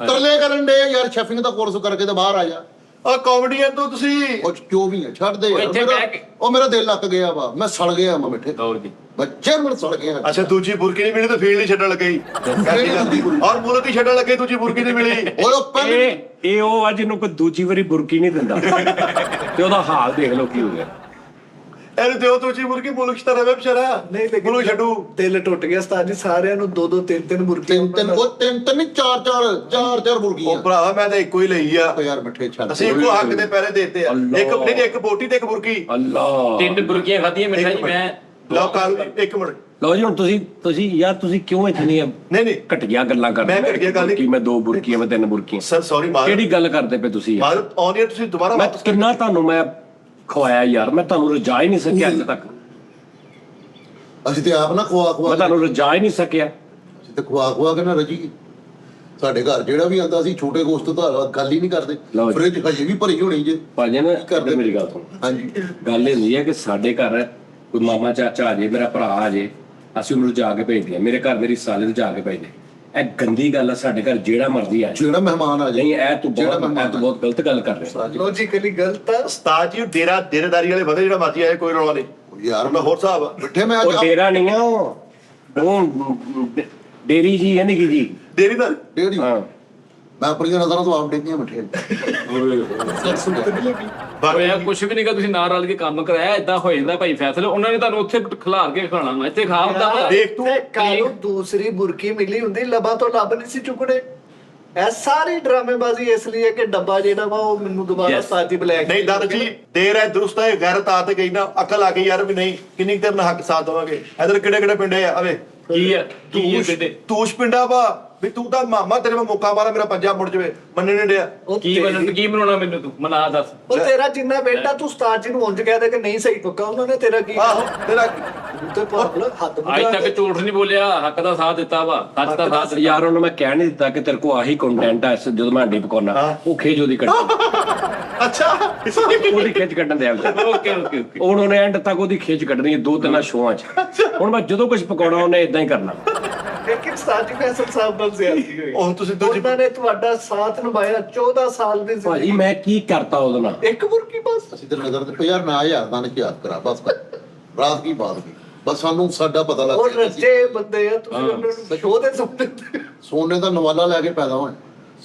ਤਰਲੇ ਕਰਨ ਦੇ ਯਾਰ, ਸ਼ੈਫਿੰਗ ਦਾ ਕੋਰਸ ਕਰਕੇ ਤੇ ਬਾਹਰ ਆ ਜਾ। ਉਹ ਕਾਮੇਡੀਅਨ ਤੋਂ ਤੁਸੀਂ ਉਹ ਜੋ ਵੀ ਹੈ ਛੱਡ ਦੇ ਯਾਰ। ਇੱਥੇ ਮੇਰਾ- ਬਹਿ ਕੇ- ਉਹ ਮੇਰਾ ਦਿਲ ਲੱਗ ਗਿਆ ਵਾ, ਮੈਂ ਸੜ ਗਿਆ ਮੈਂ ਮਿੱਠੇ। ਦੌੜ ਜੀ ਬੱਚੇ ਮਨ ਸੜ ਗਿਆ। ਅੱਛਾ ਦੂਜੀ ਬੁਰਕੀ ਨਹੀਂ ਮਿਲੀ ਤਾਂ ਫੀਲਡ ਹੀ ਛੱਡਣ ਲੱਗੇ ਹੀ। ਔਰ ਮੂਰਤ ਹੀ ਛੱਡਣ ਲੱਗੇ, ਦੂਜੀ ਬੁਰਕੀ ਨਹੀਂ ਮਿਲੀ। ਓਏ ਉਹ ਪਹਿਲੇ ਇਹ ਉਹ ਆ ਜਿਹਨੂੰ ਕੋਈ ਦੂਜੀ ਵਾਰੀ ਬੁਰਕੀ ਨਹੀਂ ਦਿੰਦਾ ਤੇ ਉਹਦਾ ਹਾਲ ਦੇਖ ਲਓ ਕੀ ਹੋ ਗਿਆ। ਇਹਨੂੰ ਦਿਓ ਦੂਜੀ ਬੁਰਕੀ, ਮੁਲਕ ਚ ਤਾਂ ਰਵੇ ਬਚਾਰਾ। ਨਹੀਂ ਲੇਕਿਨ ਮੁਲਕ ਛੱਡੂ। ਦਿਲ ਟੁੱਟ ਗਿਆ ਉਸਤਾਦ ਜੀ, ਸਾਰਿਆਂ ਨੂੰ 2-2 3-3 ਬੁਰਕੀਆਂ। ਤਿੰਨ ਨਹੀਂ ਚਾਰ ਬੁਰਗੀਆਂ। ਉਹ ਭਰਾਵਾ ਮੈਂ ਤਾਂ ਇੱਕੋ ਹੀ ਲਈ ਆ। ਓ ਯਾਰ ਮਿੱਠੇ ਛੱਡ। ਅਸੀਂ ਇੱਕੋ ਹੱਕ ਦੇ ਪੈਰੇ ਦੇਤੇ ਆ। ਅੱਲਾ। ਇੱਕ ਬੋਟੀ ਤੇ ਇੱਕ ਬੁਰਕੀ। ਅੱਲਾ। 3 ਬੁਰਕੀਆਂ ਖਾਧੀਆਂ ਮਿੱਠਾ ਜੀ ਮੈਂ। ਲਓ ਕਾਲ ਇੱਕ ਮਿੰਟ। ਲਓ ਜੀ ਹੁਣ ਤੁਸੀਂ ਯਾਰ ਤੁਸੀਂ ਕਿਉਂ ਇਤਨੀ ਨਹੀਂ ਘਟੀਆ ਗੱਲਾਂ ਕਰਦੇ? ਮੈਂ ਘਟੀਆ ਗੱਲ ਨਹੀਂ- ਕਿ ਮੈਂ 2 ਬੁਰਕੀਆਂ, ਮੈਂ 3 ਬੁਰਕੀਆਂ। ਸਰ ਸੌਰੀ ਮਾਰ ਕਿਹੜੀ ਗੱਲ ਕਰਦੇ ਪਏ ਤੁਸੀਂ ਯਾਰ? ਮਾਰ ਆਉਣੀ ਤੁਸੀਂ ਦੁਬਾਰਾ ਮੈਂ ਵਾਪਸ ਕਰ। ਕਿੰਨਾ ਤੁਹਾਨੂੰ ਮੈਂ ਖਵਾਇਆ ਯਾਰ, ਮੈਂ ਤੁਹਾਨੂੰ ਰਜਾ ਹੀ ਨਹੀਂ ਸਕਿਆ ਅੱਜ ਤੱਕ। ਅਸੀਂ ਤੇ ਆਪ ਨਾ ਖਵਾ ਮੈਂ ਤੁਹਾਨੂੰ ਰਜਾ ਹੀ ਨਹੀਂ ਸਕਿਆ। ਅਸੀਂ ਤੇ ਖਵਾ ਕੇ ਨਾ ਰਜੀ। ਸਾਡੇ ਘਰ ਜਿਹੜਾ ਵੀ ਆਂਦਾ ਸੀ ਛੋਟੇ ਗੋਸ਼ਤ ਦਾ ਗੱਲ ਹੀ ਨਹੀਂ ਕਰਦੇ। ਲਓ ਜੀ। ਫ੍ਰਿਜ ਹਜੇ ਵੀ ਭਰੀ ਹੋਣੀ ਜੇ। ਭਾਜੀ ਨਾ ਕਰਦੇ ਮੇਰੀ ਗੱਲ ਸੁਣ, ਹਾਂਜੀ ਗੱਲ ਇਹ ਹੁੰਦੀ ਹੈ ਕਿ ਸਾਡੇ ਘਰ ਕੋਈ ਮਾਮਾ ਚਾਚਾ ਆ ਜੇ, ਮੇਰਾ ਭਰਾ ਆ ਜੇ, ਅਸੀਂ ਉਹਨੂੰ ਜਾ ਕੇ ਭੇਜਦੇ ਹਾਂ। ਮੇਰੇ ਘਰ ਮੇਰੀ ਸਾਲੇ ਨੂੰ ਜਾ ਕੇ ਭੇਜਦੇ। ਇਹ ਗੰਦੀ ਗੱਲ ਆ, ਸਾਡੇ ਘਰ ਜਿਹੜਾ ਮਰਜ਼ੀ ਆ ਜਾਏ। ਜਿਹੜਾ ਮਹਿਮਾਨ ਆ ਨਹੀਂ, ਜਾਏ ਇਹ ਤੂੰ ਬਹੁਤ ਗਲਤ ਗੱਲ ਕਰ ਰਿਹਾ। ਲੌਜੀਕਲੀ ਗਲਤ ਆ। ਉਸਤਾਦ ਜੀ ਡੇਰਾਦਾਰੀ ਵਾਲੇ ਬੰਦੇ ਜਿਹੜਾ ਮਰਜੀ ਆਏ ਕੋਈ ਰੌਲਾ ਨਹੀਂ ਯਾਰ ਮੈਂ ਹੋਰ ਹਿਸਾਬ ਆ ਬਿੱਠੇ ਮੈਂ ਉਹ ਡੇਰਾ ਨਹੀਂ ਆ, ਉਹ ਡੇਰੀ ਜੀ ਹੈ ਨਿੱਕੀ ਜੀ। ਡੇਰੀ ਦਾ ਡੇਢੀ ਹਾਂ ਮੈਂ ਆਪਣੀਆਂ ਨਜ਼ਰਾਂ ਤੋਂ ਆਪ ਡੇਗੀਆਂ ਬਿੱਠੇ ਪਰ ਇਹ ਕੁਝ ਵੀ ਨਹੀਂਗਾ, ਤੁਸੀਂ ਨਾਲ ਰਲ ਕੇ ਕੰਮ ਕਰਾਇਆ, ਇਦਾਂ ਹੋ ਜਾਂਦਾ ਭਾਈ ਫੈਸਲੇ। ਉਹਨਾਂ ਨੇ ਤੁਹਾਨੂੰ ਉੱਥੇ ਖਿਲਾਰ ਕੇ ਖਾਣਾ ਵਾ, ਇੱਥੇ ਖਾ ਹੁੰਦਾ। ਦੇਖ ਤੂੰ ਕਾਨੂੰ ਦੂਸਰੀ ਬੁਰਕੀ ਮਿਲੀ ਹੁੰਦੀ, ਲਬਾਂ ਤੋਂ ਲੱਭ ਨਹੀਂ ਸੀ ਚੁੱਕਣੇ। ਇਹ ਸਾਰੀ ਡਰਾਮੇਬਾਜ਼ੀ ਇਸ ਲਈ ਹੈ ਕਿ ਡੱਬਾ ਜਿਹੜਾ ਵਾ ਉਹ ਮੈਨੂੰ ਦੁਬਾਰਾ ਸਾਜੀ ਬਲੈਕ ਨਹੀਂ ਦਾਦਾ ਜੀ ਦੇਰ ਹੈ ਦਰੁਸਤ ਹੈ ਗੈਰਤ ਆ ਤੇ ਗਈ ਨਾ ਅਕਲ ਆ ਗਈ ਯਾਰ ਵੀ ਨਹੀਂ ਕਿੰਨੀ ਕੁ ਦੇਰ ਨਾਲ ਹੱਕ ਸਾਥ ਦਵਾਂਗੇ। ਇਧਰ ਕਿਹੜੇ ਕਿਹੜੇ ਪਿੰਡੇ ਆ ਆਵੇ ਕੀ ਹੈ ਬੇਟੇ? ਤੂਸ਼ ਪਿੰਡਾ ਵਾ ਵੀ ਤੂੰ ਤਾਂ ਮਾਮਾ ਤੇਰੇ ਮੈਂ ਮੌਕਾ ਮਾਰਾ ਮੇਰਾ ਪੰਜਾਬ ਮੁੜ ਜਵੇ ਮੰਨੇ ਨਹੀਂ ਡਿਆ ਕੀ ਬਣਨ ਕੀ ਬਣਾਉਣਾ ਮੈਨੂੰ ਤੂੰ ਮਨਾ ਦੱਸ। ਉਹ ਤੇਰਾ ਜਿੰਨਾ ਬੇਟਾ ਤੂੰ ਉਸਤਾਦ ਜੀ ਨੂੰ ਉਂਝ ਕਹਿ ਦੇ ਕਿ ਨਹੀਂ ਸਹੀ ਪੱਕਾ, ਉਹਨਾਂ ਨੇ ਤੇਰਾ ਕੀ ਆਹੋ ਤੇਰਾ ਤੇ ਪਾਗਲ ਹੱਥ ਅੱਜ ਤੱਕ ਝੂਠ ਨਹੀਂ ਬੋਲਿਆ, ਹੱਕ ਦਾ ਸਾਥ ਦਿੱਤਾ ਵਾ, ਸੱਚ ਦਾ ਸਾਥ ਦਿੱਤਾ। ਯਾਰ ਉਹਨੂੰ ਮੈਂ ਕਹਿ ਨਹੀਂ ਦਿੱਤਾ ਕਿ ਤੇਰੇ ਕੋ ਆਹੀ ਕੰਟੈਂਟ ਆ ਇਸ ਜਦੋਂ ਮੈਂ ਹੱਡੀ ਪਕਾਉਣਾ, ਉਹ ਖੇਜ ਉਹਦੀ ਕੱਢ ਅੱਛਾ ਉਹਦੀ ਖਿੱਚ ਕੱਢਣ ਦੇ ਓਕੇ ਓਕੇ ਉਹਨੇ ਐਂਡ ਤੱਕ ਉਹਦੀ ਖਿੱਚ ਕੱਢਣੀ ਹੈ 2-3 ਸ਼ੋਆਂ 'ਚ। ਹੁਣ ਮੈਂ ਜਦੋਂ ਕੁਝ ਪਕਾਉਣਾ ਉਹਨੇ ਇਦਾਂ ਹੀ ਕਰਨਾ। ਲੇਕਿਨ ਸਾਜੀ ਫੈਸਲ ਸਾਹਿਬ ਨਾਲ ਜ਼ਿਆਦਤੀ ਹੋਈ। ਉਹ ਤੁਸੀਂ ਦੂਜੀ ਉਹਨਾਂ ਨੇ ਤੁਹਾਡਾ ਸਾਥ ਨਿਭਾਇਆ 14 ਸਾਲ ਦੀ ਭਾਜੀ ਜ਼ਿੰਦਗੀ। ਮੈਂ ਕੀ ਕਰਤਾ ਉਹਦੇ ਨਾਲ? ਇੱਕ ਬੁਰਕੀ ਬਸ। ਅਸੀਂ ਤੇ ਨਜ਼ਰ ਤੇ ਯਾਰ ਨਾ ਯਾਰ ਦਾ ਨੇ ਯਾਦ ਕਰਾ ਬਸ ਰਾਤ ਕੀ ਬਾਤ ਕੀ ਬਸ ਸਾਨੂੰ ਸਾਡਾ ਪਤਾ ਲੱਗ ਉਹ ਗਿਆ ਕਿ ਅਸੀਂ ਰੱਜੇ ਬੰਦੇ ਆ, ਤੁਸੀਂ ਉਹਨਾਂ ਨੂੰ ਸ਼ੋਅ ਦੇ ਸਾਹਮਣੇ ਸੋਨੇ ਦਾ ਨਵਾਲਾ ਲੈ ਕੇ ਪੈਦਾ ਹੋਏ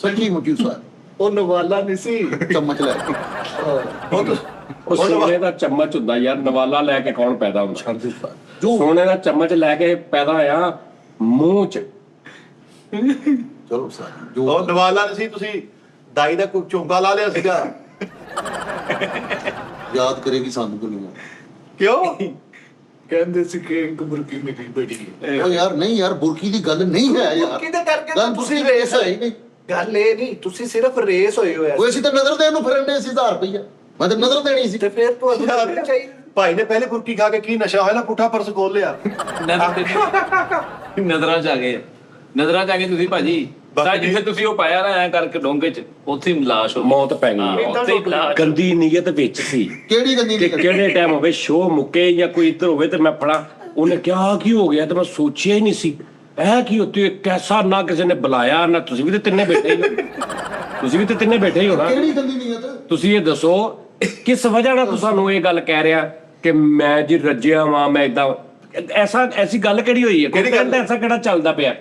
ਸੱਚੀ ਮੁੱਚੀ ਸਾ ਉਹ ਨਵਾਲਾ ਨਹੀਂ ਸੀ। ਚਮਚ ਲੈ ਕੇ ਉਹ ਸੋਨੇ ਦਾ ਚਮਚ ਹੁੰਦਾ ਯਾਰ, ਨਵਾਲਾ ਲੈ ਕੇ ਕੌਣ ਪੈਦਾ ਹੁੰਦਾ? ਜੋ ਸੋਨੇ ਦਾ ਚਮਚ ਲੈ ਕੇ ਪੈਦਾ ਹੋਇਆ ਮੂੰਹ 'ਚ। ਚਲੋ ਸਾ ਜੋ ਉਹ ਨਵਾਲਾ ਨਹੀਂ ਸੀ ਤੁਸੀਂ ਦਾਈ ਦਾ ਕੋਈ ਚੋਂਗਾ ਲਾ ਲਿਆ ਸੀਗਾ ਯਾਦ ਕਰੇਗੀ ਸਾਨੂੰ ਦੁਨੀਆ। ਕਿਉਂ ਕਹਿੰਦੇ ਸੀ ਕਿ ਇੱਕ ਬੁਰਕੀ ਮਿਲੀ ਬੜੀ ਉਹ ਯਾਰ ਨਹੀਂ ਯਾਰ ਬੁਰਕੀ ਦੀ ਗੱਲ ਨਹੀਂ ਹੈ ਯਾਰ। ਬੁਰਕੀ ਦੇ ਕਰਕੇ ਗੱਲ ਤਾਂ ਤੁਸੀਂ ਬੁਰਕੀ ਰੇਸ ਹੈ ਹੀ ਨਹੀਂ। ਗੱਲ ਇਹ ਨਹੀਂ, ਤੁਸੀਂ ਸਿਰਫ ਰੇਸ ਹੋਏ ਹੋਇਆ ਉਹ ਅਸੀਂ ਤਾਂ ਨਜ਼ਰ ਦੇਣ ਨੂੰ ਫਿਰਨ ਦੇ ਸੀ 1000 ਰੁਪਈਆ ਮੈਂ ਤਾਂ ਨਜ਼ਰ ਦੇਣੀ ਸੀ। ਤੇ ਫਿਰ ਤੁਹਾਨੂੰ ਦੇਣਾ ਚਾਹੀਦਾ। ਭਾਈ ਨੇ ਪਹਿਲੇ ਬੁਰਕੀ ਖਾ ਕੇ ਕੀ ਨਸ਼ਾ ਹੋਇਆ ਨਾ ਪੁੱਠਾ ਪਰਸ ਖੋਲ ਲਿਆ ਨਜ਼ਰਾਂ ਚ ਆ ਗਏ, ਨਜ਼ਰਾਂ ਚ ਆ ਗਏ ਤੁਸੀਂ ਭਾਜੀ। ਤਾਂ ਜਿੱਥੇ ਤੁਸੀਂ ਉਹ ਪਾਇਆ ਨਾ ਐ ਕਰਕੇ ਡੋਂਗੇ ਚ, ਉੱਥੇ ਹੀ ਲਾਸ਼ ਹੋ ਮੌਤ ਪੈ ਹਾਂ, ਗਈ। ਉੱਥੇ ਹੀ ਲਾਸ਼। ਗੰਦੀ ਨੀਅਤ ਵਿੱਚ ਸੀ ਕਿਹੜੀ ਗੰਦੀ ਕਿ ਨਹੀਂ ਕਿਹੜੇ ਟਾਈਮ ਹੋਵੇ ਸ਼ੋਅ ਮੁੱਕੇ ਜਾਂ ਕੋਈ ਇੱਧਰ ਹੋਵੇ ਤੇ ਮੈਂ ਫੜਾ। ਉਹਨੇ ਕਿਹਾ ਕੀ ਹੋ ਗਿਆ ਤੇ ਮੈਂ ਸੋਚਿਆ ਹੀ ਨਹੀਂ ਸੀ ਇਹ ਕੀ ਉੱਤੇ ਕੈਸਾ ਨਾ ਕਿਸੇ ਨੇ ਬੁਲਾਇਆ ਨਾ। ਤੁਸੀਂ ਵੀ ਤੇ ਤਿੰਨੇ ਬੈਠੇ ਹੀ ਹੋ, ਤੁਸੀਂ ਵੀ ਤੇ ਤਿੰਨੇ ਬੈਠੇ ਹੀ ਹੋ ਨਾ। ਕਿਹੜੀ ਗੰਦੀ ਨੀਅਤ ਤੁਸੀਂ ਇਹ ਦੱਸੋ ਕਿਸ ਵਜ੍ਹਾ ਨਾਲ ਤੂੰ ਸਾਨੂੰ ਇਹ ਗੱਲ ਕਹਿ ਰਿਹਾ ਕਿ ਮੈਂ ਜੀ ਰੱਜਿਆ ਵਾਂ, ਮੈਂ ਇਦਾਂ ਐਸੀ ਗੱਲ ਕਿਹੜੀ ਹੋਈ ਹੈ? ਕਿਹੜੀ ਗੱਲ? ਕੰਟੈਂਟ ਐਸਾ ਕਿਹੜਾ ਚੱਲਦਾ ਪਿਆ?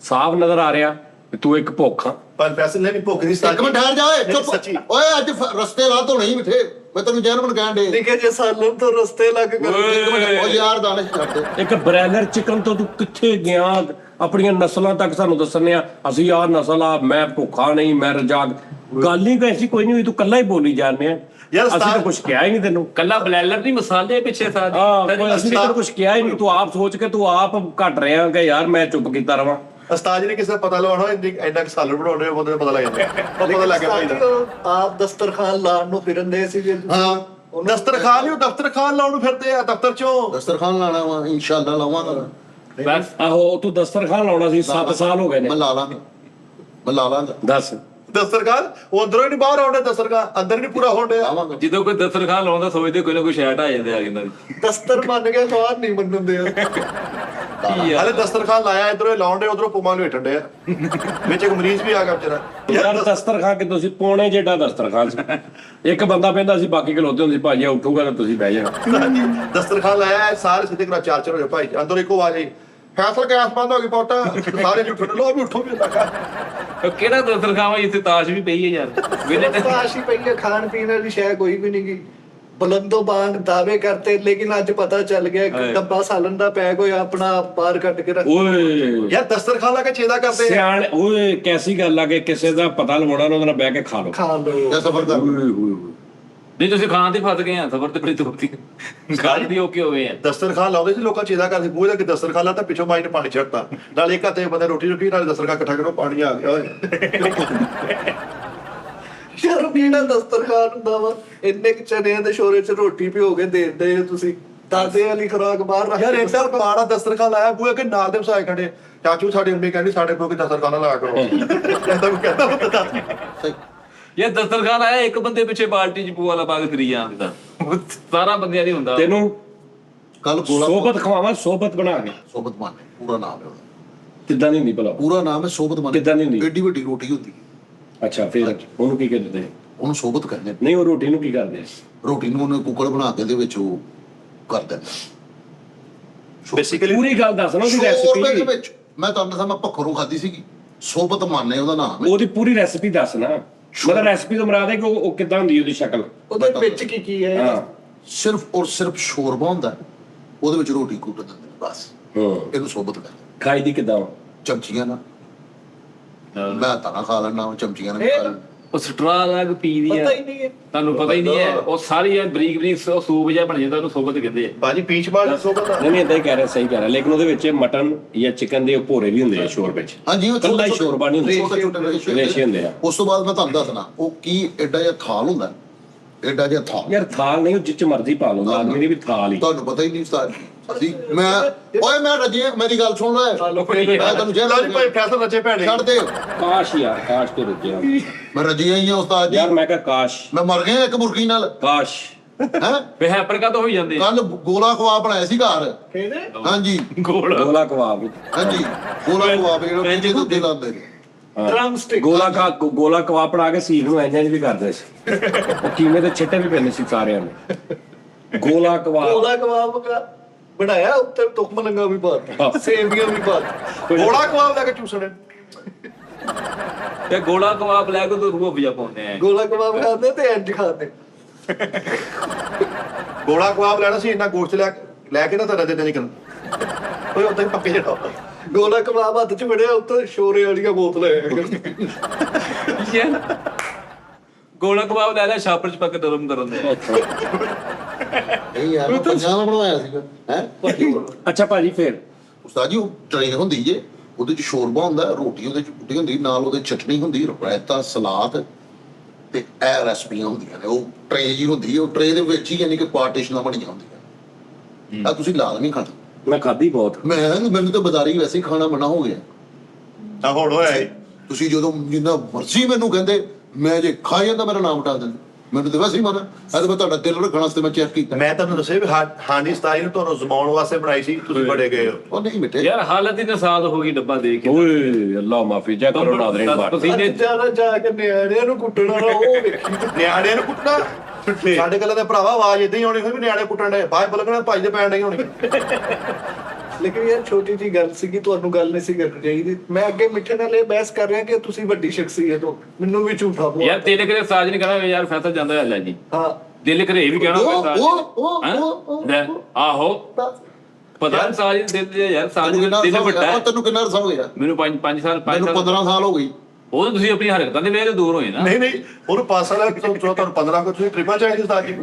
ਸਾਫ਼ ਨਜ਼ਰ ਆ ਰਿਹਾ ਕਿ ਤੂੰ ਇੱਕ ਭੁੱਖਾ। ਪਰ ਪੈਸੇ ਨਹੀਂ ਭੁੱਖ ਦੀ ਇੱਕ ਮਿੰਟ ਠਹਿਰ ਜਾ ਓਏ ਨਹੀਂ, ਚੁੱਪ ਸੱਚੀ। ਓਏ ਅੱਜ ਰਸਤੇ ਰਾਹ ਤੋਂ ਨਹੀਂ ਮਿੱਠੇ ਮੈਂ ਤੈਨੂੰ ਜੈਨਮਨ ਕਹਿਣ ਦੇ ਨਿੱਕੇ ਜੇ ਸਾਲਨ ਤੋਂ ਰਸਤੇ ਲੱਗ ਇੱਕ ਮਿੰਟ ਓ ਯਾਰ ਦਾਨਿਸ਼ ਛੱਡ ਦੇ। ਇੱਕ ਬ੍ਰੈਲਰ ਚਿਕਨ ਤੋਂ ਤੂੰ ਕਿੱਥੇ ਗਿਆ? ਆਪਣੀਆਂ ਨਸਲਾਂ ਤੱਕ ਸਾਨੂੰ ਦੱਸਣੇ ਆ ਅਸੀਂ ਆਹ ਨਸਲ ਆ, ਮੈਂ ਭੁੱਖਾ ਨਹੀਂ, ਮੈਂ ਰਜਾਗ। ਗੱਲ ਹੀ ਐਸੀ ਕੋਈ ਨਹੀਂ ਹੋਈ, ਤੂੰ ਕੱਲਾ ਹੀ ਬੋਲੀ ਜਾਂਦੇ ਆ। ਯਾਰ ਅਸੀਂ ਤਾਂ ਕੁਝ ਕਿਹਾ ਹੀ ਨਹੀਂ ਤੈਨੂੰ। ਕੱਲਾ ਬਲੈਲਰ ਦੀ ਮਸਾਲੇ ਪਿੱਛੇ ਸਾਥ ਕੋਈ ਅਸੀਂ ਤਾਂ ਕੁਝ ਕਿਹਾ ਹੀ ਨਹੀਂ। ਤੂੰ ਆਪ ਸੋਚ ਕੇ ਤੂੰ ਆਪ ਘਟ ਰਿਹਾ ਕਿ ਯਾਰ ਮੈਂ ਚੁੱਪ ਕੀਤਾ ਰਵਾਂ। ਉਸਤਾਦ ਜੀ ਨੇ ਕਿਸੇ ਦਾ ਪਤਾ ਲਵਾਉਣਾ ਇੰਨਾ ਕਿ ਸਾਲਣ ਬਣਾਉਣੇ ਉਹਦੇ ਪਤਾ ਲੱਗ ਜਾਂਦਾ ਉਹ ਪਤਾ ਲੱਗ ਗਿਆ ਭਾਈ ਦਾ ਆਪ ਦਸਤਰਖਾਨ ਲਾਣ ਨੂੰ ਫਿਰਨ ਦੇ ਸੀ। ਹਾਂ ਦਸਤਰਖਾਨ ਨਹੀਂ ਉਹ ਦਫ਼ਤਰਖਾਨ ਲਾਉਣ ਨੂੰ ਫਿਰਦੇ ਆ ਦਫ਼ਤਰ ਚੋਂ। ਦਸਤਰਖਾਨ ਲਾਣਾ ਵਾ ਇਨਸ਼ਾਅੱਲਾ ਲਾਵਾਂਗਾ। ਬਸ ਆਹੋ ਤੂੰ ਦਸਤਰਖਾਨ ਲਾਉਣਾ ਸੀ, 7 ਸਾਲ ਹੋ ਗਏ ਨੇ। ਮੈਂ ਲਾ ਲਾਂਗਾ ਮੈਂ ਲਾ ਲਾਂਗਾ ਦੱਸ ਦਸਤਰਖਾਨ ਉਹ ਅੰਦਰੋਂ ਹੀ ਨਹੀਂ ਬਾਹਰ ਆਉਂਦੇ ਦਸਤਰਖਾਨ ਅੰਦਰ ਨਹੀਂ ਪੂਰਾ ਹੋਣ ਡਿਆ ਲਾਵਾਂਗਾ। ਜਦੋਂ ਕੋਈ ਦਸਤਰਖਾਨ ਲਾਉਂਦਾ ਸੋਚਦੇ ਕੋਈ ਨਾ ਕੋਈ ਸ਼ੈਟ ਆ ਜਾਂਦੇ ਆ ਇਹਨਾਂ ਦੀ। ਦਸਤਰ ਮੰਨ ਕੇ ਬਾਹਰ ਨਹੀਂ ਮੰਨਦੇ ਆ। ਹਲੇ ਦਸਤਰਖਾਨ ਲਾਇਆ ਇਧਰੋਂ ਹੀ ਲਾਉਣ ਡੇ ਉਧਰੋਂ ਪੁਮਾ ਨੂੰ ਹਿੱਟਣ ਡਿਆ ਵਿੱਚ ਇੱਕ ਮਰੀਜ਼ ਵੀ ਆ ਗਿਆ ਵਿਚਾਰਾ ਯਾਰ ਦਸਤਰਖਾਨ ਕਿ ਤੁਸੀਂ ਪੌਣੇ ਜਿਹੜਾ ਦਸਤਰਖਾਨ ਸੀ। ਇੱਕ ਬੰਦਾ ਪੈਂਦਾ ਸੀ, ਬਾਕੀ ਖਲੋਤੇ ਹੁੰਦੇ ਸੀ। ਭਾਜੀ ਉੱਠੂਗਾ ਤਾਂ ਤੁਸੀਂ ਬਹਿ ਜਾਣਾ। ਦਸਤਰਖਾਨ ਲਾਇਆ ਸਾਰੇ ਸਿੱਧੇ ਕਰਾ ਚਾਰ ਹੋ ਜਾ ਭਾਈ ਅੰਦਰ ਇੱਕੋ ਆਵਾਜ਼ ਆਈ ਫੈਸਲਾ ਗੈਸ ਬੰਦ ਹੋ ਗਈ ਪੁੱਤ ਸਾਰੇ ਉੱਠੋ ਲੋ ਵੀ ਉੱਠੋ ਵੀ ਲੱਗਾ ਉਹ ਕਿਹੜਾ ਦਸਤਰਖਾਨ ਵਾ ਜਿੱਥੇ ਤਾਸ਼ ਵੀ ਪਈ ਹੈ ਯਾਰ ਵੇਲੇ ਤੇ ਕਾਸ਼ੀ ਪਈ ਹੈ, ਖਾਣ ਪੀਣ ਵਾਲੀ ਸ਼ੈ ਕੋਈ ਵੀ ਨਹੀਂ ਗਈ। ਬੁਲੰਦੋ ਬਾਗ ਦਾਅਵੇ ਕਰਤੇ, ਲੇਕਿਨ ਅੱਜ ਪਤਾ ਚੱਲ ਗਿਆ ਕਿ ਡੱਬਾ ਸਾਲਨ ਦਾ ਪੈਕ ਹੋਇਆ ਆਪਣਾ ਬਾਹਰ ਕੱਢ ਕੇ ਰੱਖ। ਓਏ ਯਾਰ ਦਸਤਰਖਾਨ ਲਾ ਕੇ ਛੇਦਾ ਕਰਦੇ ਆ ਸਿਆਣ ਓਏ ਕੈਸੀ ਗੱਲ ਆ ਕਿ ਕਿਸੇ ਦਾ ਪਤਾ ਲਵਾਉਣਾ ਉਹਦੇ ਨਾਲ ਬਹਿ ਕੇ ਖਾ ਲਓ। ਖਾ ਲਓ। ਜਾਂ ਸਫਰ ਕਰ ਓਏ ਹੋਏ ਨਹੀਂ ਤੁਸੀਂ ਖਾਣ ਤੇ ਫਸ ਗਏ ਆ, ਸਬਰ ਤੇ ਬੜੀ ਤੋਤੀ ਖਾਣ ਦੀ ਓਕੇ ਹੋ ਗਏ ਆ। ਦਸਤਰਖਾਨ ਲਾਉਂਦੇ ਸੀ ਲੋਕਾਂ ਛੇਦਾ ਕਰਦੇ ਬੂਹੇ ਦਾ ਕਿ ਦਸਤਰਖਾਨ ਲਾ ਤਾਂ ਪਿੱਛੋਂ ਮਾਈ ਨੇ ਪਾਣੀ ਛੱਡਤਾ ਨਾਲ ਇੱਕ ਹੱਥੇ ਬੰਦੇ ਰੋਟੀ ਰੱਖੀ ਨਾਲ ਦਸਤਰਖਾਨ ਇਕੱਠਾ ਕਰੋ ਪਾਣੀ ਆ ਗਿਆ ਓਏ ਯਾਰ ਕਿਹੜਾ ਦਸਤਰਖਾਨ ਹੁੰਦਾ ਵਾ? ਇੰਨੇ ਕੁ ਚਨਿਆਂ ਦੇ ਸ਼ੋਰੇ ਚ ਰੋਟੀ ਭਿਓ ਕੇ ਦੇ ਦਿੰਦੇ ਹੋ ਤੁਸੀਂ। ਦਾਦੇ ਵਾਲੀ ਖੁਰਾਕ ਬਾਹਰ ਰੱਖ ਯਾਰ ਕੇ ਇੱਦਾਂ ਮਾੜਾ ਦਸਤਰਖਾਨ ਲਾਇਆ ਬੂਏ ਕਿ ਨਾਲ ਦੇ ਵਸਾਏ ਖੜੇ ਚਾਚੂ ਸਾਡੀ ਅੰਮੀ ਕਹਿੰਦੀ ਸਾਡੇ ਕੋਲ ਕਿ ਦਸਤਰਖਾਨ ਲਾਇਆ ਕਰੋ ਐਦਾਂ ਵੀ ਕਹਿੰਦਾ ਹੁੰਦਾ ਇਹ ਦਸਤਰਖਾਨ ਆਇਆ ਇੱਕ ਬੰਦੇ ਪਿੱਛੇ ਬਾਲਟੀ ਚ ਪੂਆ ਲਾ ਪਾ ਕੇ ਤਰੀ ਜਾਂਦਾ ਸਾਰਾ ਬੰਦਿਆਂ ਦੀ ਹੁੰਦਾ ਤੈਨੂੰ ਕੱਲ ਗੋਲਾ ਸੋਬਤ ਖਵਾਵਾਂ ਸੋਬਤ ਬਣਾ ਕੇ ਸੋਬਤ ਮਾਨੇ ਪੂਰਾ ਨਾਮ ਹੈ ਉਹਦਾ। ਕਿੱਦਾਂ ਦੀ ਹੁੰਦੀ ਭਲਾ ਪੂਰਾ ਨਾਮ ਹੈ ਸੋਬਤ ਮਾਨੇ। ਕਿੱਦਾਂ ਦੀ ਹੁੰਦੀ? ਏਡੀ ਵੱਡੀ ਰੋਟੀ ਹੁੰਦੀ ਹੈ। ਅੱਛਾ ਫਿਰ ਉਹਨੂੰ ਕੀ ਕਹਿੰਦੇ ਉਹਨੂੰ ਸੋਬਤ ਕਹਿੰਦੇ ਨੇ। ਨਹੀਂ ਉਹ ਰੋਟੀ ਨੂੰ ਕੀ ਕਰਦੇ ਰੋਟੀ ਨੂੰ ਉਹਨੇ ਕੁੱਕੜ ਬਣਾ ਕੇ ਦੇ ਵਿੱਚ ਉਹ ਕਰ ਦਿੰਦਾ। ਬੇਸਿਕਲੀ ਪੂਰੀ ਗੱਲ ਦੱਸ ਨਾ ਉਹਦੀ 100 ਰੁਪਏ ਦੇ ਰੈਸਿਪੀ ਵਿੱਚ ਮੈਂ ਤੁਹਾਨੂੰ ਦੱਸਾਂ ਮੈਂ ਭੱਖਰੋਂ ਖਾਧੀ ਸੀਗੀ। ਸੋਬਤ ਮਾਨੇ ਉਹਦਾ ਨਾਮ ਹੈ। ਉਹਦੀ ਪੂਰੀ ਰੈਸਿਪੀ ਦੱਸ ਨਾ ਮਤਲਬ ਰੈਸਿਪੀ ਤੋਂ ਮੁਰਾਦ ਹੈ ਕਿ ਉਹ ਕਿੱਦਾਂ ਹੁੰਦੀ ਉਹਦੀ ਸ਼ਕਲ ਉਹਦੇ ਵਿੱਚ ਕੀ ਹੈ ਹਾਂ ਸਿਰਫ ਔਰ ਸਿਰਫ ਸ਼ੋਰਬਾ ਹੁੰਦਾ ਹੈ। ਉਹਦੇ ਵਿੱਚ ਰੋਟੀ ਕੁੱਟ ਦਿੰਦੇ ਨੇ ਬਸ। ਹਾਂ ਇਹਨੂੰ ਸੋਬਤ ਕਹਿੰਦੇ। ਖਾਈ ਦੀ ਕਿੱਦਾਂ ਚਮਚੀਆਂ ਨਾਲ ਮੈਂ ਤਾਂ ਖਾ ਲੈਣਾ ਚਮਚੀਆਂ ਨਾਲ ਖਾ ਲੈਣਾ। ਉਹ ਸਟਰਾ ਲੱਗ ਪੀਦੀ ਆ ਪਤਾ ਹੀ ਨਹੀਂ ਹੈ ਤੁਹਾਨੂੰ ਪਤਾ ਹੀ ਨਹੀਂ ਹੈ ਉਹ ਸਾਰੀ ਬਰੀਕ ਬਰੀਕ ਸੂਪ ਜਿਹਾ ਬਣ ਜਾਂਦਾ ਉਹਨੂੰ ਸੋਬਤ ਕਹਿੰਦੇ ਆ ਬਾਜੀ ਪੀਚ ਮਾਰ ਸੋਬਤ ਆ ਨਹੀਂ ਨਹੀਂ ਏਦਾਂ ਹੀ ਕਹਿ ਰਿਹਾ ਸਹੀ ਕਹਿ ਰਿਹਾ ਲੇਕਿਨ ਉਹਦੇ ਵਿੱਚ ਮਟਨ ਜਾਂ ਚਿਕਨ ਦੇ ਭੋਰੇ ਵੀ ਹੁੰਦੇ ਆ ਸ਼ੋਰਬੇ ਵਿੱਚ ਹਾਂਜੀ ਉਹ ਕੱਲਾ ਹੀ ਸ਼ੋਰਬਾ ਨਹੀਂ ਹੁੰਦਾ ਛੋਟੇ ਛੋਟੇ ਰੇਸ਼ੇ ਹੁੰਦੇ ਆ ਉਸ ਤੋਂ ਬਾਅਦ ਮੈਂ ਤੁਹਾਨੂੰ ਦੱਸਣਾ ਉਹ ਕੀ ਐਡਾ ਜਿਹਾ ਥਾਲ ਹੁੰਦਾ ਐਡਾ ਜਿਹਾ ਥਾਲ ਯਾਰ ਥਾਲ ਨਹੀਂ ਉਹ ਜਿੱਚ ਮਰਜ਼ੀ ਪਾ ਲਓ ਆਦਮੀ ਦੀ ਵੀ ਥਾਲ ਹੀ ਤੁਹਾਨੂੰ ਪਤਾ ਹੀ ਨਹੀਂ ਅਸੀਂ ਮੈਂ ਰੱਜੇ ਮੇਰੀ ਗੱਲ ਸੁਣ ਲੈ ਮੈਂ ਤੁਹਾਨੂੰ ਜੇਲ੍ਹ ਲਓ ਜੀ ਭਾਈ ਫੈਸਲਾ ਰੱਜੇ ਭੈਣੇ ਛੱਡ ਦੇ ਕਾਸ਼ ਯਾਰ ਕਾਸ਼ ਤੋਂ ਰੁਕਿਆ ਮੈਂ ਰੱਜਿਆ ਹੀ ਆ ਉਸਤਾਦ ਜੀ ਯਾਰ ਮੈਂ ਕਿਹਾ ਕਾਸ਼ ਮੈਂ ਮਰ ਗਿਆ ਇੱਕ ਮੁਰਗੀ ਨਾਲ ਕਾਸ਼ ਹੈ ਵੇ ਹੈਪਰ ਕਾ ਹੋਈ ਜਾਂਦੇ ਕੱਲ ਗੋਲਾ ਖਵਾ ਬਣਾਇਆ ਸੀ ਘਰ ਕਹਿੰਦੇ ਹਾਂਜੀ ਗੋਲਾ ਕਬਾਬ ਹਾਂਜੀ ਗੋਲਾ ਖਵਾ ਜਿਹੜਾ ਪਿੰਜੇ ਦੇ ਉੱਤੇ ਲਾਉਂਦੇ ਨੇ ਡਰਮ ਸਟਿਕ ਗੋਲਾ ਕਬਾਬ ਬਣਾ ਕੇ ਸੀਖ ਨੂੰ ਇੰਜ ਵੀ ਕਰਦੇ ਸੀ ਉਹ ਕੀਮੇ ਦੇ ਛਿੱਟੇ ਵੀ ਪੈਂਦੇ ਸੀ ਸਾਰਿਆਂ ਨੇ ਗੋਲਾ ਕਬਾਬ ਦਾ ਬਣਾਇਆ ਉੱਤੇ ਤੁਕ ਮਲੰਗਾ ਵੀ ਪਾ ਸੇਵੀਆਂ ਵੀ ਪਾ ਗੋਲਾ ਕਬਾਬ ਲੈ ਕੇ ਚੂਸਣੇ ਤੇ ਗੋਲਾ ਕਬਾਬ ਲੈ ਕੇ ਤੂੰ ਰੂਹ ਜਾ ਪਾਉਂਦੇ ਆ ਗੋਲਾ ਕਬਾਬ ਖਾਂਦੇ ਤੇ ਇੰਜ ਖਾਂਦੇ ਗੋਲਾ ਕਬਾਬ ਲੈਣਾ ਸੀ ਇੰਨਾ ਗੋਸ਼ਤ ਲੈ ਕੇ ਨਾ ਤਾਂ ਰੱਜੇ ਤੇ ਨਿਕਲ ਕੋਈ ਉੱਤੇ ਪੱਕੇ ਜਿਹੜਾ ਗੋਲਾ ਕਬਾਬ ਹੱਥ 'ਚ ਫੜਿਆ ਉੱਤੇ ਸ਼ੋਰੇ ਵਾਲੀਆਂ ਬੋਤਲਾਂ ਗੋਲਾ ਕਬਾਬ ਲੈ ਲੈ ਛਾਪਰ ਚ ਪੱਕ ਨਰਮ ਕਰਨ ਦੇ ਨਹੀਂ ਯਾਰ ਉਹ ਪੰਜਾਹ ਦਾ ਬਣਵਾਇਆ ਸੀਗਾ ਹੈ ਅੱਛਾ ਭਾਜੀ ਫੇਰ ਉਸਤਾਦ ਜੀ ਉਹ ਟ੍ਰੇ ਹੁੰਦੀ ਜੇ ਉਹਦੇ ਚ ਸ਼ੋਰਬਾ ਹੁੰਦਾ ਰੋਟੀ ਉਹਦੇ ਚ ਕੁੱਟੀ ਹੁੰਦੀ ਨਾਲ ਉਹਦੇ ਚਟਨੀ ਹੁੰਦੀ ਰਾਇਤਾ ਸਲਾਦ ਤੇ ਇਹ ਰੈਸਪੀਆਂ ਹੁੰਦੀਆਂ ਨੇ ਉਹ ਟ੍ਰੇ ਜੀ ਹੁੰਦੀ ਉਹ ਟ੍ਰੇ ਦੇ ਵਿੱਚ ਹੀ ਯਾਨੀ ਕਿ ਪਾਰਟੀਸ਼ਨਾਂ ਬਣੀਆਂ ਹੁੰਦੀਆਂ ਆ ਤੁਸੀਂ ਲਾਜ਼ਮੀ ਖਾਣਾ ਮੈਂ ਖਾਧੀ ਬਹੁਤ ਮੈਨੂੰ ਤਾਂ ਬਾਜ਼ਾਰੀ ਵੈਸੇ ਹੀ ਖਾਣਾ ਮਨਾ ਹੋ ਗਿਆ ਆ ਹੁਣ ਹੋਇਆ ਤੁਸੀਂ ਜਦੋਂ ਜਿੰਨਾ ਮਰਜ਼ੀ ਮੈਨੂੰ ਕਹਿੰਦੇ ਮੈਂ ਜੇ ਖਾ ਜਾਂਦਾ ਮੇਰਾ ਨਾਮ ਉਠਾ ਦਿੰਦੇ ਮੈਨੂੰ ਤਾਂ ਵੈਸੇ ਹੀ ਮਨਾ ਐ ਮੈਂ ਤੁਹਾਡਾ ਦਿਲ ਰੱਖਣ ਵਾਸਤੇ ਮੈਂ ਚੈੱਕ ਕੀਤਾ ਮੈਂ ਤੁਹਾਨੂੰ ਦੱਸਿਆ ਵੀ ਹਾਂਡੀ ਸਤਾਈ ਨੂੰ ਤੁਹਾਨੂੰ ਜ਼ਮਾਉਣ ਵਾਸਤੇ ਬਣਾਈ ਸੀ ਤੁਸੀਂ ਬੜੇ ਗਏ ਹੋ ਉਹ ਨਹੀਂ ਮਿੱਟੇ ਯਾਰ ਹਾਲਤ ਹੀ ਨਸਾਦ ਹੋ ਗਈ ਡੱਬਾ ਦੇਖ ਕੇ ਓਏ ਅੱਲਾ ਮਾਫੀ ਚੈੱਕ ਕਰੋ ਨਾਜ਼ਰੀਨ ਬਾਤ ਪਸੀਨੇ ਜਿਆਦਾ ਜਾ ਕੇ ਨਿਆਣਿਆਂ ਨੂੰ ਕੁੱਟਣਾ ਨਾ ਉਹ ਵੇਖੀ ਨਿਆਣਿਆਂ ਨੂੰ ਕੁੱਟਣਾ ਸਾਡੇ ਕੋਲ ਦੇ ਭਰਾਵਾ ਆਵਾਜ਼ ਇਦਾਂ ਹੀ ਆਉਣੀ ਸੀ ਵੀ ਨਿਆਣੇ ਕੁੱਟਣ ਦੇ ਬਾਅਦ ਬਲਗਣਾ ਭਾਈ ਦੇ ਪੈਣ ਨਹੀਂ ਹੋਣੀ ਲੇਕਿਨ ਯਾਰ ਛੋਟੀ ਜੀ ਗੱਲ ਸੀਗੀ ਤੁਹਾਨੂੰ ਗੱਲ ਨਹੀਂ ਸੀ ਕਰਨੀ ਚਾਹੀਦੀ ਮੈਂ ਅੱਗੇ ਮਿੱਠੇ ਨਾਲ ਇਹ ਬਹਿਸ ਕਰ ਰਿਹਾ ਕਿ ਤੁਸੀਂ ਵੱਡੀ ਸ਼ਖਸੀਅਤ ਹੋ ਮੈਨੂੰ ਵੀ ਝੂਠਾ ਬੋਲ ਯਾਰ ਤੇਰੇ ਕਰੇ ਸਾਜ ਨਹੀਂ ਕਹਣਾ ਯਾਰ ਫੈਸਲਾ ਜਾਂਦਾ ਲੈ ਜੀ ਹਾਂ ਦਿਲ ਕਰੇ ਇਹ ਵੀ ਕਹਿਣਾ ਹੋਵੇ ਸਾਜ ਲੈ ਆਹੋ ਪਤਾ ਸਾਜ ਦਿਲ ਦੇ ਯਾਰ ਸਾਜ ਦਿਲ ਵੱਡਾ ਹੈ ਤੈਨੂੰ ਕਿੰਨਾ ਰਸਾ ਹੋ ਗਿਆ ਮੈਨੂੰ 5 ਸਾਲ 5 ਮੈਨੂੰ 15 ਸਾਲ ਹੋ ਗਈ ਉਹ ਤਾਂ ਤੁਸੀਂ ਆਪਣੀ ਹਰਕਤਾਂ ਦੇ ਵੇਲੇ ਤੋਂ ਦੂਰ ਹੋਏ ਨਾ ਨਹੀਂ ਨਹੀਂ ਉਹਨੂੰ 5 ਸਾਲ ਤੁਹਾਨੂੰ 15 ਕੋ ਤੁਸੀਂ ਟ੍ਰਿਪਾਂ ਚਾਹੀਦੀ ਉਸਤਾਦ ਜੀ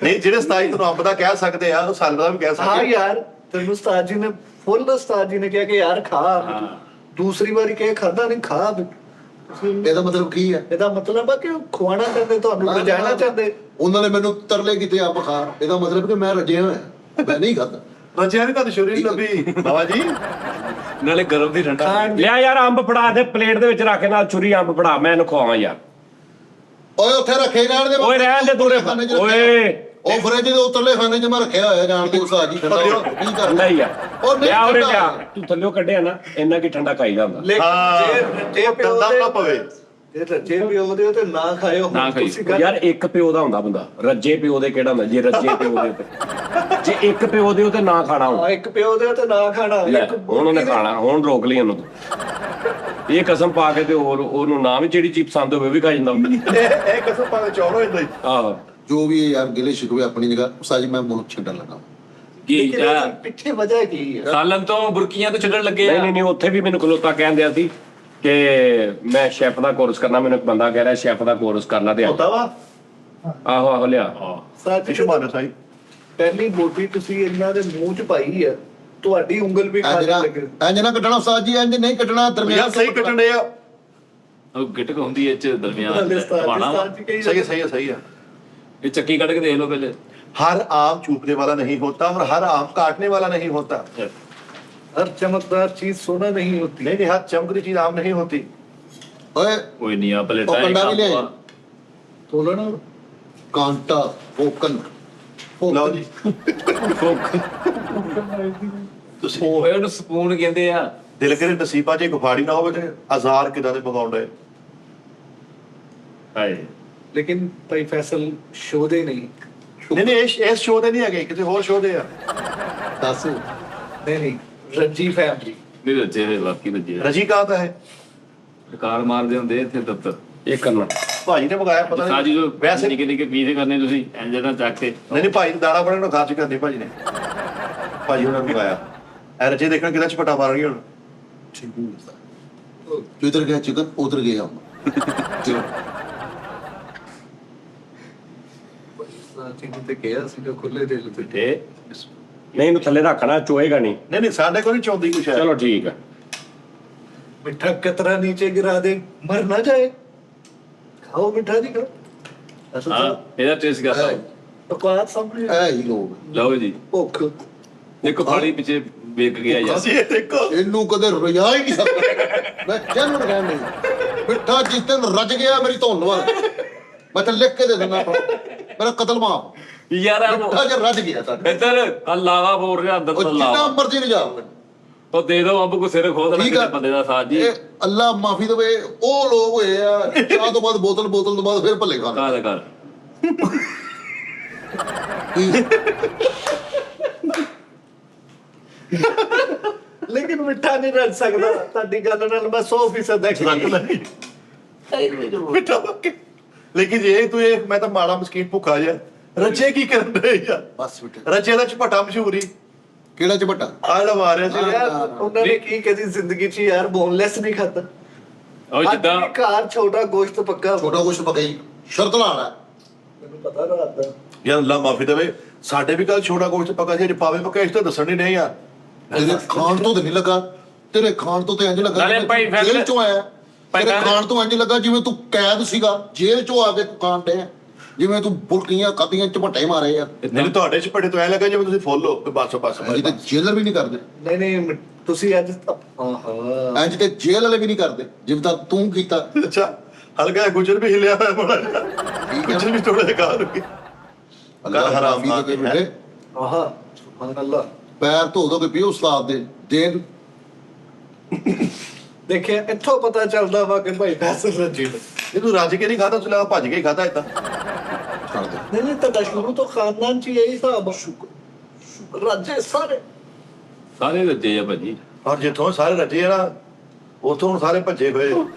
ਨਹੀਂ ਜਿਹੜੇ ਉਸਤਾਦ ਜੀ ਤੁਹਾਨੂੰ ਅੰਬ ਦਾ ਕਹਿ ਸਕਦੇ ਆ ਉਹ ਸਾਲ ਦਾ ਵੀ ਕਹਿ ਹਾਂ ਸਕਦੇ ਯਾਰ ਤੈਨੂੰ ਉਸਤਾਦ ਜੀ ਨੇ ਫੁੱਲ ਉਸਤਾਦ ਜੀ ਨੇ ਕਿਹਾ ਕਿ ਯਾਰ ਖਾ ਦੂਸਰੀ ਵਾਰੀ ਕਹੇ ਖਾਦਾ ਨਹੀਂ ਖਾ ਇਹਦਾ ਮਤਲਬ ਕੀ ਹੈ ਇਹਦਾ ਮਤਲਬ ਆ ਕਿ ਉਹ ਖਵਾਣਾ ਚਾਹੁੰਦੇ ਤੁਹਾਨੂੰ ਰਜਾਣਾ ਚਾਹੁੰਦੇ ਉਹਨਾਂ ਨੇ ਮੈਨੂੰ ਤਰਲੇ ਕੀਤੇ ਆ ਬੁਖਾਰ ਇਹਦਾ ਮਤਲਬ ਕਿ ਮੈਂ ਰੱਜਿਆ ਹੋਇਆ ਮੈਂ ਨਹੀਂ ਖਾਦਾ ਰਜਿਆ ਨਹੀਂ ਤੁਹਾਨੂੰ ਸ਼ੁਰੂ ਨਹੀਂ ਲੱਭੀ ਬਾਬਾ ਜੀ ਨਾਲੇ ਗਰਮ ਦੀ ਠੰਡਾ ਲਿਆ ਯਾਰ ਅੰਬ ਫੜਾ ਦੇ ਪਲੇਟ ਦੇ ਵਿੱਚ ਰੱਖ ਕੇ ਨਾਲ ਛੁਰੀ ਅੰਬ ਫੜਾ ਮੈਂ ਇਹਨੂੰ ਖਵਾਵਾਂ ਯਾਰ ਓਏ ਉੱਥੇ ਰੱਖੇ ਜਾਣ ਦੇ ਓਏ ਰਹਿਣ ਦੇ ਦੂਰੇ ਓਏ ਉਹ ਫਰਿੱਜ ਦੇ ਉਤਰਲੇ ਖਾਨੇ 'ਚ ਮੈਂ ਰੱਖਿਆ ਹੋਇਆ ਜਾਣ ਦੇ ਉਸਤਾਦ ਜੀ ਠੰਡਾ ਕੀ ਕਰ ਨਹੀਂ ਯਾਰ ਉਹ ਨਹੀਂ ਲਿਆ ਉਰੇ ਠੰਡਾ। ਲਿਆ ਤੂੰ ਥੱਲਿਓ ਕੱਢਿਆ ਨਾ ਇੰਨਾ ਕੀ ਠੰਡਾ ਖਾਈਦਾ ਹੁੰਦਾ ਲੇਕਿਨ ਜੇ ਦੰਦਾਂ ਨਾ ਪਵੇ ਜੇ ਰੱਜੇ ਪਿਓ ਦੇ ਤੇ ਨਾ ਖਾਇਓ ਨਾ ਖਾਇਓ। ਤੁਸੀਂ ਗੱਲ ਯਾਰ ਇੱਕ ਪਿਓ ਦਾ ਹੁੰਦਾ ਬੰਦਾ ਰੱਜੇ ਪਿਓ ਦੇ ਕਿਹੜਾ ਹੁੰਦਾ ਜੇ ਰੱਜੇ ਪਿਓ ਦੇ ਉੱਤੇ ਜੇ ਇੱਕ ਪਿਓ ਦੇ ਉੱਤੇ ਨਾ ਖਾਣਾ ਹੁੰਦਾ ਇੱਕ ਪਿਓ ਦੇ ਤੇ ਨਾ ਖਾਣਾ ਲੈ, ਇੱਕ ਹੁਣ ਉਹਨੇ ਖਾਣਾ ਹੁਣ ਰੋਕ ਲਈ ਉਹਨੂੰ ਤੂੰ ਇਹ ਕਸਮ ਪਾ ਕੇ ਤੇ ਉਹਨੂੰ ਨਾ ਵੀ ਜਿਹੜੀ ਚੀਜ਼ ਪਸੰਦ ਹੋਵੇ ਉਹ ਵੀ ਖਾ ਜਾਂਦਾ ਇਹ ਕਸਮ ਪਾ ਕੇ ਚੌੜ ਹੋ ਜਾਂਦਾ ਆਹੋ ਜੋ ਵੀ ਹੈ ਯਾਰ ਗਿਲੇ ਸ਼ਿਕਵੇ ਆਪਣੀ ਜਗ੍ਹਾ ਉਸਤਾਦ ਜੀ ਮੈਂ ਮੁਲਕ ਛੱਡਣ ਲੱਗਾ ਕੀ ਪਿੱਛੇ ਵਜ੍ਹਾ ਕੀ ਹੈ ਸਾਲਨ ਤੋਂ ਬੁਰਕੀਆਂ ਤੋਂ ਛੱਡਣ ਲੱਗੇ ਨਹੀਂ ਆ ਨਹੀਂ ਨਹੀਂ ਉੱਥੇ ਵੀ ਮੈਨੂੰ ਖਲੋਤਾ ਕਹਿੰਦਿਆ ਸੀ ਕਿ ਮੈਂ ਸ਼ੈਫ ਦਾ ਕੋਰਸ ਕਰਨਾ ਮੈਨੂੰ ਇੱਕ ਬੰਦਾ ਕਹਿ ਰਿਹਾ ਸ਼ੈਫ ਦਾ ਕੋਰਸ ਕਰਨਾ ਤੇ ਹੁੰਦਾ ਵਾ ਆਹੋ ਆਹੋ ਲਿਆ ਸਾਡੀ ਸ਼ੁਮਾਨ ਸਾਈ ਪਹਿਲੀ ਬੋਟੀ ਤੁਸੀਂ ਇਹਨਾਂ ਦੇ ਮੂੰਹ 'ਚ ਪਾਈ ਹੈ ਤੁਹਾਡੀ ਉਂਗਲ ਵੀ ਖਾਣ ਲੱਗੇ ਇੰਜ ਨਾ ਕੱਢਣਾ ਉਸਤਾਦ ਜੀ ਇੰਜ ਨਹੀਂ ਕੱਢਣਾ ਯਾਰ ਦਰਮਿਆਨ ਸਹੀ ਕੱਟਣ ਦੇ ਆ ਉਹ ਗਿਟਕ ਹੁੰਦੀ ਐ ਚ ਦਰਮਿਆਨ ਉਸਤਾਦ ਪਾਣਾ ਉਸਤਾਦ ਜੀ ਕਹੀ ਸਹੀ ਹੈ ਸਹੀ ਹੈ ਸਹੀ ਹੈ ਇਹ ਚੱਕੀ ਕੱਢ ਕੇ ਦੇਖ ਲਓ ਪਹਿਲੇ हर आम चूपने वाला नहीं होता और हर आम काटने वाला नहीं होता। हर चमकदार चीज सोना नहीं होती। नहीं, हर चमकती चीज आम नहीं होती। ਓਏ ਕੋਈ ਨਹੀਂ ਆ ਪਲੇਟਾਂ ਉਹ ਕੰਡਾ ਵੀ ਲਿਆਏ। तोलो ना। ਕਾਂਟਾ ਫੋਕਨ लो जी, ਉਹ ਉਹਨੂੰ ਸਪੂਨ ਕਹਿੰਦੇ ਆ। ਦਿਲ ਕਰੇ ਨਸੀਬਾਂ 'ਚ ਗੁਫਾੜੀ ਨਾ ਹੋਵੇ ਤੇ ਹਜ਼ਾਰ ਕਿਦਾਂ ਦੇ ਮੰਗਾਉਂਦੇ। ਹਾਏ लेकिन भाई फैसल शो दे नहीं। ਨਹੀਂ ਇਸ ਸ਼ੋਅ ਦੇ ਨਹੀਂ ਹੈਗੇ, ਕਿਸੇ ਹੋਰ ਸ਼ੋਅ ਦੇ ਆ। ਦੱਸ नहीं नहीं, रज्जी फैमिली। ਨਹੀਂ ਰੱਜੇ ਦੇ ਬਾਕੀ ਰੱਜੇ ਰਜੀਕਾਂਤ ਹੈ ਕਾਰ ਮਾਰਦੇ ਹੁੰਦੇ ਇੱਥੇ ਦਫ਼ਤਰ ਇਹ ਕਰਨਾ ਭਾਜੀ ਨੇ ਮੰਗਾਇਆ, ਪਤਾ ਸਾਜੀ ਜੋ ਨਹੀਂ ਵੈਸੇ। ਨਿੱਕੇ ਨਿੱਕੇ ਪੀਸ ਕਰਨੇ ਤੁਸੀਂ ਇੰਜ ਨਾ ਚੱਕ ਕੇ ਨਹੀਂ ਭਾਈ ਨੇ ਦਾਣਾ ਬਣੇ ਨੂੰ ਖਾਚ ਕਰਨੀ ਭਾਜੀ ਨੇ। ਭਾਜੀ ਉਹਨਾਂ ਨੂੰ ਮੰਗਾਇਆ ਐ ਰਜੇ ਦੇਖਣ ਕਿਹਦਾ ਛਪਟਾ ਮਾਰਨਗੇ ਹੁਣ। ਤੂੰ ਇਧਰ ਗਿਆ ਚਿਕਨ ਉਧਰ ਗਿਆ ਹਮ चीज ते गया सी जो खुले दिल ते। ਤੇ ਨਹੀਂ ਇਹਨੂੰ ਥੱਲੇ ਰੱਖਣਾ ਚੋਏਗਾ ਨਹੀਂ। ਨਹੀਂ ਨਹੀਂ ਸਾਡੇ ਕੋਲ ਨਹੀਂ ਚੌਂਦੀ ਕੁਛ ਹੈ। ਚਲੋ ਠੀਕ ਹੈ। मिठा कतरा नीचे गिरा दे, मर ना जाए। खाओ मिठा जी खाओ। ऐसा ਹਾਂ तो ਇਹਦਾ ਟੇਸਟ ਕਰਦਾ बकवास सामने। ਇਹ ਹੀ ਲੋਕ ਲਓ ਜੀ भुख। ਦੇਖੋ ਫਾੜੀ ਪਿੱਛੇ ਵੇਖ ਗਿਆ ਯਾਰ ਅਸੀਂ ਇਹ ਦੇਖੋ ਇਹਨੂੰ ਕਦੇ ਰਜਾ ਹੀ ਨਹੀਂ ਸਕਦਾ। ਮੈਂ ਜਨਮ ਕਹਿਣ ਨਹੀਂ ਮਿੱਠਾ ਜਿਸ ਦਿਨ ਰਜ ਗਿਆ ਮੇਰੀ ਧੌਣ ਵਾਲ ਮੈਂ ਤਾਂ ਲਿਖ ਕੇ ਦੇ ਦਿੰਦਾ ਮੇਰਾ ਕਤਲ ਮਾਫ। ਯਾਰ ਆ ਮਿੱਠਾ ਜੇ ਰਜ ਗਿਆ ਤਾਂ ਇੱਧਰ ਆ ਲਾਵਾ ਬੋਲ ਰਿਹਾ ਅੰਦਰ ਉਹ ਤੋਂ ਜਿੰਨਾ ਲਾਵਾ ਮਰਜ਼ੀ ਰਜਾ ਉਹ ਦੇ ਦੋ ਅੰਬ ਕੋ ਸਿਰ ਖੋਦ ਠੀਕ ਲੱਗੇ ਆ। ਬੰਦੇ ਦਾ ਸਾਥ ਜੀ ਇਹ ਅੱਲਾ ਮਾਫੀ ਦੇਵੇ ਉਹ ਲੋਕ ਹੋਏ ਆ ਚਾਹ ਤੋਂ ਬਾਅਦ ਬੋਤਲ ਤੋਂ ਬਾਅਦ ਫਿਰ ਭੱਲੇ ਖਾਣ ਕਾਹਦਾ ਕਰ लेकिन मिठा नहीं रख सकता। ताड़ी गल नाल मैं 100% ਰੱਖ एक्चुअली। ਲੈ ਮਿੱਠਾ ਪੱਕੇ। ਲੇਕਿਨ ਜੇ ਤੂੰ ਇਹ ਮੈਂ ਤਾਂ ਮਾੜਾ ਮਸਕੀਨ ਭੁੱਖਾ ਜਿਹਾ ਰੱਜੇ ਕੀ ਕਰਨ ਦੇ ਯਾਰ। ਬਸ ਮਿੱਠਾ ਰੱਜੇ ਦਾ ਝਪਟਾ ਮਸ਼ਹੂਰੀ ਕਿਹੜਾ ਚਪਟਾ ਆ ਜਿਹੜਾ ਮਾਰਿਆ ਸੀ यार उन्होंने की कदी जिंदगी च यार बोनलेस नहीं खाता। ਉਹ ਜਿੱਦਾਂ कार छोटा गोश्त पक्का। ਛੋਟਾ ਕੁਛ ਪਕਾਈ ਸ਼ਰਤ ਲਾਣਾ मैंने पता रात दा। ਯਾਰ ਅੱਲਾ ਮਾਫੀ ਦੇਵੇ ਸਾਡੇ ਵੀ ਕੱਲ ਛੋਟਾ ਗੋਸ਼ਤ ਪੱਕਾ ਸੀ, ਜੇ ਪਾਵੇ ਪੱਕਾ ਇਸ ਤੋਂ ਦੱਸਣ ਨਹੀਂ ਰਹੇ ਯਾਰ। ਤੇਰੇ ਖਾਣ ਤੋਂ ਤੇ ਨਹੀਂ ਲੱਗਾ ਤੇਰੇ ਖਾਣ ਤੋਂ ਤੇ ਇੰਜ ਲੱਗਾ ਨਾਲੇ ਜਿਵੇਂ ਭਾਈ ਤੂੰ ਫੈਸਲੇ- ਜੇਲ੍ਹ ਚੋਂ ਆਇਆ ਭਾਈ ਤੇਰੇ ਫੈਸਲੇ- ਖਾਣ ਤੋਂ ਇੰਜ ਲੱਗਾ ਜਿਵੇਂ ਤੂੰ ਕੈਦ ਸੀਗਾ ਜੇਲ੍ਹ ਚੋਂ ਆ ਕੇ ਤੂੰ ਖਾਣ ਡਿਆ ਜਿਵੇਂ ਤੂੰ ਬੁਲਕੀਆਂ ਕਾਦੀਆਂ ਝਪਟੇ ਮਾਰੇ ਆ ਨਹੀਂ ਤੁਹਾਡੇ ਝਪਟੇ ਤੋਂ ਐ ਲੱਗਾ ਜਿਵੇਂ ਤੁਸੀਂ ਫੁੱਲ ਹੋ ਤੇ ਬਸ ਬਸ ਅਸੀਂ ਤੇ ਜੇਲਰ ਵੀ ਨਹੀਂ ਕਰਦੇ नहीं नहीं तुसी अज आहा ਇੰਜ ਤੇ ਜੇਲ੍ਹ ਵਾਲੇ ਵੀ ਨਹੀਂ ਕਰਦੇ ਜਿਵੇਂ ਤਾਂ ਤੂੰ ਕੀਤਾ ਅੱਛਾ ਹਲਕਾ ਜਿਹਾ ਗੁਜਰ ਵੀ ਹਿਲਿਆ ਹੋਇਆ ਬੜਾ ਜਿਹਾ। ਠੀਕ ਹੈ ਗੁਜਰ ਵੀ ਥੋੜਾ ਜਿਹਾ ਕਾਰ ਹੋ ਗਈ। ਅੱਲਾ ਹਰਾਮ ਮਾਫੀ ਖਾ ਦੇ ਕੇ ਬੇਟੇ आहा सुभान अल्लाह। ਪੈਰ ਧੋ ਧੋ ਕੇ ਪੀਓ ਉਸਤਾਦ ਦੇ ਦੇਣ देखिए इत्थों पता चलदा वा कि भाई फैसल रजी ने। ਜੇ ਤੂੰ ਰੱਜ ਕੇ ਨਹੀਂ ਖਾਦਾ ਤੂੰ ਲੱਗਾ ਭੱਜ ਕੇ ਹੀ ਖਾਦਾ ਇਦਾਂ। ਛੱਡ ਦੇ नहीं नहीं तो शुरू तो खानदान च यही हिसाब शुक्र रजे सारे। ਸਾਰੇ ਰੱਜੇ ਆ ਭਾਜੀ ਔਰ ਜਿੱਥੋਂ ਸਾਰੇ ਰੱਜੇ ਆ ਨਾ ਉਥੋਂ ਹੁਣ ਸਾਰੇ ਭੱਜੇ ਹੋਏ।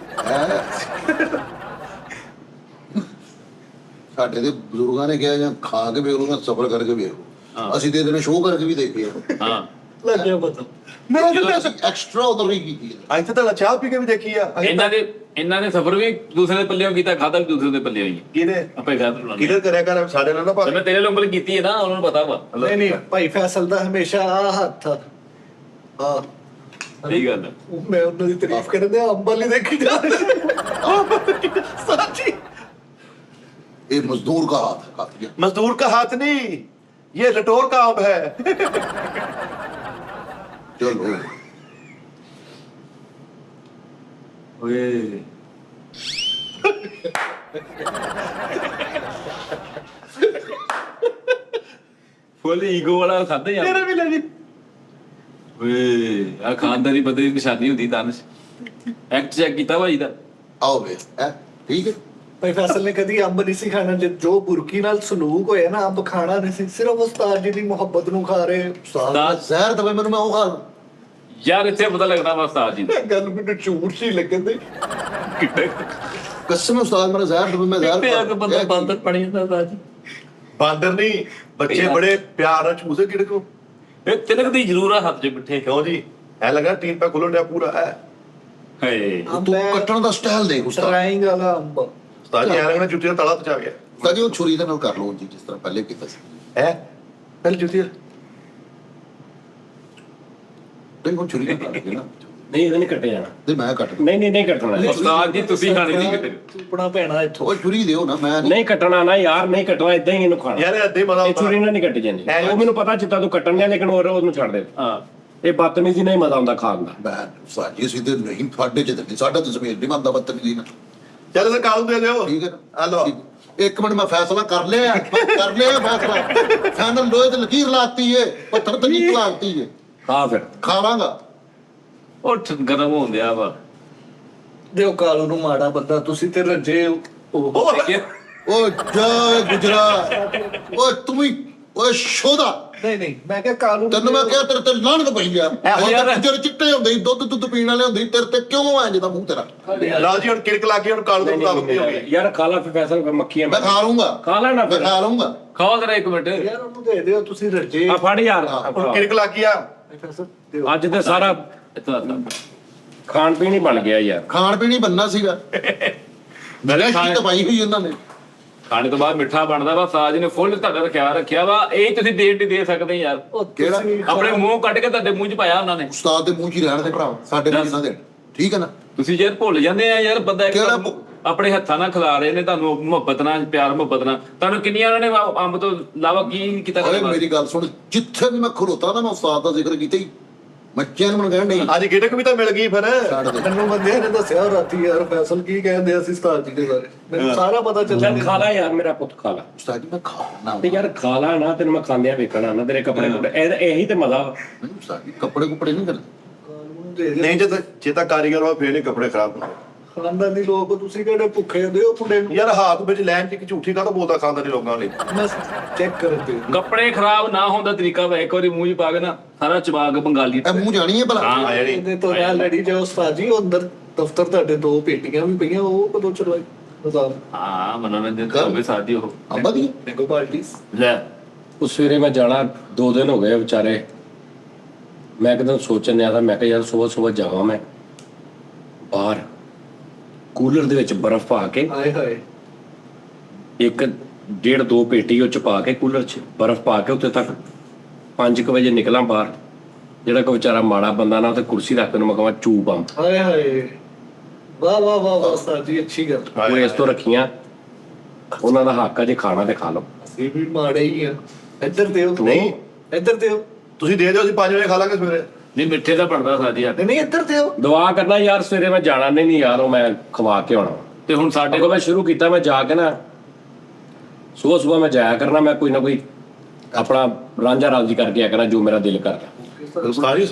ਹੈਂ? ਸਾਡੇ ਦੇ ਬਜ਼ੁਰਗਾਂ ਨੇ ਕਿਹਾ ਜਾਂ ਖਾ ਕੇ ਵੇਖ ਲਓ ਜਾਂ ਸਫਰ ਕਰਕੇ ਵੇਖ ਲਓ ਅਸੀਂ ਤੇ ਇਹਦੇ ਸ਼ੋਅ ਕਰਕੇ ਵੀ ਦੇਖੇ ਆ ਹਾਂ लगे पता। ਮੈਂ ਤਾਂ ਐਕਸਟਰਾ ਉਧਰ ਹੀ ਕੀਤੀ ਹੈ ਅੱਜ ਤਾਂ ਚਾਹ ਪੀ ਕੇ ਵੀ ਦੇਖੀ ਆ। ਇਹਨਾਂ ਨੇ ਸਫਰ ਵੀ ਦੂਸਰੇ ਦੇ ਪੱਲਿਓਂ ਕੀਤਾ ਖਾਦਾ ਵੀ ਦੂਸਰੇ ਦੇ ਪੱਲਿਓਂ ਹੀ ਕਿਹਨੇ ਆਪੇ ਖਾਦ ਬਣਾਉਂਦੇ ਕਿਹਨੇ ਕਰਿਆ ਕਰ ਸਾਡੇ ਨਾਲ ਨਾ ਤੇ ਮੈਂ ਭਾਵੇਂ ਤੇਰੇ ਲੋਕਾਂ ਕੀਤੀ ਹੈ ਨਾ ਉਹਨਾਂ ਨੂੰ ਪਤਾ ਵਾ नहीं नहीं भाई फैसल दा हमेशा आ हाथ था। हां ਸਹੀ ਗੱਲ ਹੈ मैं उन्होंने दी तारीफ कर दे अंबल ही देखी जा। सच्ची ਇਹ ਮਜ਼ਦੂਰ ਦਾ ਹੱਥ ਗਿਆ मजदूर का हाथ नहीं, ये लटोर का आम है। ਚਲੋ ਓਏ ਫੁੱਲ ਈਗੋ ਵਾਲਾ ਖਾਦਾ ਯਾਰ तेरे भी ले जी। ਓਏ ਆ ਖਾਨਦਾਨੀ ਬੰਦੇ ਦੀ ਨਿਸ਼ਾਨੀ ਹੁੰਦੀ ਦਾਨਸ਼ ਐਕਟ ਚੈੱਕ ਕੀਤਾ ਭਾਈ ਦਾ ਆਓ ਵੇ ਹੈ ਠੀਕ ਹੈ भाई फैसल ने कदी अंब नहीं सी खाना जो बुरकी नाल सलूक होया ना अंब खाना नहीं सी सिर्फ उस्ताद जी दी मोहब्बत नु खा रहे। ਉਸਤਾਦ ਜ਼ਹਿਰ ਦਵੇ ਮੈਨੂੰ ਮੈਂ ਉਹ ਖਾ ਲਵਾਂ। ਯਾਰ ਇੱਥੇ ਪਤਾ ਲੱਗਣਾ ਵਾ ਉਸਤਾਦ ਜੀ ਦਾ गल मैनू झूठ सी लगन दे। ਕਸਮ ਉਸਤਾਦ ਮੇਰਾ ਜ਼ਹਿਰ ਦਵੇ ਮੈਂ ਜ਼ਹਿਰ ਤੇ ਆ ਕੇ ਬੰਦਾ ਇਹ- ਬਾਂਦਰ ਪਣੀ ਜਾਂਦਾ ਉਸਤਾਦ ਜੀ ਬਾਂਦਰ ਨਹੀਂ, ਬੱਚੇ ਬੜੇ ਪਿਆਰ ਨਾਲ ਚੂਸੇ ਕਿਹੜੇ ਕੋ। ਇਹ ਤਿਲਕ ਦੀ ਜ਼ਰੂਰ ਆ ਹੱਥ 'ਚ ਮਿੱਠੇ ਕਿਉਂ ਜੀ ਐ ਲੱਗਾ ਟੀਨ ਪਾ ਖੁੱਲਣ ਡਿਆ ਪੂਰਾ ਹੈ। ਹਏ ਤੂੰ ਕੱਟਣ ਦਾ ਸਟਾਈਲ ਦੇ ਉਸਤਾਦ ट्राइंग वाला अंब ਉਸਤਾਦ ਜੀ ਐ ਲੱਗਣਾ ਜੁੱਤੀ ਦਾ ਤਲਾ ਪਚਾ ਗਿਆ ਤਾਂ ਉਹ ਛੁਰੀ ਦੇ ਨਾਲ ਕਰ ਲਓ ਜੀ ਜਿਸ ਤਰ੍ਹਾਂ ਪਹਿਲੇ ਕੀਤਾ ਸੀ ਹੈ। ਪਹਿਲੇ ਜੁੱਤੀ ਦਾ ਦੇਖੋ ਛੁਰੀ ਨਾਲ ਕਰ ਲਈਏ ਨਾ ਨਹੀਂ ਇਹਨੇ ਨਹੀਂ ਕੱਟੇ ਜਾਣਾ। ਤੇ ਮੈਂ ਕੱਟ ਨਹੀਂ ਕੱਟਣਾ। ਉਸਤਾਦ ਜੀ ਤੁਸੀਂ ਖਾਣੀ ਨਹੀਂ ਕਿਤੇ। ਚੁੱਪਣਾ ਪੈਣਾ ਇੱਥੋਂ। ਉਹ ਛੁਰੀ ਦਿਓ ਨਾ, ਮੈਂ ਨਹੀਂ ਕੱਟਣਾ ਨਾ ਯਾਰ, ਨਹੀਂ ਕੱਟਣਾ, ਇਦਾਂ ਹੀ ਇਹਨੂੰ ਖਾਣਾ। ਯਾਰ ਅੱਧੇ ਮਜ਼ਾ ਇਹ ਛੁਰੀ ਨਾਲ ਨਹੀਂ ਕੱਟੀ ਜਾਂਦੀ। ਉਹ ਮੈਨੂੰ ਪਤਾ ਜਿੱਦਾਂ ਤੂੰ ਕੱਟਣ ਡਿਆ, ਲੇਕਿਨ ਉਹਨੂੰ ਛੱਡ ਦੇ। ਹਾਂ ਇਹ ਬਦਤਮੀਜ਼ੀ ਨਹੀਂ ਮਜ਼ਾ ਆਉਂਦਾ ਖਾਣ ਦਾ। ਮੈਂ ਸਾਜੀ ਸਿੱਧੇ ਨਹੀਂ ਸਾਡੇ ਚ ਤੇ ਸਾਡਾ ਤਾਂ ਜ਼ਮੀਨ ਨਹੀਂ ਮੰਨਦਾ ਬਦਤਮੀਜ਼ੀ ਨਾਲ। ਚੱਲ ਸਰ ਕਾਲ ਦੇ ਦਿਓ। ਠੀਕ ਹੈ ਨਾ? ਆ ਲਓ। ਇੱਕ ਮਿੰਟ ਮੈਂ ਫੈਸਲਾ ਕਰ ਲਿਆ ਫੈਸਲਾ। ਫਾਈਨਲ ਲੋਹੇ ਤੇ ਲਕੀਰ ਲਾਤੀ ਏ, ਪੱਥਰ ਤੇ ਨਹੀਂ ਲਾਤੀ ਏ। ਖਾ ਫਿਰ। ਖਾ ਲਾਂਗਾ। ਉਹ ਗਰਮ ਹੁੰਦਿਆ ਵਾ। ਦਿਓ ਕਾਲੂ ਨੂੰ ਮਾੜਾ ਬੰਦਾ, ਤੁਸੀਂ ਤੇ ਰੱਜੇ ਹੋ। ਓ ਜਾ ਗੁਜਰਾ, ਓ ਤੂੰ ਵੀ ਓਏ ਸ਼ੋਦਾ। ਨਹੀਂ ਮੈਂ ਕਿਹਾ ਕਾਲੂ ਤੈਨੂੰ ਮੈਂ ਕਿਹਾ ਤੇਰੇ ਤੇ ਲਾਹਨਤ ਪਈ ਆ। ਜਿਹੜੇ ਚਿੱਟੇ ਹੁੰਦੇ ਸੀ, ਦੁੱਧ ਪੀਣ ਵਾਲੇ ਹੁੰਦੇ ਸੀ, ਤੇਰੇ ਤੇ ਕਿਉਂ ਐ ਜਿਹਦਾ ਮੂੰਹ ਤੇਰਾ। ਲਾਲ ਜੀ ਹੁਣ ਕਿਰਕ ਲਾ ਕੇ ਹੁਣ ਕਾਲ ਦੇ ਮੁਤਾਬਕ ਹੀ ਹੋ ਗਈ। ਯਾਰ ਖਾ ਲਾ ਫਿਰ ਫੈਸਲਾ, ਫਿਰ ਮੱਖੀਆਂ ਮੈਂ ਖਾ ਲੂੰਗਾ, ਖਾ ਲੈਣਾ ਮੈਂ ਫਿਰ। ਖਾ ਲੂੰਗਾ। ਖਾਓ ਜਰਾ ਇੱਕ ਮਿੰਟ। ਯਾਰ ਉਹਨੂੰ ਦੇ ਦਿਓ, ਤੁਸੀਂ ਰੱਜੇ। ਆ ਫੜ ਯਾਰ। ਹੁਣ ਕਿਰਕ ਲਾ ਕੇ ਆ। ਦਿਓ। ਅੱਜ ਤੇ ਸਾਰਾ ਖਾਣ ਪੀਣ ਹੀ ਬਣ ਗਿਆ ਯਾਰ। ਖਾਣ ਪੀਣ ਹੀ ਬੰਨਾ ਸੀਗਾ। ਮੈਂ ਤਾਂ ਪਾਈ ਹੋਈ ਉਹਨਾਂ ਨੇ। ਖਾਣੇ ਤੋਂ ਬਾਅਦ ਮਿੱਠਾ ਬਣਦਾ ਵਾ। ਸਾਜ ਨੇ ਫੁੱਲ ਤੁਹਾਡਾ ਦਾ ਖਿਆਲ ਰੱਖਿਆ ਵਾ। ਇਹ ਤੁਸੀਂ ਦੇਣ ਨਹੀਂ ਦੇ ਸਕਦੇ ਯਾਰ। ਉਹ ਕਿਹੜਾ? ਤੁਸੀਂ ਆਪਣੇ ਮੂੰਹ ਕੱਢ ਕੇ ਤੁਹਾਡੇ ਮੂੰਹ 'ਚ ਪਾਇਆ ਉਹਨਾਂ ਨੇ। ਉਸਤਾਦ ਦੇ ਮੂੰਹ 'ਚ ਹੀ ਰਹਿਣ ਦੇ ਭਰਾ, ਸਾਡੇ ਮੂੰਹ 'ਚ ਨਾ ਦੇਣ। ਠੀਕ ਹੈ ਨਾ? ਤੁਸੀਂ ਯਾਰ ਭੁੱਲ ਜਾਂਦੇ ਆ ਯਾਰ। ਬੰਦਾ ਇੱਕ ਕਿਹੜਾ ਤੁਹਾਨੂੰ ਆਪਣੇ ਹੱਥਾਂ ਨਾਲ ਖਿਲਾ ਰਹੇ ਨੇ ਤੁਹਾਨੂੰ, ਮੁਹੱਬਤ ਨਾਲ, ਪਿਆਰ ਮੁਹੱਬਤ ਨਾਲ। ਤੁਹਾਨੂੰ ਕਿੰਨੀਆਂ ਉਹਨਾਂ ਨੇ ਅੰਬ ਤੋਂ ਇਲਾਵਾ ਕੀ ਕੀਤਾ? ਓਏ ਮੇਰੀ ਗੱਲ ਸੁਣ, ਜਿੱਥੇ ਵੀ ਮੈਂ ਖਲੋਤਾ ਨਾ, ਮੈਂ ਉਸਤਾਦ ਦਾ ਜ਼ਿਕਰ ਕੀਤਾ ਹੀ। ਮੈਂ ਚੈਨ ਕਹਿਣ ਨਹੀਂ ਅੱਜ ਗਿਟਕ ਵੀ ਤਾਂ ਮਿਲ ਗਈ ਫਿਰ। ਛੱਡ ਦੇ। ਮੈਨੂੰ ਬੰਦਿਆਂ ਨੇ ਦੱਸਿਆ ਰਾਤੀ ਯਾਰ ਫੈਸਲ ਕੀ ਕਹਿੰਦੇ ਅਸੀਂ ਉਸਤਾਦ ਜੀ ਦੇ ਬਾਰੇ। ਮੈਨੂੰ ਸਾਰਾ ਪਤਾ ਚੱਲਿਆ। ਚੱਲ ਖਾ ਲਾ ਯਾਰ ਮੇਰਾ ਪੁੱਤ, ਖਾ ਲਾ। ਉਸਤਾਦ ਜੀ ਮੈਂ ਖਾ ਲੈਣਾ। ਤੇ ਯਾਰ ਖਾ ਲਾ ਨਾ, ਤੈਨੂੰ ਮੈਂ ਖਾਂਦਿਆਂ ਵੇਖਣਾ ਨਾ, ਤੇਰੇ ਕੱਪੜੇ ਇਹੀ ਤੇ ਮਜ਼ਾ ਵਾ। ਨਹੀਂ ਉਸਤਾਦ ਜੀ, ਕੱਪੜੇ ਕੁਪੜੇ ਨਹੀਂ ਕਰਦੇ। ਕਾਲੂ ਨੂੰ ਦੇ ਦਿਓ। ਨਹੀਂ ਜੇ ਤਾਂ ਕਾਰੀਗਰ ਹੋ ਫੇਰ ਨਹੀਂ ਕੱਪੜੇ ਖਰਾਬ ਹੁੰਦੇ। ਖਾਨਦਾਨੀ ਲੋਕ ਤੁਸੀਂ ਕਿਹੜੇ ਭੁੱਖੇ ਹੁੰਦੇ ਹੋ ਮੁੰਡੇ ਨੂੰ। ਯਾਰ ਹੱਥ ਵਿੱਚ ਲੈਣ ਚ ਇੱਕ ਝੂਠੀ ਕਾਹਤੋਂ ਬੋਲਦਾ ਖਾਨਦਾਨੀ ਲੋਕਾਂ ਲਈ। ਮੈਂ ਚੈੱਕ ਕਰ ਦਿਓ। ਕੱਪੜੇ ਖਰਾਬ ਨਾ ਹੋਣ ਦਾ ਤਰੀਕਾ ਵਾ, ਇੱਕ ਵਾਰੀ ਮੂੰਹ 'ਚ ਪਾ ਕੇ ਨਾ ਸਾਰਾ ਚਬਾ ਕੇ ਬੰਗਾਲੀ। ਇਹ ਮੂੰਹ ਜਾਣੀ ਹੈ ਭਲਾ। ਆ ਜਿਹੜੀ ਇਹਦੇ ਤੋਂ ਨਾਲ ਲੜੀ ਜਾਓ ਉਸਤਾਦ ਜੀ। ਉਹ ਅੰਦਰ ਦਫ਼ਤਰ ਤੁਹਾਡੇ 2 ਪੇਟੀਆਂ ਵੀ ਪਈਆਂ, ਉਹ ਕਦੋਂ ਚਲਾਈ ਉਸਤਾਦ? ਹਾਂ ਮਨੋਰੰਜਨ ਤਾਂ ਹੋਵੇ ਸਾਡੀ ਉਹ। ਅੰਬਾ ਦੀ ਦੇਖੋ ਪਾਰਟੀ। ਲੈ ਉਹ ਸਵੇਰੇ ਮੈਂ ਜਾਣਾ, 2 ਦਿਨ ਹੋ ਗਏ ਵਿਚਾਰੇ। ਮੈਂ ਕਿਤੇ ਸੋਚਣ ਡਿਆ ਸੀ, ਮੈਂ ਕਿਹਾ ਯਾਰ ਸਵੇਰ ਜਾਵਾਂ ਮੈਂ ਬਾਹਰ, ਕੂਲਰ ਦੇ ਵਿੱਚ ਬਰਫ਼ ਪਾ ਕੇ, ਹਾਏ ਹਾਏ। 1.5-2 ਪੇਟੀ ਉਹ ਚ ਪਾ ਕੇ, ਕੂਲਰ 'ਚ ਬਰਫ਼ ਪਾ ਕੇ ਉੱਤੇ ਤੱਕ 5 ਵਜੇ ਨਿਕਲਾਂ ਬਾਹਰ। ਜਿਹੜਾ ਕੋਈ ਵਿਚਾਰਾ ਮਾੜਾ ਬੰਦਾ ਨਾ, ਤੇ ਕੁਰਸੀ ਰੱਖ ਕੇ ਉਹਨੂੰ ਮੈਂ ਕਹਾਂ ਚੂ ਪੰਪ। ਹਾਏ ਹਾਏ। ਵਾਹ ਉਸਤਾਦ ਜੀ, ਅੱਛੀ ਗੱਲ। ਉਹ ਇਸ ਤੋਂ ਰੱਖੀਆਂ, ਉਹਨਾਂ ਦਾ ਹੱਕ ਆ, ਜੇ ਖਾਣਾ ਤੇ ਖਾ ਲਓ। ਅਸੀਂ ਵੀ ਮਾੜੇ ਹੀ ਆ। ਇੱਧਰ ਦਿਓ। ਨਹੀਂ ਇੱਧਰ ਦਿਓ। ਤੁਸੀਂ ਦੇ ਦਿਓ, ਅਸੀਂ 5 ਵਜੇ ਖਾ ਲਾਂਗੇ ਸਵੇਰੇ। ਨਹੀਂ ਮਿੱਠੇ ਦਾ ਬਣਦਾ ਸਾਜੀ ਯਾਰ। ਨਹੀਂ ਇੱਧਰ ਦਿਓ। ਦੁਆ ਕਰਨਾ ਯਾਰ, ਸਵੇਰੇ ਮੈਂ ਜਾਣਾ ਨਹੀਂ ਯਾਰ, ਉਹ ਮੈਂ ਖਵਾ ਕੇ ਆਉਣਾ। ਤੇ ਹੁਣ ਸਾਡੇ ਅੱਗੋਂ ਮੈਂ ਸ਼ੁਰੂ ਕੀਤਾ, ਮੈਂ ਜਾ ਕੇ ਨਾ ਸਵੇਰ ਮੈਂ ਜਾਇਆ ਕਰਨਾ, ਮੈਂ ਕੋਈ ਨਾ ਕੋਈ ਆਪਣਾ ਰਾਂਝਾ ਰਾਜੀ ਕਰਕੇ ਆ ਕਰਨਾ, ਜੋ ਮੇਰਾ ਦਿਲ ਕਰਦਾ। ਸਾਰੀ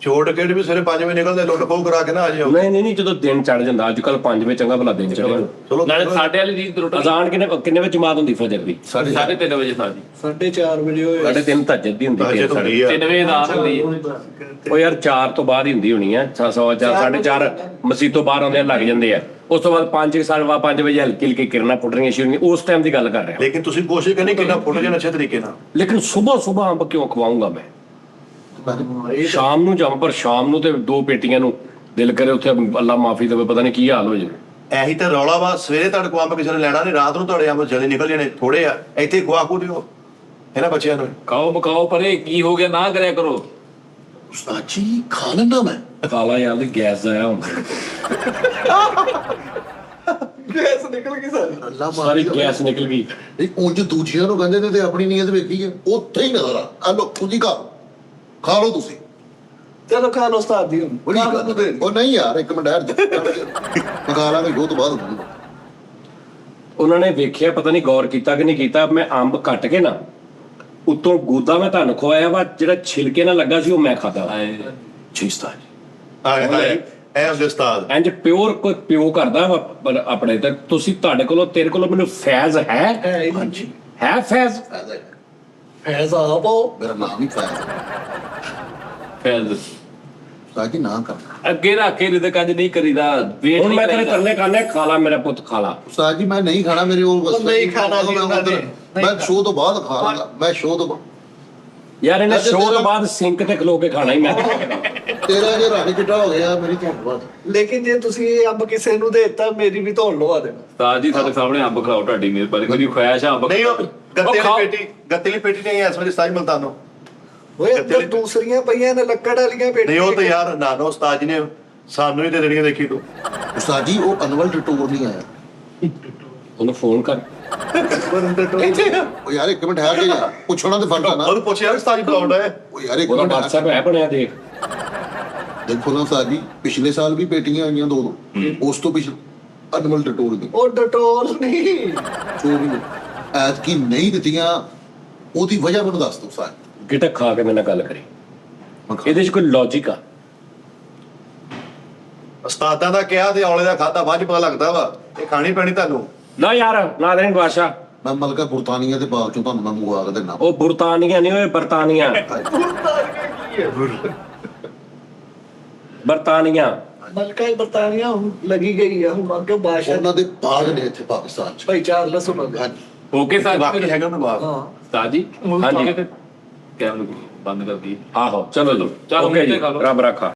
ਛੋਟ ਕਿਹੜੇ ਵੀ ਸਵੇਰੇ 5 ਵਜੇ ਨਿਕਲਦੇ, ਲੁੱਟ ਖੋਹ ਕਰਾ ਕੇ ਨਾ ਆ ਜਾਓ। ਨਹੀਂ ਜਦੋਂ ਦਿਨ ਚੜ ਜਾਂਦਾ, ਅੱਜ ਕੱਲ 5 ਵਜੇ ਚੰਗਾ ਭਲਾ ਦਿਨ ਚੜਿਆ। ਚਲੋ ਨਾਲੇ ਸਾਡੇ ਵਾਲੀ ਜੀ ਰੋਟੀ ਅਜ਼ਾਨ ਕਿੰਨੇ ਵਜੇ ਜਮਾਤ ਹੁੰਦੀ ਫਜਰ ਦੀ? 3:30 ਵਜੇ ਸਾਜੀ। 4:30 ਵਜੇ ਹੋਏ। 3:30 ਤਹੱਜਦ ਦੀ ਹੁੰਦੀ, ਅਜੇ 3 ਤਾਂ ਸਾਢੇ। ਹੁੰਦੀ ਆ। 3 ਵਜੇ ਰਾਤ ਹੁੰਦੀ ਹੈ। ਉਹ ਯਾਰ 4 ਤੋਂ ਬਾਅਦ ਹੀ ਹੁੰਦੀ ਹੋਣੀ ਆ, 4:30 ਮਸਜਿਦ ਤੋਂ ਬਾਹਰ ਆਉਂਦੇ ਲੱਗ ਜਾਂਦੇ ਆ। ਉਸ ਤੋਂ ਬਾਅਦ 5 ਵਜੇ ਹਲਕੀ ਹਲਕੀ ਕਿਰਨਾਂ ਫੁੱਟਣੀਆਂ ਸ਼ੁਰੂ ਹੋਈਆਂ, ਉਸ ਟਾਈਮ ਦੀ ਗੱਲ ਕਰ ਰਿਹਾ। ਲੇਕਿਨ ਤੁਸੀਂ ਕੋਸ਼ਿਸ਼ ਕਰਨੀ ਕਿੰਨਾ ਫੁੱਟ ਜਾਣ ਅੱਛੇ ਤਰੀਕੇ ਨਾਲ। ਲੇਕਿਨ ਸਵੇਰ ਅੰਬ ਕਿਉਂ ਖਵਾਉਂਗਾ ਮੈਂ? ਸ਼ਾਮ ਨੂੰ ਜਾਵਾਂ, ਪਰ ਸ਼ਾਮ ਨੂੰ ਤੇ 2 ਪੇਟੀਆਂ ਨੂੰ ਦਿਲ ਕਰੇ ਉੱਥੇ ਅੱਲਾ ਮਾਫੀ ਦੇਵੇ, ਪਤਾ ਨਹੀਂ ਕੀ ਹਾਲ ਹੋ ਜਾਵੇ। ਇਹੀ ਤਾਂ ਰੌਲਾ ਵਾ। ਸਵੇਰੇ ਤੁਹਾਡੇ ਕੋਲ ਅੰਬ ਕਿਸੇ ਨੇ ਲੈਣਾ ਨਹੀਂ, ਰਾਤ ਨੂੰ ਤੁਹਾਡੇ ਅੰਬ ਜਲੇ ਨਿਕਲ ਜਾਣੇ। ਥੋੜੇ ਆ ਇੱਥੇ ਖਵਾ ਖੂ ਦਿਓ ਇਹਨਾਂ ਬੱਚਿਆਂ ਨੂੰ। ਖਾਓ ਮਕਾਓ, ਪਰੇ ਕੀ ਹੋ ਗਿਆ, ਨਾ ਕਰਿਆ ਕਰੋ। ਉਸਤਾਦ ਜੀ ਖਾ ਲੈਂਦਾ ਮੈਂ। ਕਾਲਾ ਯਾਰ ਦੀ ਗੈਸ ਆਇਆ ਹੁੰਦਾ, ਗੈਸ ਨਿਕਲ ਗਈ ਸਾਰੀ। ਅੱਲਾ ਸਾਰੀ ਗੈਸ ਨਿਕਲ ਗਈ। ਇਹ ਉਂਝ ਦੂਜਿਆਂ ਨੂੰ ਕਹਿੰਦੇ ਨੇ ਤੇ ਆਪਣੀ ਨੀਅਤ ਵੇਖੀ ਹੈ, ਉੱਥੇ ਹੀ ਨਜ਼ਰ ਆ ਲੋ। ਤੁਸੀਂ ਖਾ ਲਓ ਤੁਸੀਂ। ਚਲੋ ਖਾ ਲਓ ਉਸਤਾਦ ਜੀ। ਬੜੀ ਗੱਲ। ਉਹ ਨਹੀਂ ਯਾਰ, ਇੱਕ ਮਿੰਟ ਪਕਾ ਲਾਂਗੇ, ਉਹ ਤੋਂ ਬਾਅਦ ਹੋਊਗਾ। ਉਹਨਾਂ ਨੇ ਵੇਖਿਆ, ਪਤਾ ਨਹੀਂ ਗੌਰ ਕੀਤਾ ਕਿ ਨਹੀਂ ਕੀਤਾ, ਮੈਂ ਅੰਬ ਕੱਟ ਕੇ ਨਾ ਉੱਤੋਂ ਗੂਦਾ ਮੈਂ ਤੁਹਾਨੂੰ ਖਵਾਇਆ ਵਾ, ਜਿਹੜਾ ਛਿਲਕੇ ਨਾਲ ਲੱਗਾ ਸੀ ਉਹ ਮੈਂ ਖਾਦਾ। ਚੀਸਤਾ ਇਹ ਹੁੰਦੇ ਉਸਤਾਦ। ਇੰਜ ਪਿਓਰ ਕੋਈ ਪਿਓ ਕਰਦਾ ਵਾ, ਪਰ ਆਪਣੇ ਤੇ ਤੁਸੀਂ ਤੇਰੇ ਕੋਲੋਂ ਮੈਨੂੰ ਫੈਜ਼ ਹੈ। ਹਾਂਜੀ ਹੈ ਫੈਜ਼। ਫੈਜ਼ ਆਪ ਹੋ। ਮੇਰਾ ਨਾਮ ਹੀ ਫੈਜ਼। ਫੈਜ਼ ਉਸਤਾਦ ਜੀ ਨਾ ਕਰ। ਅੱਗੇ ਰੱਖ ਕੇ ਰਿਦਕ ਅੱਜ ਨਹੀਂ ਕਰੀਦਾ। ਵੇਟ ਹੁਣ ਨਹੀਂ ਮੈਂ ਤੇਰੇ ਕਰੀਦਾ। ਕਰਨੇ ਕਾਨੇ, ਖਾ ਲਾ ਮੇਰਾ ਪੁੱਤ, ਖਾ ਲਾ। ਉਸਤਾਦ ਜੀ ਮੈਂ ਨਹੀਂ ਖਾਣਾ, ਮੇਰੇ ਉਹ ਨਹੀਂ ਖਾਣਾ ਜੀ ਉਹਨਾਂ ਨੇ। ਮੈਂ ਸ਼ੋਅ ਤੋਂ ਬਾਅਦ ਖਾ ਲਾਂਗਾ। ਮੈਂ ਸ਼ੋਅ ਤੋਂ ਯਾਰ ਇਹਨੇ ਸ਼ੋਅ ਤੋਂ ਬਾਅਦ ਸਿੰਕ ਤੇ ਖਲੋ ਕੇ ਖਾਣਾ ਹੀ ਮੈਂ। ਤੇਰਾ ਜੇ ਰੰਗ ਚਿੱਟਾ ਹੋ ਗਿਆ, ਮੇਰੀ ਧੰਨਵਾਦ। ਲੇਕਿਨ ਜੇ ਤੁਸੀਂ ਇਹ ਅੰਬ ਕਿਸੇ ਨੂੰ ਦੇ ਦਿੱਤਾ, ਮੇਰੀ ਵੀ ਧੌਣ ਲਵਾ ਦੇਣਾ। ਉਸਤਾਦ ਜੀ ਸਾਡੇ ਸਾਹਮਣੇ ਅੰਬ ਖਿਲਾਓ, ਤੁਹਾਡੀ ਮਿਹਰਬਾਨੀ। ਮੇਰੀ ਖੁਆਇਸ਼ ਆ ਅੰਬ ਨਹੀਂ ਉਹ ਗੱਤੇ ਖਾਓ। ਵਾਲੀ ਪੇਟੀ ਨਹੀਂ ਇਸ ਵੇਲੇ ਸਾਈ ਮਲਤਾਨੋ। ਓਏ ਅੰਦਰ ਦੂਸਰੀਆਂ ਪਈਆਂ ਨੇ ਲੱਕੜ ਵਾਲੀਆਂ ਬੇਟੀਆਂ। ਨਹੀਂ ਉਹ ਤਾਂ ਯਾਰ ਨਾਨੋ ਉਸਤਾਦ ਜੀ ਨੇ ਸਾਨੂੰ ਹੀ ਤੇ ਦੇਣੀਆਂ, ਦੇਖੀ ਤੂੰ। ਉਸਤਾਦ ਜੀ ਉਹ ਅਨਵਲ ਟਟੋਰ ਨਹੀਂ ਆਇਆ। ਉਹਨੂੰ ਫੋਨ ਕਰ। ਉਹ ਯਾਰ ਇੱਕ ਮਿੰਟ ਹੈ ਕਿ ਪੁੱਛਣਾ ਤੇ ਫਰਕ ਆ ਨਾ। ਉਹਨੂੰ ਪੁੱਛ ਯਾਰ ਉਸਤਾਦ ਜੀ ਬੁਲਾਉਂਦਾ ਹੈ। ਉਹ ਯਾਰ ਇੱਕ ਉਹਦਾ ਮਿੰਟ WhatsApp ਹੈ ਬਣਿਆ ਦੇਖ। ਦੇਖੋ ਨਾ ਉਸਤਾਦ ਜੀ, ਪਿਛਲੇ ਸਾਲ ਵੀ ਬੇਟੀਆਂ ਆਈਆਂ ਦੋ, ਉਸ ਤੋਂ ਪਿਛਲੇ ਅਨਵਲ ਟਟੋਰ ਦੀ ਉਹ ਡਟੋਲ ਨਹੀਂ, ਜੋ ਵੀ ਐਤਕੀ ਨਹੀਂ ਦਿੱਤੀਆਂ, ਉਹਦੀ ਵਜ੍ਹਾ ਮੈਨੂੰ ਦੱਸ ਦਿਓ ਉਸਤਾਦ। ਗਿਟਕ ਖਾ ਕੇ ਮੇਰੇ ਨਾਲ ਗੱਲ ਕਰੀ, ਮੈਂ ਖਾ- ਇਹਦੇ 'ਚ ਕੋਈ ਲੌਜੀਕ ਆ? ਉਸਤਾਦਾਂ ਦਾ ਕਿਹਾ ਤੇ ਔਲੇ ਦਾ ਖਾਦਾ ਬਾਅਦ ਚ ਪਤਾ ਲੱਗਦਾ ਵਾ। ਇਹ ਖਾਣੀ ਪੈਣੀ ਤੁਹਾਨੂੰ। ਨਾ ਯਾਰ ਨਾ ਦੇਣ ਬਾਦਸ਼ਾਹ। ਮੈਂ ਮਲਕਾ ਬੁਰਤਾਨੀਆ ਦੇ ਬਾਗ ਚੋਂ ਤੁਹਾਨੂੰ ਮੈਂ ਮੰਗਵਾ ਕੇ ਦੇਣਾ। ਉਹ ਬਰਤਾਨੀਆ ਨਹੀਂ, ਓਏ ਬਰਤਾਨੀਆ। ਬਰਤਾਨੀਆ। ਮਲਕਾ ਹੀ ਬਰਤਾਨੀਆ ਹੁਣ ਲੱਗੀ ਗਈ ਆ, ਹੁਣ ਅੱਗੇ ਬਾਦਸ਼ਾਹ ਉਹਨਾਂ ਦੇ ਬਾਗ ਨੇ ਇੱਥੇ ਪਾਕਿਸਤਾਨ ਚ। ਭਾਈ ਚਾਰਲਸ ਉਹਨਾਂ ਦੇ। ਹਾਂਜੀ ਓਕੇ ਸਾਹਿਬ ਬਾਕੀ ਹੈਗਾ ਮੈਂ ਬਾਗ। ਹਾਂ ਉਸਤਾਦ ਜੀ ਹਾਂਜੀ। ਕੈਮਰਾ ਬੰਦ ਕਰ ਦਈਏ। ਆਹੋ ਚਲੋ ਜੀ, ਚਲੋ ਓਕੇ ਜੀ, ਮਿਲਦੇ ਖਾ ਲਓ। ਰੱਬ ਰੱਖਾ।